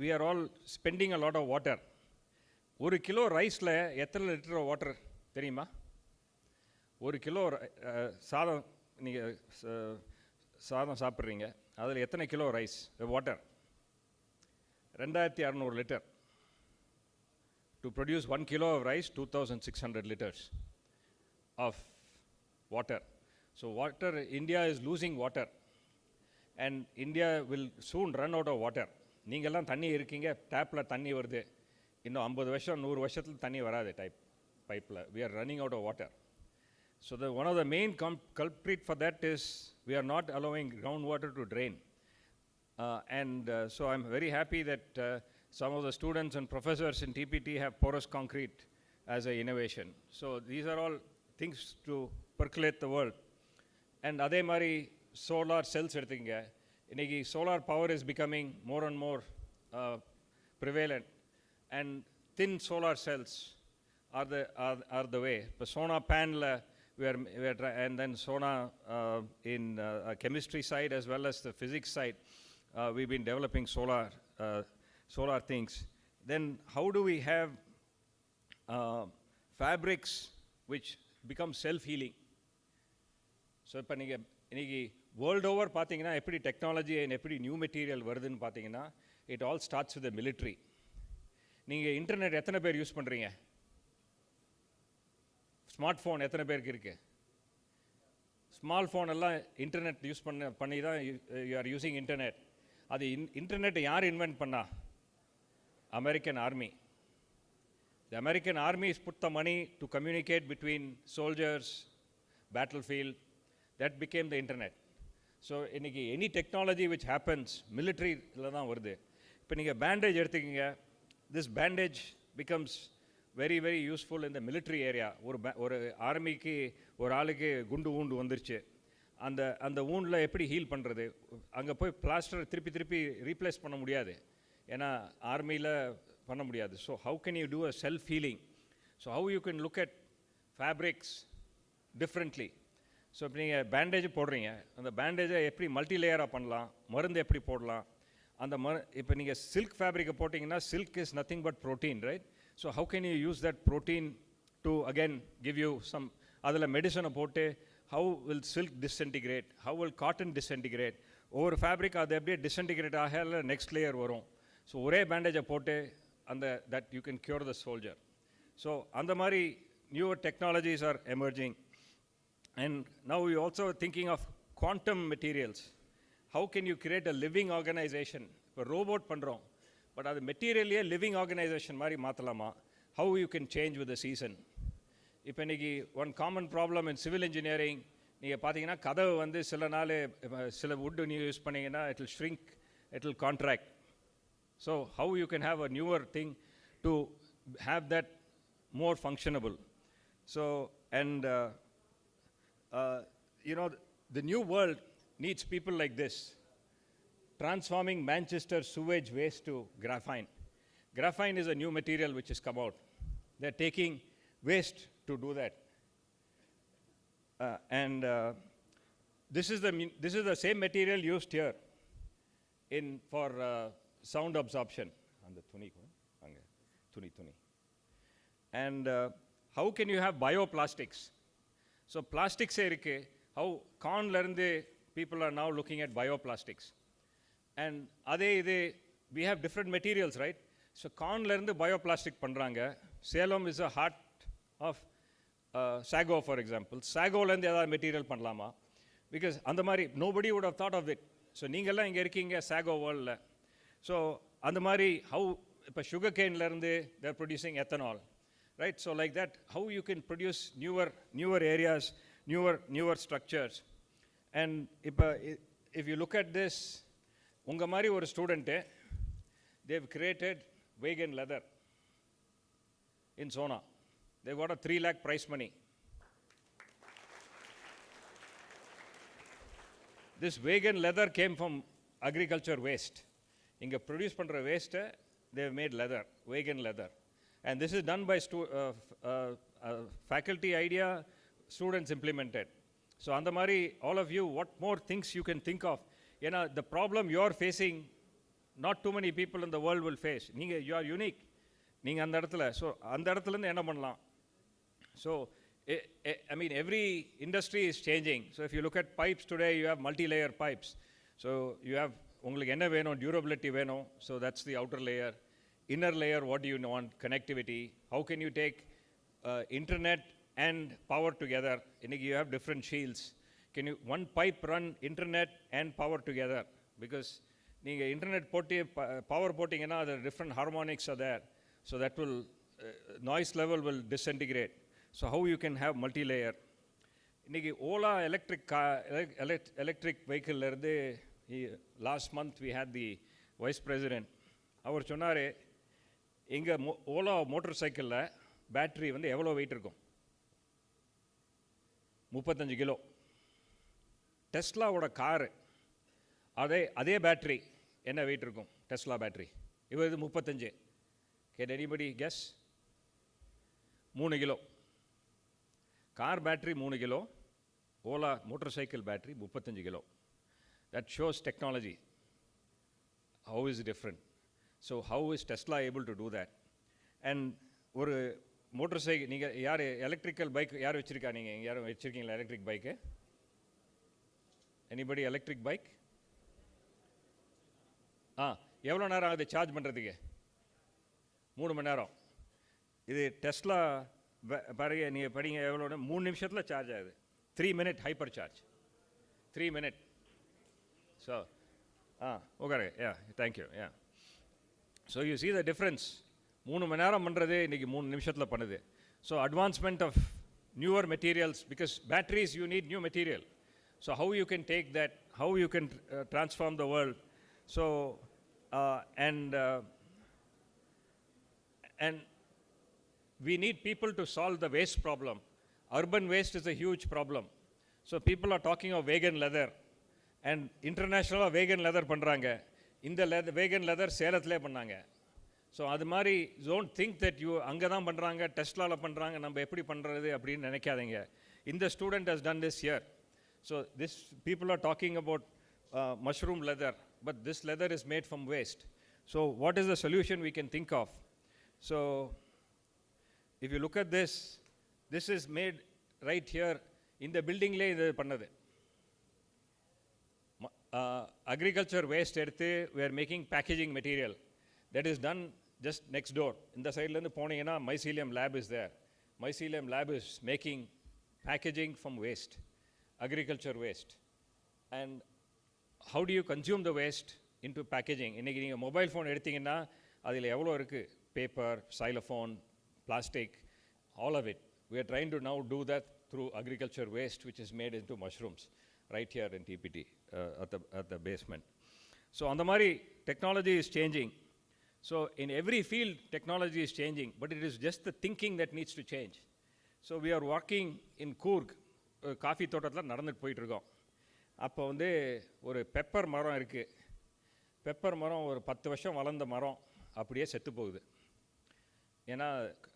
Speaker 15: we are all spending a lot of water. ஒரு kilo ரைஸில் எத்தனை litre water தெரியுமா? ஒரு kilo சாதம் நீங்கள் சாதம் சாப்பிட்றீங்க, அதில் எத்தனை kilo rice water? 2600 litre. To produce 1 kilo of rice, 2600 liters of water. So water, India is losing water. And India will soon run out of water. நீங்கள்லாம் தண்ணி இருக்கீங்க, டேப்பில் தண்ணி வருது. இன்னும் 50 வருஷம் 100 வருஷத்தில் தண்ணி வராது பைப்பில். We are running out of water. So one of the main culprit for that is we are not allowing groundwater to drain. So I'm very happy that some of the students and professors in TPT have porous concrete as an innovation. So these are all things to percolate the world. And அதே மாதிரி solar cells எடுத்துக்கங்க. இன்னைக்கு solar power is becoming more and more prevalent. And thin solar cells are the way. The Sona panel, and then Sona in chemistry side as well as the physics side, we've been developing solar things. Then how do we have fabrics which become self-healing? So இப்போ நீங்கள் இன்னைக்கு world over பார்த்தீங்கன்னா எப்படி technology எப்படி new material வருதுன்னு பார்த்தீங்கன்னா it all starts with the military. நீங்கள் internet எத்தனை பேர் யூஸ் பண்ணுறீங்க? ஸ்மார்ட் ஃபோன் எத்தனை பேருக்கு இருக்குது? ஸ்மால் ஃபோன் எல்லாம் இன்டர்நெட் யூஸ் பண்ணி தான் யூ ஆர் யூஸிங் இன்டர்நெட். அது இன்டர்நெட்டை யார் இன்வென்ட் பண்ணா? American Army. The American Army has put the money to communicate between soldiers, battlefield. That became the internet. So இன்னைக்கு any technology which happens, military-ல தான் வருது. இப்போ நீங்கள் bandage எடுத்துக்கிங்க, this bandage becomes very very useful in the military area. ஒரு ஆர்மிக்கு ஒரு ஆளுக்கு குண்டு வந்துருச்சு, அந்த woundல எப்படி ஹீல் பண்ணுறது? அங்கே போய் பிளாஸ்டர் திருப்பி ரீப்ளேஸ் பண்ண முடியாது, ஏன்னா ஆர்மியில் பண்ண முடியாது. So how can you do a self healing? So how you can look at fabrics differently. So இப்போ நீங்கள் பேண்டேஜ் போடுறீங்க, அந்த பேண்டேஜை எப்படி மல்டி லேயராக பண்ணலாம், மருந்து எப்படி போடலாம், இப்போ நீங்கள் சில்க் ஃபேப்ரிக்கை போட்டிங்கன்னா silk is nothing but protein, right? So how can you use that protein to again give you some, அதில் மெடிசனை போட்டு how will silk disintegrate, how will cotton disintegrate, ஒவ்வொரு ஃபேப்ரிக் அது எப்படியே டிஸ்இன்டிகிரேட் ஆக நெக்ஸ்ட் லேயர் வரும். ஸோ ஒரே பேண்டேஜை போட்டு that you can cure the soldier. So அந்த மாதிரி newer technologies are emerging. And now we also thinking of quantum materials. How can you create a living organization? இப்போ ரோபோட் பண்ணுறோம், but அது மெட்டீரியல்லையே living organisation மாதிரி மாற்றலாமா? How you can change with the season? இப்போ இன்றைக்கி one common problem in civil engineering, நீங்கள் பார்த்தீங்கன்னா கதவு வந்து சில வுட்டு நீங்கள் யூஸ் பண்ணிங்கன்னா it will shrink, it will contract. So how you can have a newer thing to have that more functionable. So and the new world needs people like this, transforming Manchester sewage waste to graphene. Graphene is a new material which has come out. They're taking waste to do that. This is the same material used here for sound absorption. And how can you have bioplastics? So பிளாஸ்டிக்ஸே இருக்குது. How கார்ன்லேருந்து people are now looking at bioplastics. And அதே இது we have different materials, right? So cornலேருந்து bioplastic பண்ணுறாங்க. Salem is a heart of sago, for example. Sagoலேருந்து ஏதாவது material பண்ணலாமா? Because அந்த மாதிரி nobody would have thought of it. So நீங்கள்லாம் இங்கே இருக்கீங்க sago வேர்ல்டில். ஸோ அந்த மாதிரி ஹவு இப்போ sugar கேன்லேருந்து there producing ethanol, right? So like that, how you can produce newer areas, newer structures. And if you look at this, unga mari or student, they've created vegan leather in Sona. They've got a 3 lakh prize money. This vegan leather came from agriculture waste. Inga produce pandra waste, they've made leather, vegan leather. And this is done by faculty idea, students implemented. So andamari, all of you, what more things you can think of? You know, the problem you're facing, not too many people in the world will face. You are unique. Neenga andha edathula. So andha edathula enna pannalam? So I mean, every industry is changing. So if you look at pipes today, you have multi-layer pipes. So you have ungalku enna venum, durability venum. So that's the outer layer. Inner layer, what do you want? Connectivity. How can you take internet and power together? You have different shields. Can you one pipe run internet and power together? Because internet power porting, the different harmonics are there. So that will noise level will disintegrate. So how you can have multi-layer? Ola electric vehicle last month we had the vice president. Our சொன்னாரு எங்க Ola motor சைக்கிளில் battery வந்து எவ்வளோ wait இருக்கும்? 35 kilo. டெஸ்லாவோட car அதே battery என்ன wait இருக்கும்? Tesla battery இது 35. Can anybody guess? 3 kilo. Car battery 3 kilo, Ola motor cycle battery 35 kilo. That shows technology how is different. So how is Tesla able to do that? And ஒரு motor cycle நீங்கள் யார் electrical bike யார் வச்சுருக்கா? நீங்கள் யாரும் வச்சுருக்கீங்களா electric bike? Anybody electric bike? எவ்வளோ நேரம் ஆகுது சார்ஜ் பண்ணுறதுக்கு? 3 மணி நேரம். இது டெஸ்லா பாருங்க, நீங்கள் படிங்க எவ்வளோ 3 நிமிஷத்தில் சார்ஜ் ஆகுது. 3 minute hyper charge. 3 minute. So okay, thank you. So you see the difference. 3 மணி நேரம் பண்ணுறது இன்றைக்கி 3 நிமிஷத்தில் பண்ணுது. ஸோ advancement of newer materials, because batteries you need new material. So how you can take that, how you can transform the world. So and we need people to solve the waste problem. Urban waste is a huge problem. So people are talking of vegan leather, and international vegan leather பண்றாங்க. இந்த vegan leather சேலத்திலே பண்ணாங்க. So அது மாதிரி don't think that you அங்கே தான் பண்ணுறாங்க, டெஸ்லாவில் பண்ணுறாங்க, நம்ம எப்படி பண்ணுறது அப்படின்னு நினைக்காதீங்க. இந்த student has done this here. So this people are talking about mushroom leather, but this leather is made from waste. So what is the solution we can think of? So if you look at this, this is made right here in the building lay இது பண்ணது. Agriculture waste எடுத்து we are making packaging material. That is done just next door. இந்த சைட்லேருந்து போனீங்கன்னா mycelium lab is there. Mycelium lab is making packaging from waste, agriculture waste. And how do you consume the waste into packaging? இன்றைக்கி நீங்கள் mobile phone எடுத்தீங்கன்னா அதில் எவ்வளோ இருக்குது? Paper, xylophone, plastic, all of it. We are trying to now do that through agriculture waste, which is made into mushrooms right here in TPT at the basement. So on the mari technology is changing. So in every field technology is changing, but it is just the thinking that needs to change. So we are working in Coorg, coffee தோட்டத்தில் நடந்துட்டு போயிட்டுருக்கோம். அப்போ வந்து ஒரு pepper மரம் இருக்குது. Pepper மரம் ஒரு 10 வருஷம் வளர்ந்த மரம் அப்படியே செத்து போகுது. ஏன்னா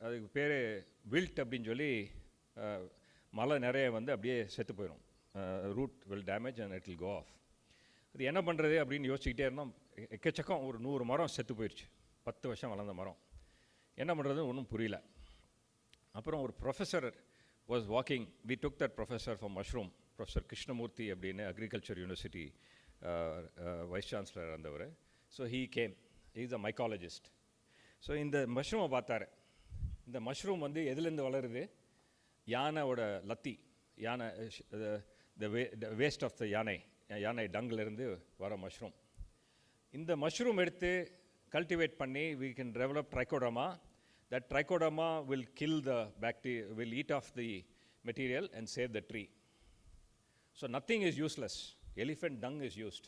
Speaker 15: அதுக்கு பேர் வில்ட் அப்படின்னு சொல்லி மழை நிறைய வந்து அப்படியே செத்து போயிடும். Root will damage and it will go off. அது என்ன பண்ணுறது அப்படின்னு யோசிச்சுக்கிட்டே இருந்தோம். எக்கச்சக்கம் ஒரு 100 மரம் செத்து போயிடுச்சு. 10 வருஷம் வளர்ந்த மரம். என்ன பண்ணுறது ஒன்றும் புரியல. அப்புறம் ஒரு professor was walking. We took that professor for mushroom, Professor Krishnamurthy அப்படின்னு Agriculture University Vice Chancellor இருந்தவர். So he came. He is a mycologist. So இந்த மஷ்ரூமை பார்த்தாரு. இந்த மஷ்ரூம் வந்து எதுலேருந்து வளருது? யானையோட லத்தி, யானை வேஸ்ட் ஆஃப் த யானை டங்கிலிருந்து வர மஷ்ரூம். இந்த மஷ்ரூம் எடுத்து கல்டிவேட் பண்ணி we can develop trichodoma. That trichodoma will kill the bacteria, will eat off the material and save the tree. So nothing is useless. Elephant dung is used.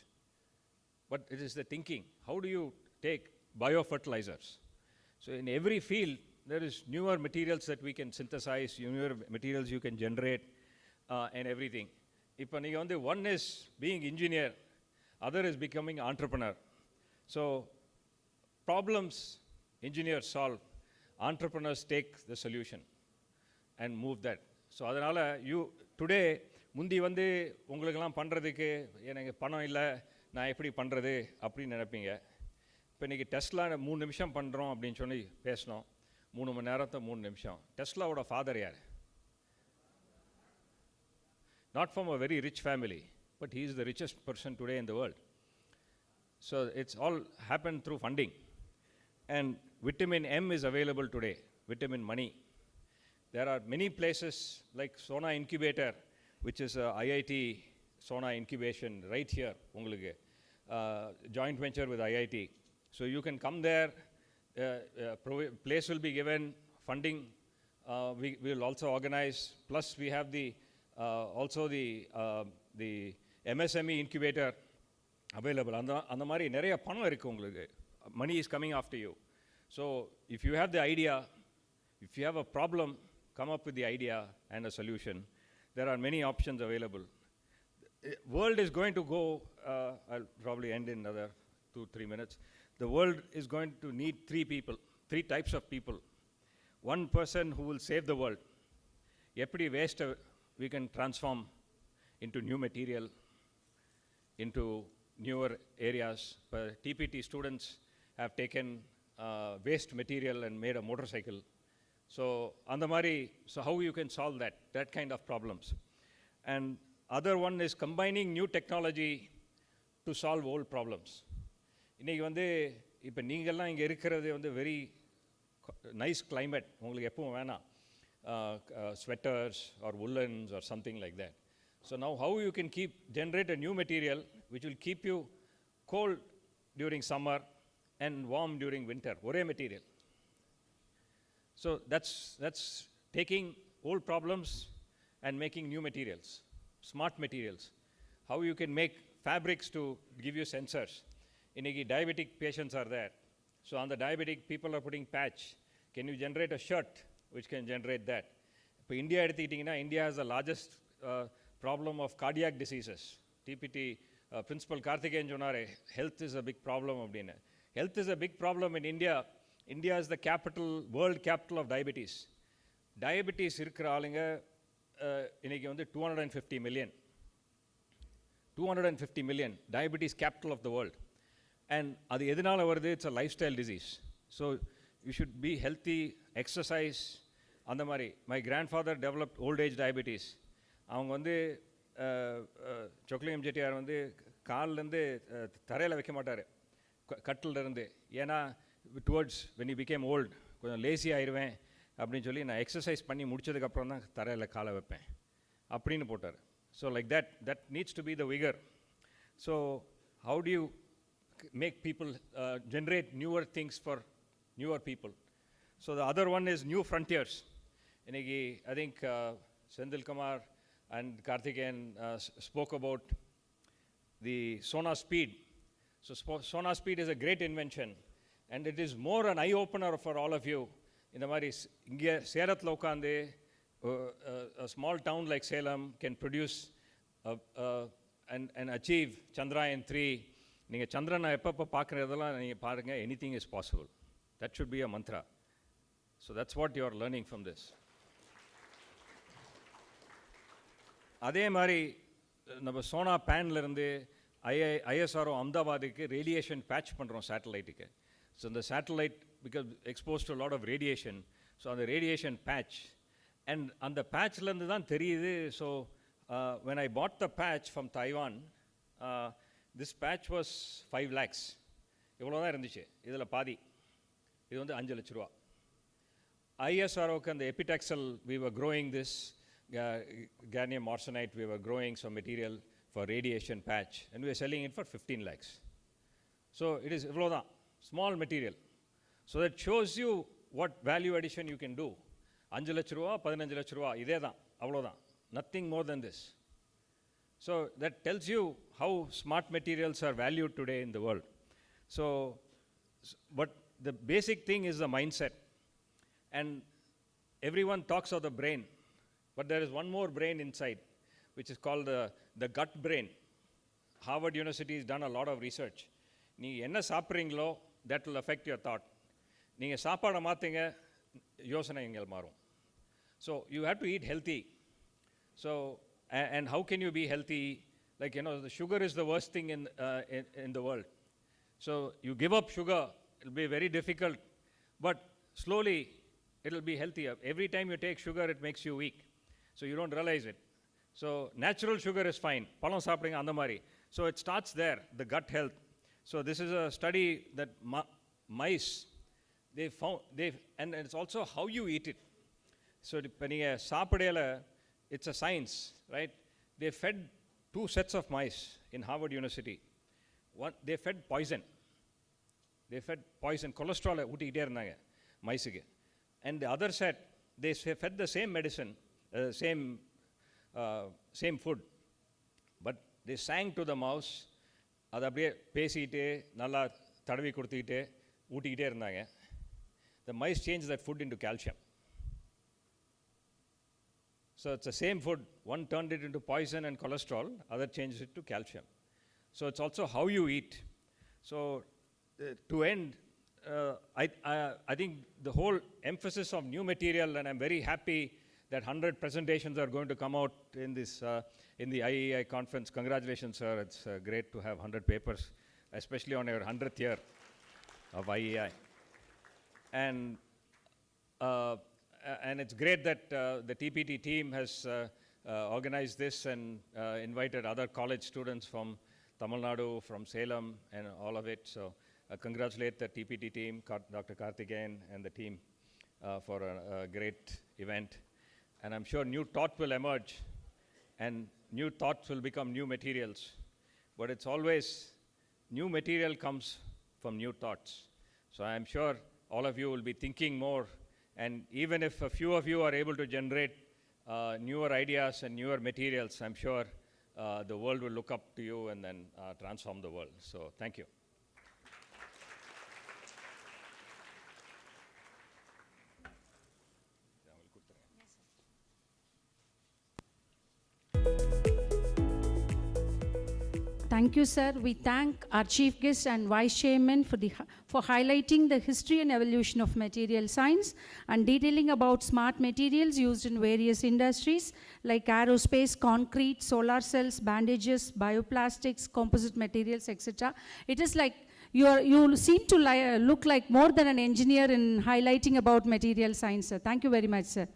Speaker 15: But it is the thinking. How do you take biofertilizers? So in every field, there is newer materials that we can synthesize, newer materials you can generate, and everything. If one is being engineer, other is becoming entrepreneur. So problems engineers solve, entrepreneurs take the solution and move that. So அதனால today முந்தி வந்து உங்களுக்கெல்லாம் பண்ணுறதுக்கு எனக்கு பணம் இல்லை, நான் எப்படி பண்ணுறது அப்படின்னு நினைப்பீங்க. இப்போ இன்றைக்கி டெஸ்லா 3 நிமிஷம் பண்ணுறோம் அப்படின்னு சொல்லி பேசினோம். 3 மணி நேரத்தை 3 நிமிஷம். டெஸ்லாவோட ஃபாதர் யார்? Not from a very rich family, but he is the richest person today in the world. So it's all happened through funding. And vitamin M is available today, vitamin money. There are many places like Sona Incubator, which is a IIT Sona Incubation right here, joint venture with IIT. So you can come there, place will be given, funding we will also organize, plus we have also the MSME incubator available. அந்த மாதிரி நிறைய பணம் இருக்குது உங்களுக்கு. Money is coming after you. So if you have the idea, if you have a problem, come up with the idea and a solution. There are many options available. The world is going to go, I'll probably end in another 2-3 minutes. The world is going to need 3 types of people. One person who will save the world. Eppadi waste we can transform into new material, into newer areas. TPT students have taken waste material and made a motorcycle. So andamari, so how you can solve that kind of problems. And other one is combining new technology to solve old problems. இன்னைக்கு வந்து இப்போ நீங்கள்லாம் இங்கே இருக்கிறது வந்து very nice climate, உங்களுக்கு எப்பவும் வேணாம் sweaters or woolens or something like that. So now how you can generate a new material which will keep you cold during summer and warm during winter, ஒரே material. So that's taking old problems and making new materials, smart materials. How you can make fabrics to give you sensors. Inniki diabetic patients are there. So on the diabetic, people are putting patch. Can you generate a shirt which can generate that? இப்போ India எடுத்துக்கிட்டிங்கன்னா, India has the largest problem of cardiac diseases. TPT principal Karthikeyan சொன்னார், health is a big problem அப்படின்னு. Health is a big problem in India. India is the world capital of diabetes. Diabetes இருக்கிற ஆளுங்க இன்னைக்கு வந்து 250 million. 250 million, diabetes capital of the world. And அது எதனால வருது? It's a lifestyle disease. So you should be healthy, exercise, அந்த மாதிரி. My grandfather developed old age diabetes. அவங்க வந்து சொக்லியம் செட்டியார் வந்து கால்லேருந்து தரையில் வைக்க மாட்டார், கட்டிலிருந்து. ஏன்னா towards when he became old, கொஞ்சம் லேசி ஆயிடுவேன் அப்படின்னு சொல்லி, நான் எக்ஸசைஸ் பண்ணி முடிச்சதுக்கப்புறம் தான் தரையில் காலை வைப்பேன் அப்படின்னு போட்டார். So like that needs to be the vigor. So how do you make people generate newer things for newer people? So the other one is new frontiers. Iniki, I think Sendil Kumar and Karthikeyan spoke about the Sona Speed. So Sona Speed is a great invention, and it is more an eye-opener for all of you. In the mari inge Serathla ukande a small town like Salem can produce and achieve Chandrayaan 3. நீங்கள் சந்திரனை எப்பப்போ பார்க்குறதெல்லாம் நீங்கள் பாருங்கள், anything is possible. That should be a mantra. So that's what you are learning from this. அதே மாதிரி நம்ம சோனா பேன்லேருந்து ஐஎஸ்ஆர்ஓ அஹமதாபாத்துக்கு ரேடியேஷன் பேட்ச் பண்ணுறோம் சேட்டலைட்டுக்கு. ஸோ இந்த satellite because expose to lot of radiation, so அந்த ரேடியேஷன் பேட்ச் And அந்த பேட்ச்லேருந்து தான் தெரியுது. ஸோ when I bought the patch from Taiwan, this patch was 5 lakhs. இவ்வளோ தான் இருந்துச்சு. இதில் பாதி இது வந்து 5 லட்ச ரூபா. ISROக்கு அந்த epitaxial, we were growing this gallium arsenide, we were growing some material for radiation patch, and we were selling it for 15 lakhs. So it is இவ்வளோ தான், small material. So that shows you what value addition you can do. 5 லட்ச ரூபா 15 லட்ச ரூபா இதே தான், அவ்வளோதான், nothing more than this. So that tells you how smart materials are valued today in the world. So, but the basic thing is the mindset. And everyone talks of the brain, but there is one more brain inside, which is called the gut brain. Harvard University has done a lot of research. நீங்கள் என்ன சாப்பிட்றீங்களோ that will affect your thought. நீங்கள் சாப்பாடை மாற்றுங்க, யோசனைகள் மாறும். So you have to eat healthy. So and how can you be healthy? Like, you know, the sugar is the worst thing in the world. So you give up sugar, it will be very difficult, but slowly it will be healthier. Every time you take sugar, it makes you weak. So you don't realize it. So natural sugar is fine. Palam saapidinga andha mari. So it starts there, the gut health. So this is a study that mice, they found, and it's also how you eat it. So ipo neenga saapidela, it's a science, right? They fed 2 sets of mice in Harvard University. One, they fed poison. They fed poison, cholesterol ஊட்டிக்கிட்டே இருந்தாங்க மைஸுக்கு. And the other set, they fed the same medicine, same food, but they sang to the mouse. அது அப்படியே பேசிக்கிட்டு நல்லா தடவி கொடுத்துக்கிட்டு ஊட்டிக்கிட்டே இருந்தாங்க. The mice changed that food into calcium. So it's the same food. One turned it into poison and cholesterol, other changed it to calcium. So it's also how you eat. So to end, I think the whole emphasis of new material, and I'm very happy that 100 presentations are going to come out in this in the IEI conference. Congratulations, sir. It's great to have 100 papers, especially on your 100th year of IEI. And it's great that the TPT team has organized this and invited other college students from Tamil Nadu, from Salem, and all of it. So congratulate the TPT team, Dr. Karthikeyan and the team for a great event. And I'm sure new thought will emerge, and new thoughts will become new materials. But it's always new material comes from new thoughts. So I'm sure all of you will be thinking more, and even if a few of you are able to generate newer ideas and newer materials, I'm sure the world will look up to you and then transform the world. So thank you.
Speaker 1: Thank you, sir. We thank our chief guest and vice chairman for highlighting the history and evolution of material science and detailing about smart materials used in various industries like aerospace, concrete, solar cells, bandages, bioplastics, composite materials, etc. It is like you seem to look like more than an engineer in highlighting about material science, sir. Thank you very much, sir.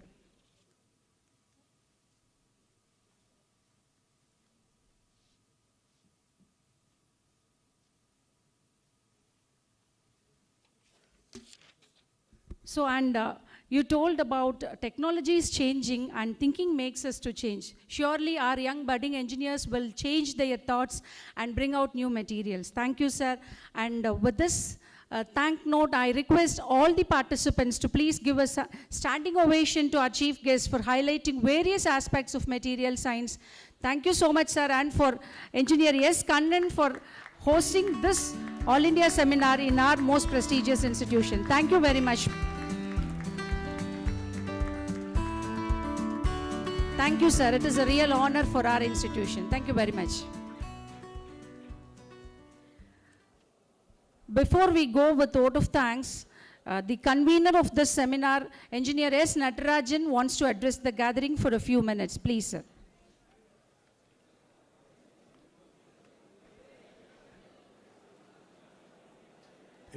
Speaker 1: So, and you told about technology is changing and thinking makes us to change. Surely our young budding engineers will change their thoughts and bring out new materials. Thank you, sir. And with this thank note, I request all the participants to please give us a standing ovation to our chief guest for highlighting various aspects of material science. Thank you so much, sir, and for Engineer S. Kannan for hosting this All India seminar in our most prestigious institution. Thank you very much. Thank you, sir. It is a real honor for our institution. Thank you very much. Before we go with vote of thanks, the convener of this seminar, Engineer S. Natarajan, wants to address the gathering for a few minutes. Please, sir.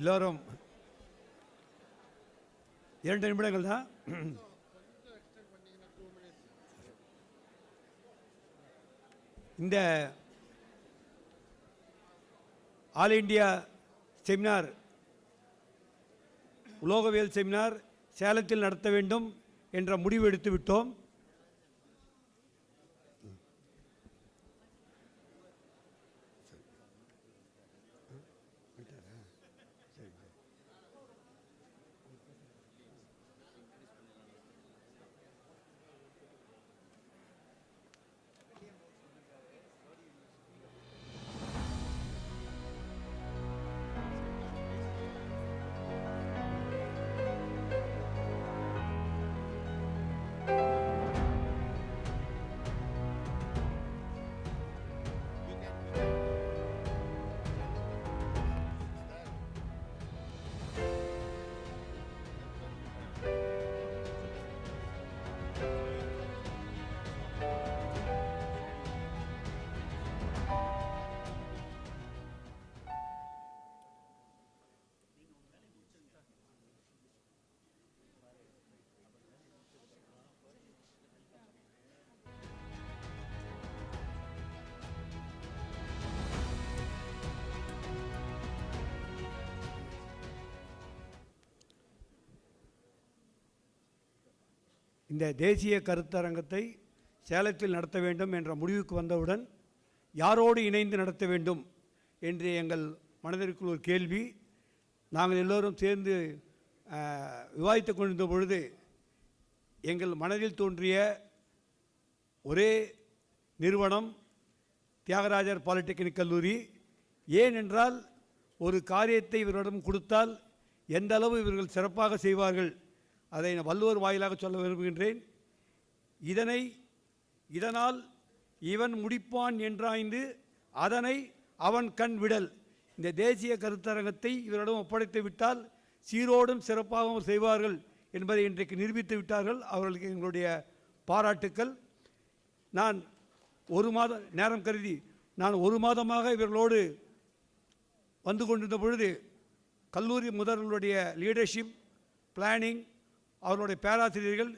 Speaker 13: எல்லாரும் 2 நிமிடங்கள் தான். இந்த all India seminar, உலோகவியல் seminar சேலத்தில் நடத்த வேண்டும் என்ற முடிவு எடுத்து விட்டோம். இந்த தேசிய கருத்தரங்கத்தை சேலத்தில் நடத்த வேண்டும் என்ற முடிவுக்கு வந்தவுடன் யாரோடு இணைந்து நடத்த வேண்டும் என்று எங்கள் மனதிற்குள் ஒரு கேள்வி. நாங்கள் எல்லோரும் சேர்ந்து விவாதித்து கொண்டிருந்த பொழுது எங்கள் மனதில் தோன்றிய ஒரே நிறுவனம் தியாகராஜர் பாலிடெக்னிக் கல்லூரி. ஏனென்றால் ஒரு காரியத்தை இவரிடம் கொடுத்தால் எந்த அளவு இவர்கள் சிறப்பாக செய்வார்கள், அதை நான் வள்ளுவர் வாயிலாக சொல்ல விரும்புகின்றேன். இதனால் இவன் முடிப்பான் என்றாய்ந்து அதனை அவன் கண் விடல். இந்த தேசிய கருத்தரங்கத்தை இவரிடம் ஒப்படைத்து விட்டால் சீரோடும் சிறப்பாகவும் செய்வார்கள் என்பதை இன்றைக்கு நிரூபித்து விட்டார்கள். அவர்களுக்கு எங்களுடைய பாராட்டுக்கள். நான் நேரம் கருதி நான் ஒரு மாதமாக இவர்களோடு வந்து கொண்டிருந்த பொழுது கல்லூரி முதல்வர்களுடைய லீடர்ஷிப், பிளானிங், அவர்களுடைய பேராசிரியர்கள்,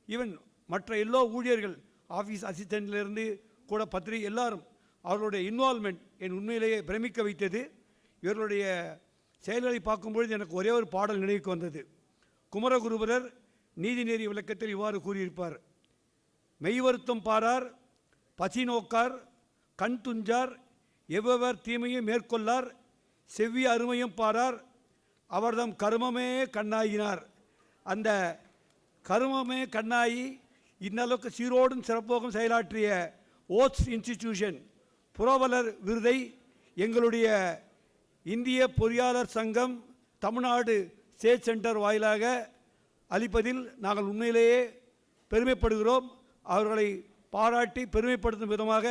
Speaker 13: ஈவன் மற்ற எல்லா ஊழியர்கள், ஆஃபீஸ் அசிஸ்டண்ட்லேருந்து கூட பத்திரிகை எல்லாரும் அவர்களுடைய இன்வால்மெண்ட் என் உண்மையிலேயே பிரமிக்க வைத்தது. இவர்களுடைய செயல்களை பார்க்கும்பொழுது எனக்கு ஒரே ஒரு பாடல் நினைவுக்கு வந்தது. குமரகுருபரர் நீதிநெறி விளக்கத்தில் இவ்வாறு கூறியிருப்பார்: மெய் வருத்தம் பாரார், பசி நோக்கார், கண் துஞ்சார், எவ்வவர் தீமையும் மேற்கொள்ளார், செவ்விய அருமையும் பாரார், அவர்தம் கருமமே கண்ணாயினார். அந்த கருமமே கண்ணாயி இன்னளவுக்கு சீரோடும் சிறப்போகம் செயலாற்றிய ஓத்ஸ் இன்ஸ்டிடியூஷன் புரவலர் விருதை எங்களுடைய இந்திய பொறியாளர் சங்கம் தமிழ்நாடு ஸ்டேட் சென்டர் வாயிலாக அளிப்பதில் நாங்கள் உண்மையிலேயே பெருமைப்படுகிறோம். அவர்களை பாராட்டி பெருமைப்படுத்தும் விதமாக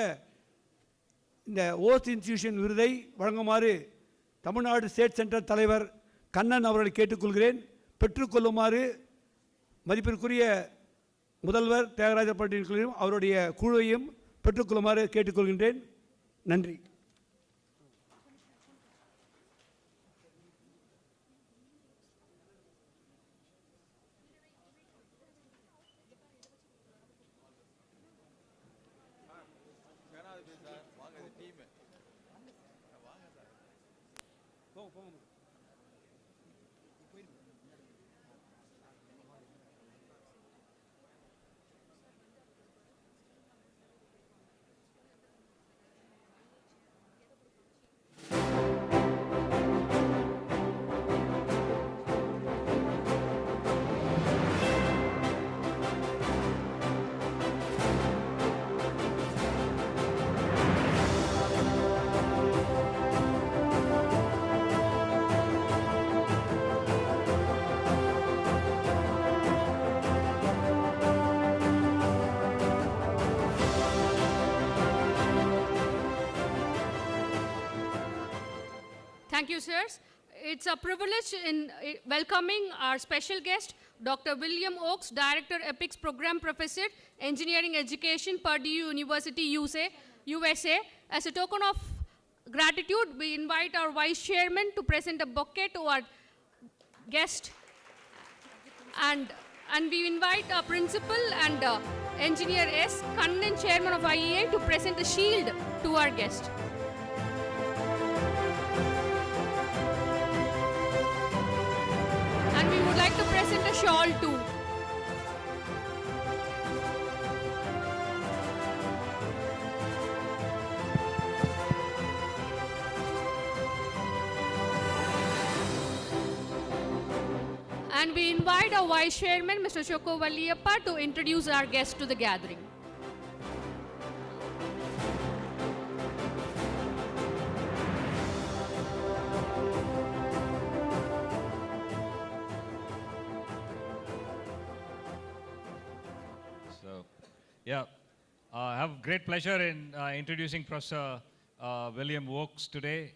Speaker 13: இந்த ஓத்ஸ் இன்ஸ்டிடியூஷன் விருதை வழங்குமாறு தமிழ்நாடு ஸ்டேட் சென்டர் தலைவர் கண்ணன் அவர்களை கேட்டுக்கொள்கிறேன். பெற்றுக்கொள்ளுமாறு மதிப்பிற்குரிய முதல்வர் தியாகராஜர் பாலிடெக்னிக் அவருடைய குழுவையும் பெற்றுக்கொள்ளுமாறு கேட்டுக்கொள்கின்றேன். நன்றி.
Speaker 2: Thank you, sirs. It's a privilege in welcoming our special guest, Dr. William Oakes, Director, Epics Program Professor, Engineering Education, Purdue University, USA. As a token of gratitude, we invite our Vice Chairman to present a bouquet to our guest. And we invite our Principal and Engineer S. Kannan, Chairman of IEA, to present the shield to our guest. And we would like to present a shawl too. And we invite our Vice Chairman, Mr. Chokko Valliyappa, to introduce our guests to the gathering.
Speaker 15: So, yeah, I have great pleasure in introducing Professor William Oakes today.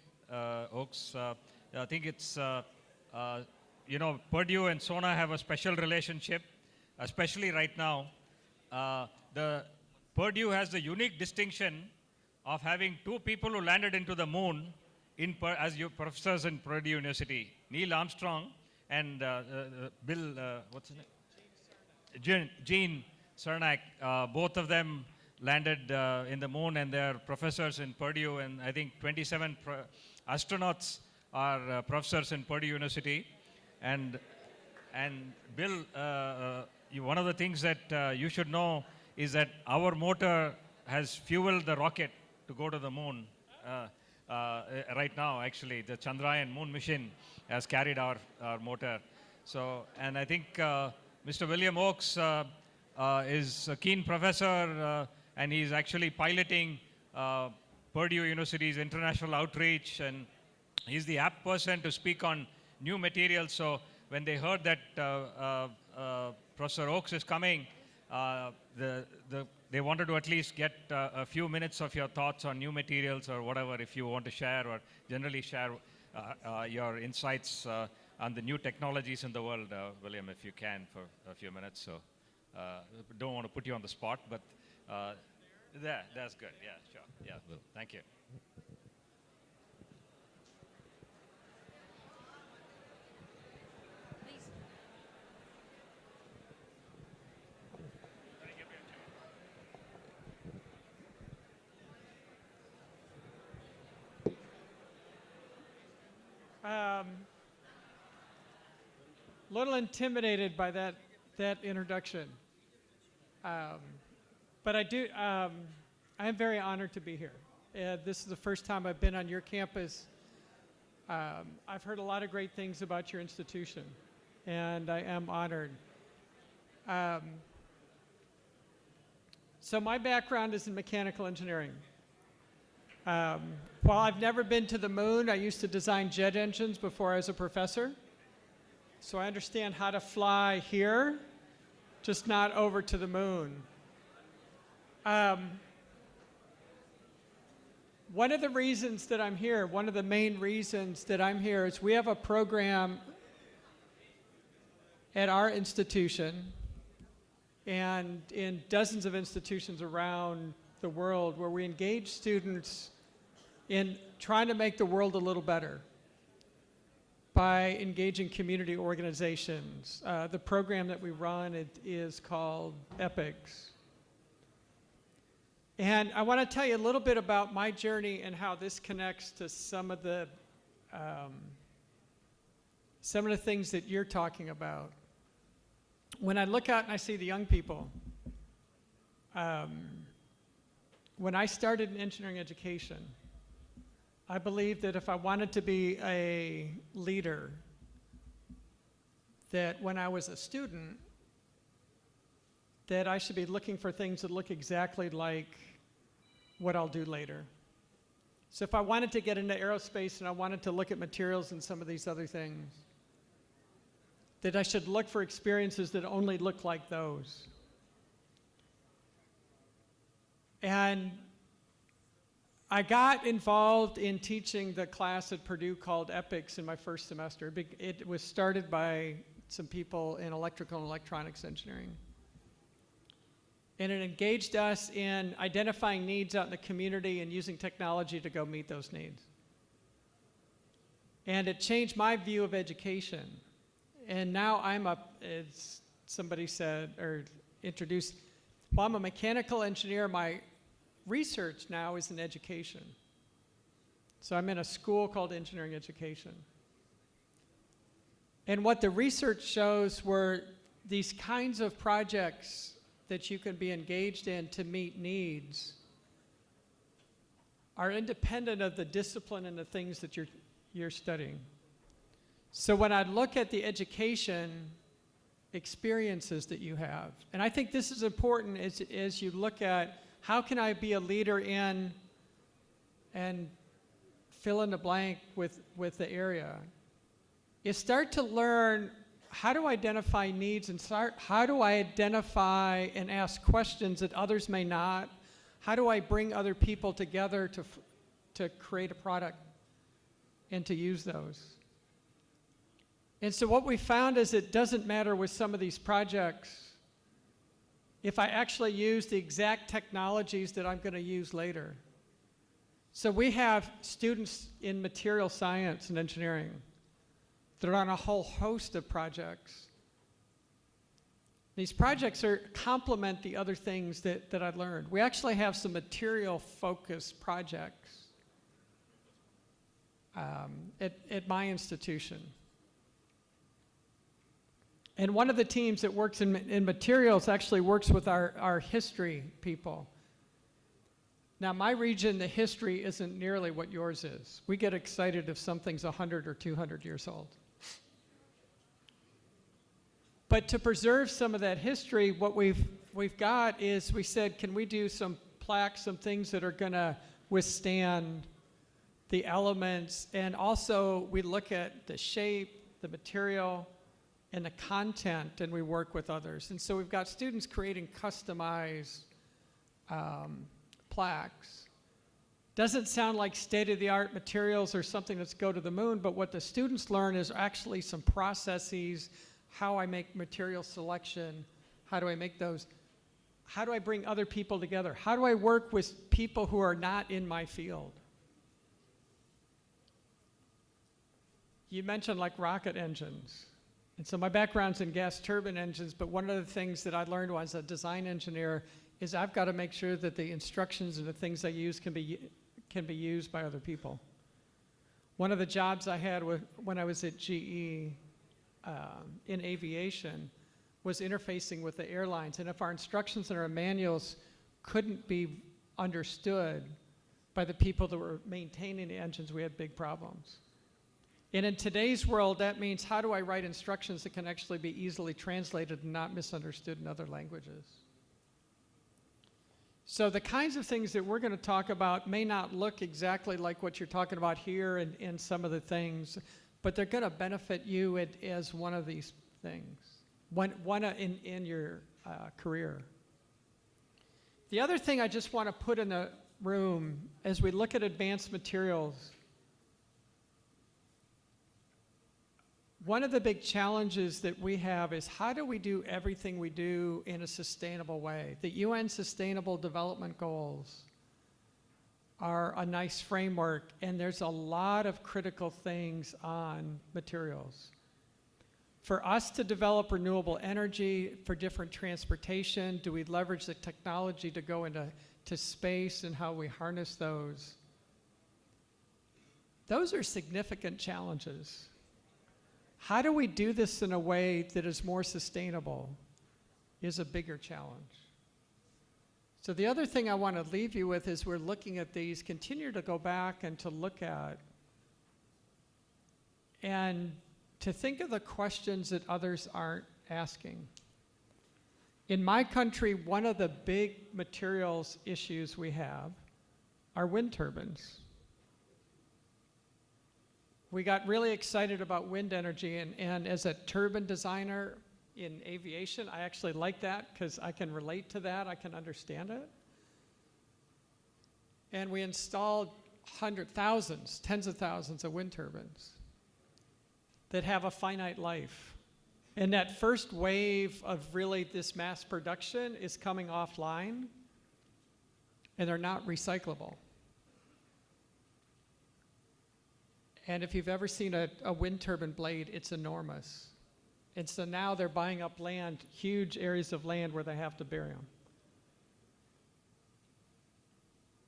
Speaker 15: Oakes, I think it's you know, Purdue and SONA have a special relationship, especially right now. The Purdue has the unique distinction of having two people who landed into the moon as professors in Purdue University, Neil Armstrong and Bill, what's his name? Gene Cernak. Both of them landed in the moon, and they're professors in Purdue, and I think 27 astronauts are professors in Purdue University. And Bill, one of the things that you should know is that our motor has fueled the rocket to go to the moon. Right now, actually, the Chandrayaan moon mission has carried our motor. So, and I think Mr. William Oakes is a keen professor, and he's actually piloting Purdue University's international outreach, and he's the apt person to speak on new materials. So when they heard that Professor Oakes is coming, they wanted to at least get a few minutes of your thoughts on new materials or whatever, if you want to share, or generally share your insights on the new technologies in the world, William, if you can, for a few minutes. So don't want to put you on the spot, but that's good. Yeah, sure. Yeah, Will. Thank you.
Speaker 16: Little intimidated by that introduction, but I am very honored to be here. This is the first time I've been on your campus. I've heard a lot of great things about your institution, and I am honored. So my background is in mechanical engineering. While I've never been to the moon, I used to design jet engines before I was a professor. So I understand how to fly here, just not over to the moon. One of the reasons that I'm here, one of the main reasons that I'm here, is we have a program at our institution and in dozens of institutions around the world where we engage students in trying to make the world a little better by engaging community organizations. The program that we run is called EPICS. And I want to tell you a little bit about my journey and how this connects to some of the things that you're talking about. When I look out and I see the young people, when I started in engineering education, I believed that if I wanted to be a leader, that when I was a student, that I should be looking for things that look exactly like what I'll do later. So if I wanted to get into aerospace and I wanted to look at materials and some of these other things, that I should look for experiences that only look like those. And I got involved in teaching the class at Purdue called EPICS in my first semester. It was started by some people in electrical and electronics engineering. And it engaged us in identifying needs out in the community and using technology to go meet those needs. And it changed my view of education. And now as somebody said or introduced, Well, I'm a mechanical engineer. My research now is in education. So I'm in a school called engineering education. And what the research shows were these kinds of projects that you can be engaged in to meet needs are independent of the discipline and the things that you're studying. So when I look at the education experiences that you have, and I think this is important as you look at how can I be a leader in and fill in the blank with the area, is start to learn how to identify needs and how do I identify and ask questions that others may not. How do I bring other people together to create a product and to use those? And so what we found is it doesn't matter with some of these projects if I actually use the exact technologies that I'm going to use later. So we have students in material science and engineering that are on a whole host of projects. These projects complement the other things that I learned. We actually have some material-focused projects at my institution. And one of the teams that works in materials actually works with our history people. Now, my region, the history isn't nearly what yours is. We get excited if something's 100 or 200 years old. But to preserve some of that history, what we've got is we said, can we do some plaques, some things that are going to withstand the elements, and also we look at the shape, the material, and the content, and we work with others. And so we've got students creating customized plaques. Doesn't sound like state-of-the-art materials or something that's go to the moon, but what the students learn is actually some processes, how I make material selection, how do I make those, how do I bring other people together? How do I work with people who are not in my field? You mentioned like rocket engines. And so my background's in gas turbine engines, but one of the things that I learned as a design engineer is I've got to make sure that the instructions and the things I use can be used by other people. One of the jobs I had when I was at GE in aviation was interfacing with the airlines. And if our instructions and our manuals couldn't be understood by the people that were maintaining the engines, we had big problems. And in today's world, that means how do I write instructions that can actually be easily translated and not misunderstood in other languages? So the kinds of things that we're going to talk about may not look exactly like what you're talking about here and some of the things, but they're going to benefit you as one of these things, one in your career. The other thing I just want to put in the room as we look at advanced materials, one of the big challenges that we have is how do we do everything we do in a sustainable way? The UN Sustainable Development Goals are a nice framework, and there's a lot of critical things on materials. For us to develop renewable energy for different transportation, do we leverage the technology to go into space and how we harness those? Those are significant challenges. How do we do this in a way that is more sustainable is a bigger challenge. So the other thing I want to leave you with is we're looking at these, continue to go back and to look at and to think of the questions that others aren't asking. In my country, one of the big materials issues we have are wind turbines. We got really excited about wind energy, and as a turbine designer in aviation, I actually like that because I can relate to that, I can understand it. And we installed thousands, tens of thousands of wind turbines that have a finite life. And that first wave of really this mass production is coming offline, and they're not recyclable. And if you've ever seen a wind turbine blade, it's enormous. And so now they're buying up land, huge areas of land where they have to bury them.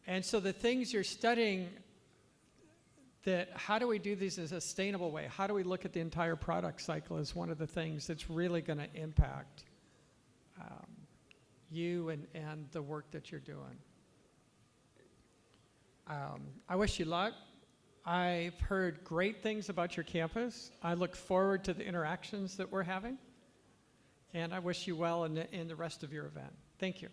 Speaker 16: And so the things you're studying, that how do we do these in a sustainable way? How do we look at the entire product cycle is one of the things that's really going to impact you and the work that you're doing. I wish you luck. I've heard great things about your campus. I look forward to the interactions that we're having. And I wish you well in the rest of your event. Thank you.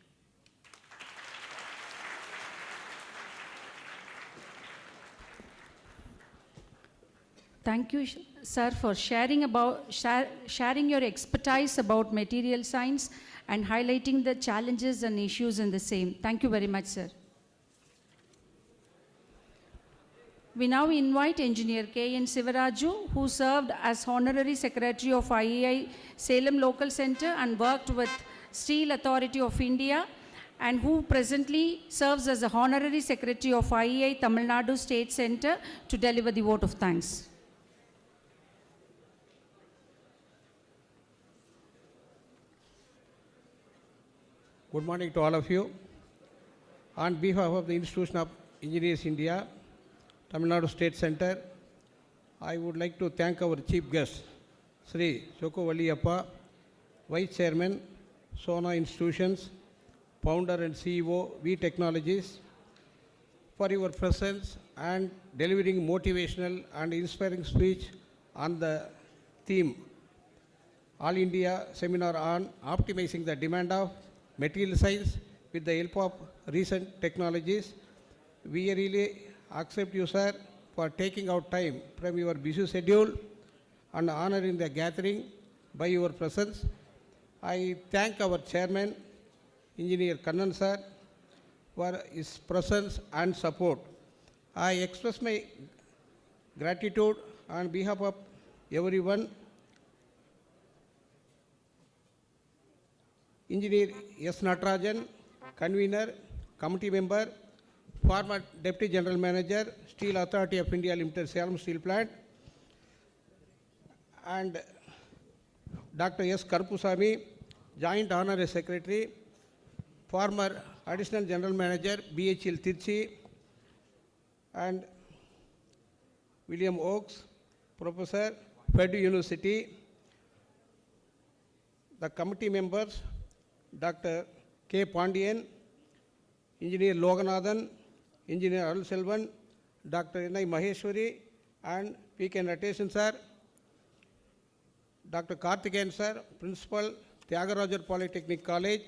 Speaker 1: Thank you, sir, for sharing your expertise about material science and highlighting the challenges and issues in the same. Thank you very much, sir. We now invite Engineer K.N. Sivaraju, who served as Honorary Secretary of IEI Salem Local Center and worked with Steel Authority of India, and who presently serves as the Honorary Secretary of IEI Tamil Nadu State Center, to deliver the vote of thanks.
Speaker 17: Good morning to all of you. On behalf of the Institution of Engineers India, Tamil Nadu State Center, I would like to thank our chief guest, Sri Chokku Valliyappa, Vice Chairman, Sona Institutions, Founder and CEO, V Technologies, for your presence and delivering motivational and inspiring speech on the theme All India Seminar on Optimizing the Demand of Material Science with the help of recent technologies. We really accept you, sir, for taking out time from your busy schedule and honoring the gathering by your presence. I thank our chairman, Engineer Kannan sir, for his presence and support. I express my gratitude on behalf of everyone. Engineer S. Natarajan, convener, committee member, former Deputy General Manager, Steel Authority of India Limited, Salem Steel Plant, and Dr. S. Karpusamy, Joint Honorary Secretary, former Additional General Manager, BHL Tirchi, and William Oakes, Professor, Purdue University. The committee members, Dr. K. Pandian, Engineer Loganathan, Engineer Arul Selvan, Dr. N.I. Maheshwari, and P.K. Natation sir, Dr. Karthikeyan sir, Principal, Thiagarajar Polytechnic College,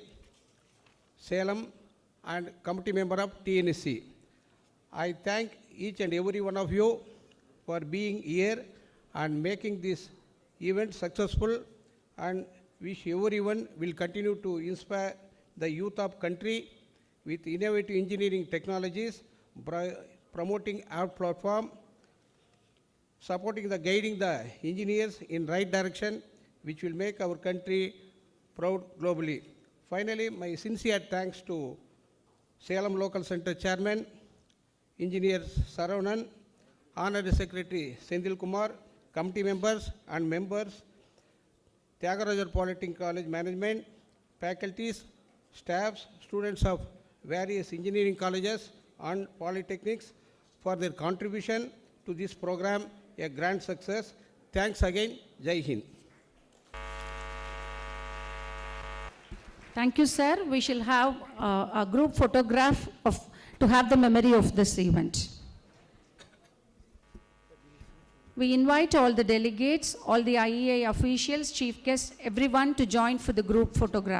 Speaker 17: Salem, and committee member of TNSC. I thank each and every one of you for being here and making this event successful, and wish everyone will continue to inspire the youth of country with innovative engineering technologies, promoting our platform, supporting the guiding the engineers in right direction, which will make our country proud globally. Finally, my sincere thanks to Salem Local Center Chairman, Engineer Saravanan, Honorary Secretary Senthil Kumar, committee members and members, Thiagarajar Polytechnic College management, faculties, staffs, students of various engineering colleges and polytechnics for their contribution to this program, a grand success. Thanks again. Jai Hind.
Speaker 1: Thank you, sir. We shall have a group photograph to have the memory of this event. We invite all the delegates, all the IEA officials, chief guests, everyone to join for the group photograph.